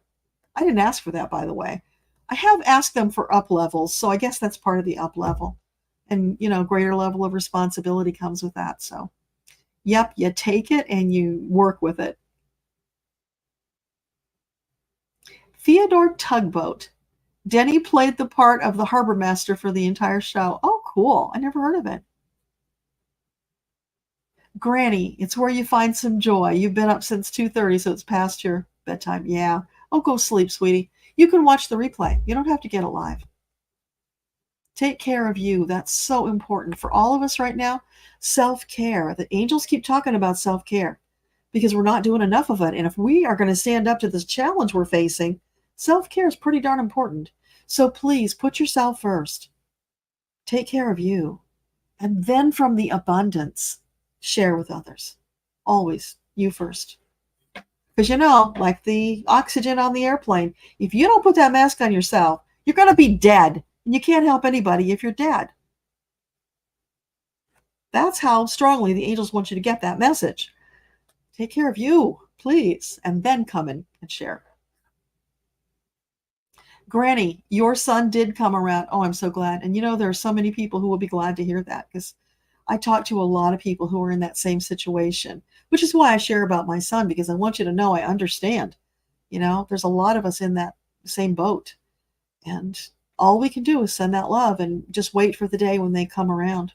I didn't ask for that, by the way. I have asked them for up levels, so I guess that's part of the up level. And, greater level of responsibility comes with that. So, yep, you take it and you work with it. Theodore Tugboat. Denny played the part of the harbor master for the entire show. Oh, cool. I never heard of it. Granny, it's where you find some joy. You've been up since 2:30, so it's past your bedtime. Yeah. Oh, go sleep, sweetie. You can watch the replay. You don't have to get alive. Take care of you. That's so important for all of us right now. Self-care. The angels keep talking about self-care because we're not doing enough of it. And if we are going to stand up to this challenge we're facing, self-care is pretty darn important. So please put yourself first. Take care of you. And then from the abundance, share with others. Always you first. Because like the oxygen on the airplane, if you don't put that mask on yourself, you're going to be dead. And you can't help anybody if you're dead. That's how strongly the angels want you to get that message. Take care of you, please, and then come in and share. Granny, your son did come around. Oh, I'm so glad. And there are so many people who will be glad to hear that, because I talk to a lot of people who are in that same situation, which is why I share about my son, because I want you to know I understand. There's a lot of us in that same boat. And all we can do is send that love and just wait for the day when they come around.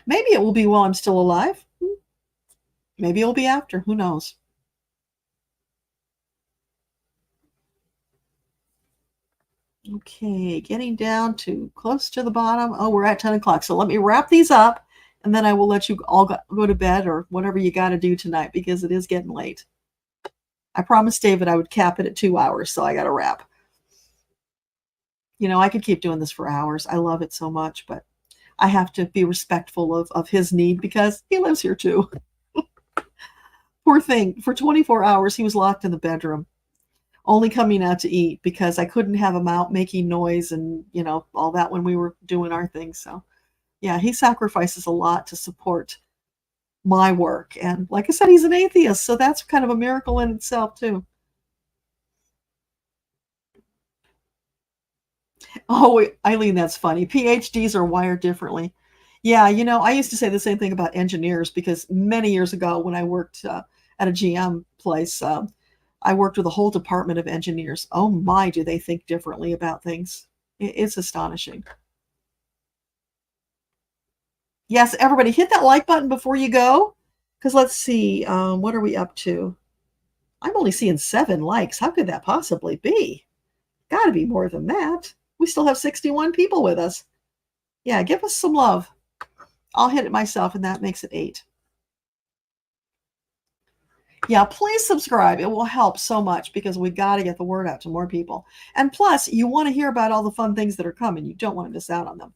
Maybe it will be while I'm still alive. Maybe it'll be after. Who knows? Okay, getting down to close to the bottom. Oh, we're at 10 o'clock. So let me wrap these up, and then I will let you all go to bed or whatever you got to do tonight, because it is getting late. I promised David I would cap it at 2 hours, so I got to wrap. I could keep doing this for hours. I love it so much, but I have to be respectful of his need, because he lives here too. Poor thing. For 24 hours, he was locked in the bedroom, only coming out to eat, because I couldn't have him out making noise and, all that when we were doing our thing. So, yeah, he sacrifices a lot to support my work. And like I said, he's an atheist, so that's kind of a miracle in itself, too. Oh, Eileen, that's funny. PhDs are wired differently. Yeah, I used to say the same thing about engineers, because many years ago when I worked at a GM place, I worked with a whole department of engineers. Oh my, do they think differently about things. It's astonishing. Yes, everybody hit that like button before you go. Because let's see, what are we up to? I'm only seeing 7 likes. How could that possibly be? Gotta be more than that. We still have 61 people with us. Yeah, give us some love. I'll hit it myself, and that makes it 8. Yeah, please subscribe. It will help so much because we got to get the word out to more people. And plus, you want to hear about all the fun things that are coming. You don't want to miss out on them.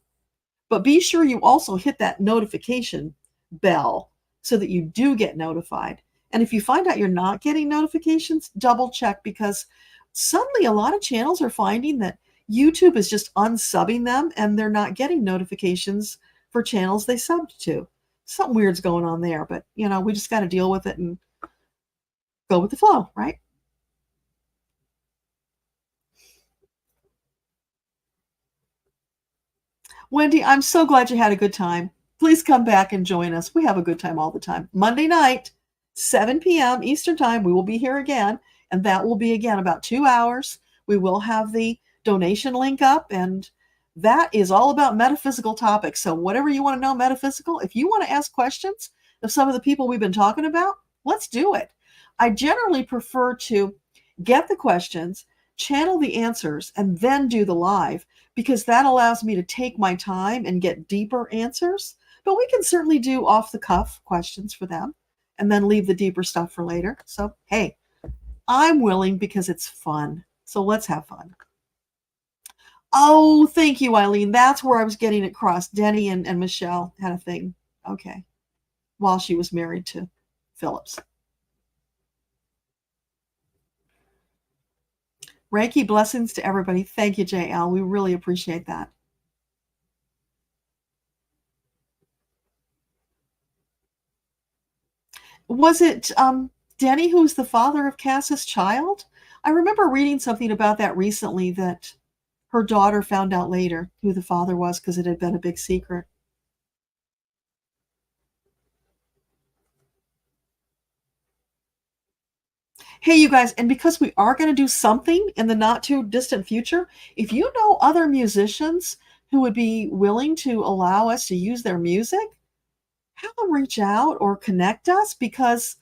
But be sure you also hit that notification bell so that you do get notified. And if you find out you're not getting notifications, double check because suddenly a lot of channels are finding that YouTube is just unsubbing them and they're not getting notifications for channels they subbed to. Something weird's going on there, but we just got to deal with it and go with the flow, right? Wendy, I'm so glad you had a good time. Please come back and join us. We have a good time all the time. Monday night, 7 p.m. Eastern Time, we will be here again, and that will be again about 2 hours. We will have the donation link up, and that is all about metaphysical topics. So, whatever you want to know metaphysical, if you want to ask questions of some of the people we've been talking about, let's do it. I generally prefer to get the questions, channel the answers, and then do the live because that allows me to take my time and get deeper answers. But we can certainly do off the cuff questions for them and then leave the deeper stuff for later. So, hey, I'm willing because it's fun. So let's have fun. Oh, thank you, Eileen. That's where I was getting it crossed. Denny and Michelle had a thing. Okay. While she was married to Phillips. Reiki blessings to everybody. Thank you, JL. We really appreciate that. Was it Denny who's the father of Cass's child? I remember reading something about that recently that her daughter found out later who the father was because it had been a big secret. Hey, you guys, and because we are going to do something in the not too distant future, if you know other musicians who would be willing to allow us to use their music, have them reach out or connect us because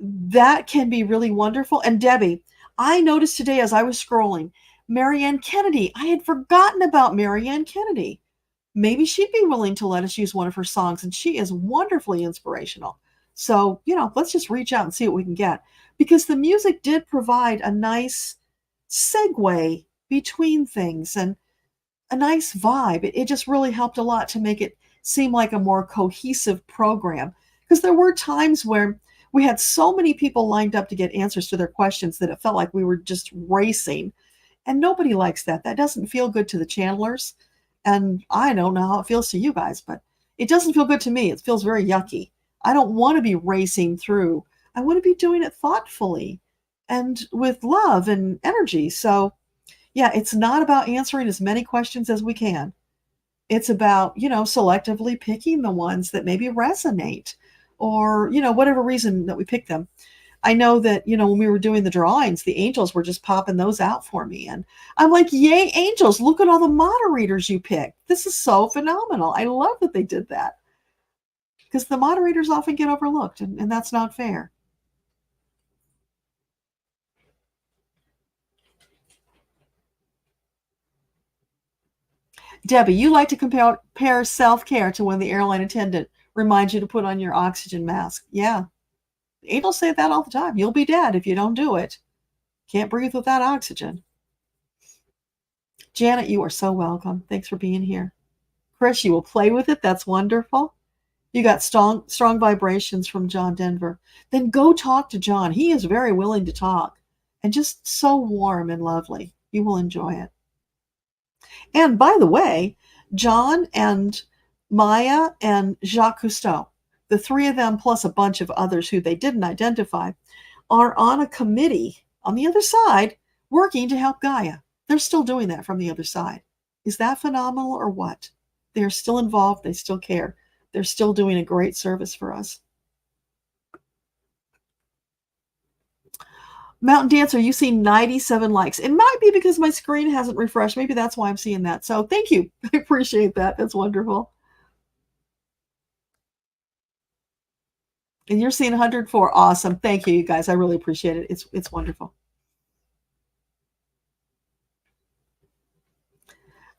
that can be really wonderful. And Debbie, I noticed today as I was scrolling, Marianne Kennedy. I had forgotten about Marianne Kennedy. Maybe she'd be willing to let us use one of her songs, and she is wonderfully inspirational. So, let's just reach out and see what we can get. Because the music did provide a nice segue between things and a nice vibe. It just really helped a lot to make it seem like a more cohesive program. Because there were times where we had so many people lined up to get answers to their questions that it felt like we were just racing. And nobody likes that. That doesn't feel good to the channelers. And I don't know how it feels to you guys, but it doesn't feel good to me. It feels very yucky. I don't want to be racing through. I want to be doing it thoughtfully and with love and energy. So, yeah, it's not about answering as many questions as we can. It's about, selectively picking the ones that maybe resonate or, whatever reason that we pick them. I know that, when we were doing the drawings, the angels were just popping those out for me. And I'm like, yay, angels, look at all the moderators you picked. This is so phenomenal. I love that they did that because the moderators often get overlooked, and that's not fair. Debbie, you like to compare self-care to when the airline attendant reminds you to put on your oxygen mask. Yeah, angels say that all the time. You'll be dead if you don't do it. Can't breathe without oxygen. Janet, you are so welcome. Thanks for being here. Chris, you will play with it. That's wonderful. You got strong vibrations from John Denver. Then go talk to John. He is very willing to talk and just so warm and lovely. You will enjoy it. And by the way, John and Maya and Jacques Cousteau, the three of them plus a bunch of others who they didn't identify, are on a committee on the other side working to help Gaia. They're still doing that from the other side. Is that phenomenal or what? They're still involved. They still care. They're still doing a great service for us. Mountain Dancer, you see 97 likes. It might be because my screen hasn't refreshed. Maybe that's why I'm seeing that. So thank you. I appreciate that. That's wonderful. And you're seeing 104. Awesome. Thank you, you guys. I really appreciate it. It's wonderful.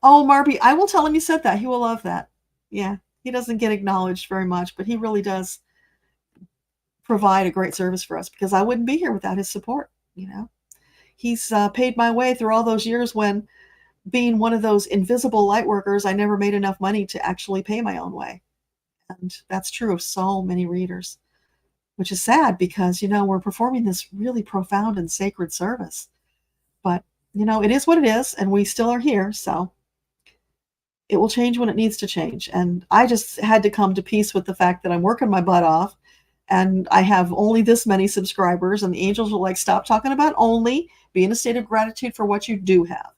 Oh, Marby, I will tell him you said that. He will love that. Yeah. He doesn't get acknowledged very much, but he really does provide a great service for us because I wouldn't be here without his support, you know. He's paid my way through all those years when being one of those invisible light workers, I never made enough money to actually pay my own way. And that's true of so many readers, which is sad because, you know, we're performing this really profound and sacred service. But, you know, it is what it is, and we still are here. So it will change when it needs to change. And I just had to come to peace with the fact that I'm working my butt off and I have only this many subscribers. And the angels are like, stop talking about only, be in a state of gratitude for what you do have.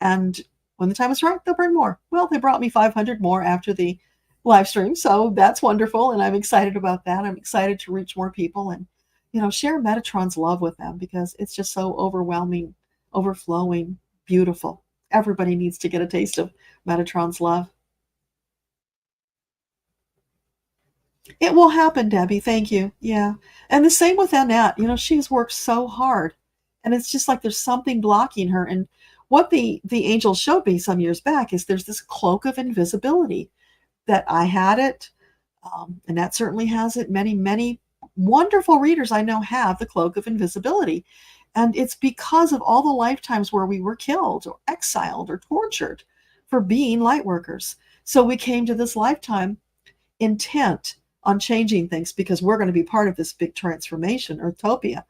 And when the time is right, they'll bring more. Well, they brought me 500 more after the live stream. So that's wonderful. And I'm excited about that. I'm excited to reach more people and, you know, share Metatron's love with them because it's just so overwhelming, overflowing, beautiful. Everybody needs to get a taste of Metatron's love. It will happen, Debbie. Thank you. Yeah. And the same with Annette. You know, she's worked so hard. And it's just like there's something blocking her. And what the angel showed me some years back is there's this cloak of invisibility that I had it. Annette certainly has it. Many, many wonderful readers I know have the cloak of invisibility. And it's because of all the lifetimes where we were killed or exiled or tortured for being light workers. So we came to this lifetime intent on changing things because we're going to be part of this big transformation, Earthopia.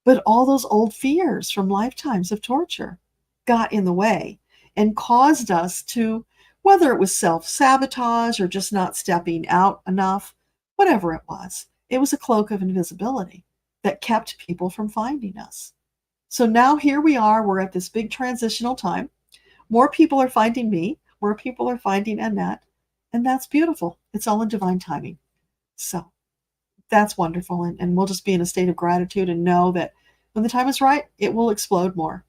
But all those old fears from lifetimes of torture got in the way and caused us to, whether it was self sabotage or just not stepping out enough, whatever it was a cloak of invisibility that kept people from finding us. So now here we are, we're at this big transitional time. More people are finding me, more people are finding Annette, and that's beautiful. It's all in divine timing. So that's wonderful. And we'll just be in a state of gratitude and know that when the time is right, it will explode more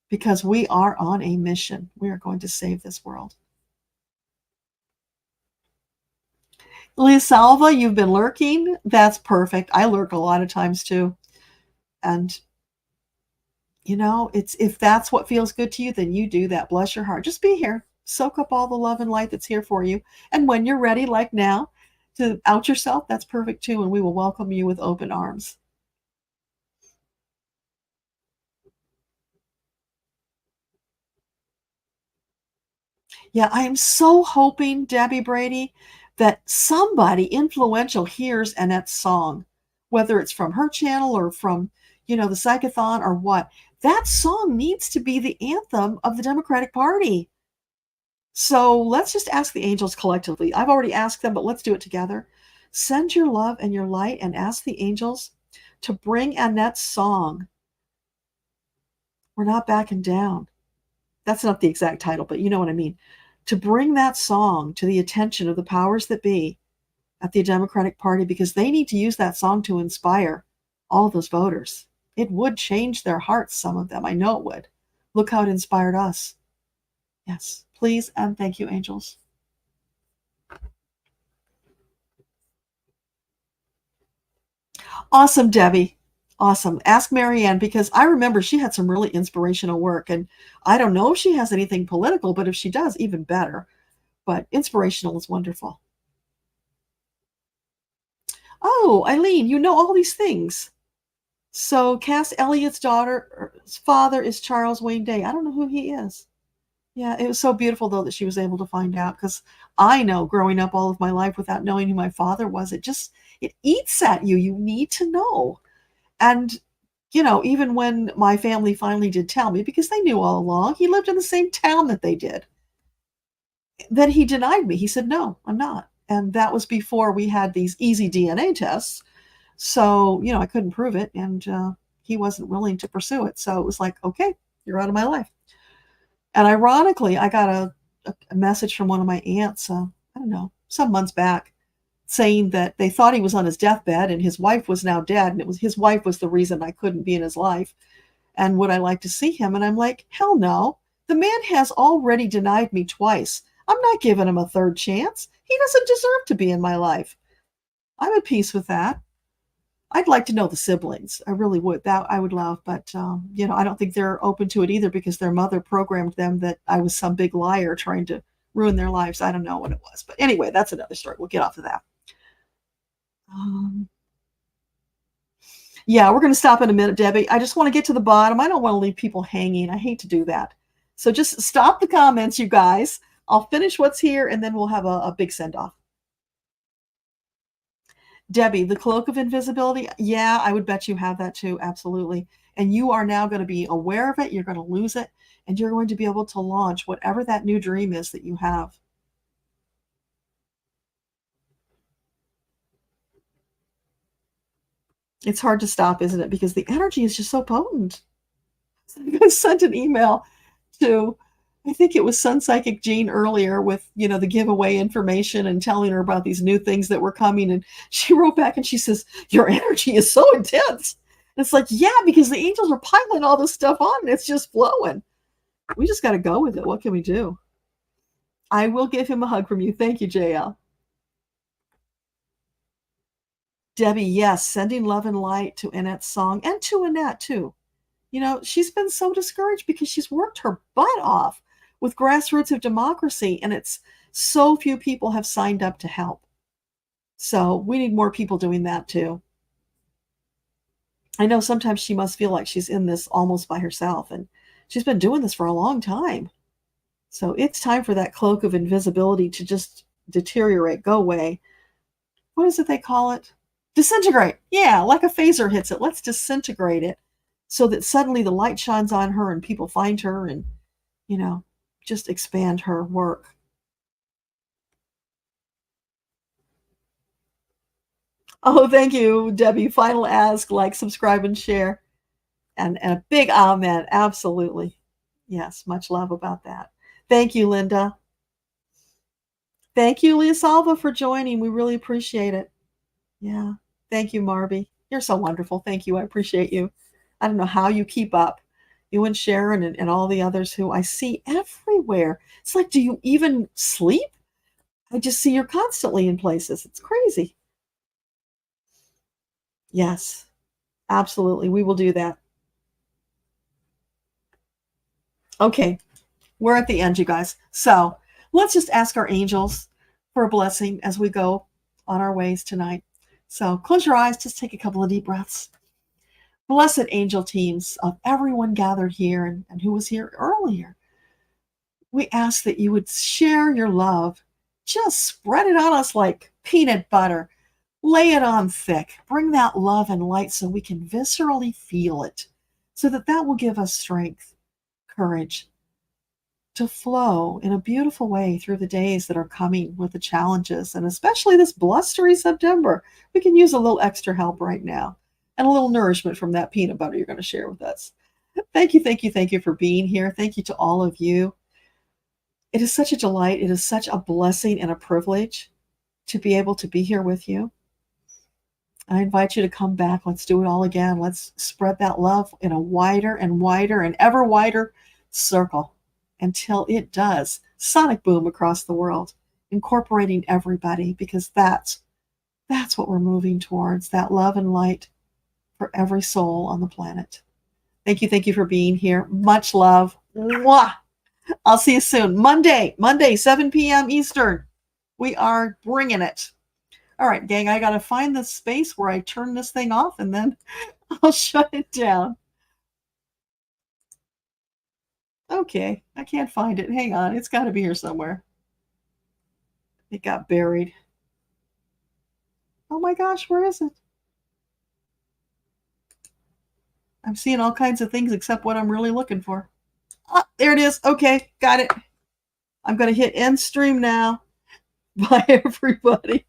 because we are on a mission. We are going to save this world. Leah Salva, you've been lurking. That's perfect. I lurk a lot of times too. And you know, it's if that's what feels good to you, then you do that. Bless your heart. Just be here. Soak up all the love and light that's here for you. And when you're ready, like now, to out yourself, that's perfect too. And we will welcome you with open arms. Yeah, I am so hoping, Debbie Brady, that somebody influential hears Annette's song, whether it's from her channel or from, you know, the Psychathon or what. That song needs to be the anthem of the Democratic Party. So let's just ask the angels collectively. I've already asked them, but let's do it together. Send your love and your light and ask the angels to bring Annette's song. We're not backing down. That's not the exact title, but you know what I mean. To bring that song to the attention of the powers that be at the Democratic Party because they need to use that song to inspire all those voters. It would change their hearts, some of them. I know it would. Look how it inspired us. Yes, please and thank you, angels. Awesome, Debbie. Awesome. Ask Marianne because I remember she had some really inspirational work. And I don't know if she has anything political, but if she does, even better. But inspirational is wonderful. Oh, Eileen, you know all these things. So Cass Elliott's father is Charles Wayne Day. I don't know who he is. Yeah, it was so beautiful though that she was able to find out because I know growing up all of my life without knowing who my father was, it eats at you. You need to know. And you know, even when my family finally did tell me, because they knew all along, he lived in the same town that they did, then he denied me. He said, no, I'm not. And that was before we had these easy DNA tests. So, you know, I couldn't prove it. And he wasn't willing to pursue it. So it was like, okay, you're out of my life. And ironically, I got a message from one of my aunts, I don't know, some months back, saying that they thought he was on his deathbed and his wife was now dead. And it was his wife was the reason I couldn't be in his life. And would I like to see him? And I'm like, hell no. The man has already denied me twice. I'm not giving him a third chance. He doesn't deserve to be in my life. I'm at peace with that. I'd like to know the siblings. I really would. That I would love, but, I don't think they're open to it either because their mother programmed them that I was some big liar trying to ruin their lives. I don't know what it was. But anyway, that's another story. We'll get off of that. Um, yeah, we're going to stop in a minute, Debbie. I just want to get to the bottom. I don't want to leave people hanging. I hate to do that. So just stop the comments, you guys. I'll finish what's here, and then we'll have a big send-off. Debbie, the cloak of invisibility, yeah, I would bet you have that too, absolutely. And you are now going to be aware of it, you're going to lose it, and you're going to be able to launch whatever that new dream is that you have. It's hard to stop, isn't it? Because the energy is just so potent. I sent an email to, I think it was Sun Psychic Jean earlier with, the giveaway information and telling her about these new things that were coming. And she wrote back and she says, your energy is so intense. And it's like, yeah, because the angels are piling all this stuff on and it's just flowing. We just got to go with it. What can we do? I will give him a hug from you. Thank you, JL. Debbie, yes, sending love and light to Annette's song and to Annette too. She's been so discouraged because she's worked her butt off with grassroots of democracy, and it's so few people have signed up to help. So we need more people doing that too. I know sometimes she must feel like she's in this almost by herself, and she's been doing this for a long time. So it's time for that cloak of invisibility to just deteriorate, go away. What is it they call it? Disintegrate. Yeah, like a phaser hits it. Let's disintegrate it so that suddenly the light shines on her and people find her and, just expand her work. Oh, thank you, Debbie. Final ask, like, subscribe, and share. And a big amen. Absolutely. Yes, much love about that. Thank you, Linda. Thank you, Leah Salva, for joining. We really appreciate it. Yeah. Thank you, Marby. You're so wonderful. Thank you. I appreciate you. I don't know how you keep up. You and Sharon and all the others who I see everywhere. It's like, do you even sleep? I just see you're constantly in places. It's crazy. Yes, absolutely. We will do that. Okay, we're at the end, you guys. So let's just ask our angels for a blessing as we go on our ways tonight. So close your eyes, just take a couple of deep breaths. Blessed angel teams of everyone gathered here and who was here earlier, we ask that you would share your love. Just spread it on us like peanut butter. Lay it on thick. Bring that love and light so we can viscerally feel it, so that will give us strength, courage to flow in a beautiful way through the days that are coming with the challenges, and especially this blustery September. We can use a little extra help right now and a little nourishment from that peanut butter you're going to share with us. Thank you, thank you, thank you for being here. Thank you to all of you. It is such a delight. It is such a blessing and a privilege to be able to be here with you. I invite you to come back. Let's do it all again. Let's spread that love in a wider and wider and ever wider circle until it does sonic boom across the world, incorporating everybody, because that's what we're moving towards, that love and light for every soul on the planet. Thank you for being here. Much love. Mwah! I'll see you soon. Monday, 7 p.m. Eastern. We are bringing it. All right, gang, I got to find the space where I turn this thing off, and then I'll shut it down. Okay, I can't find it. Hang on. It's got to be here somewhere. It got buried. Oh my gosh, where is it? I'm seeing all kinds of things except what I'm really looking for. Ah, there it is. Okay, got it. I'm going to hit end stream now. Bye, everybody.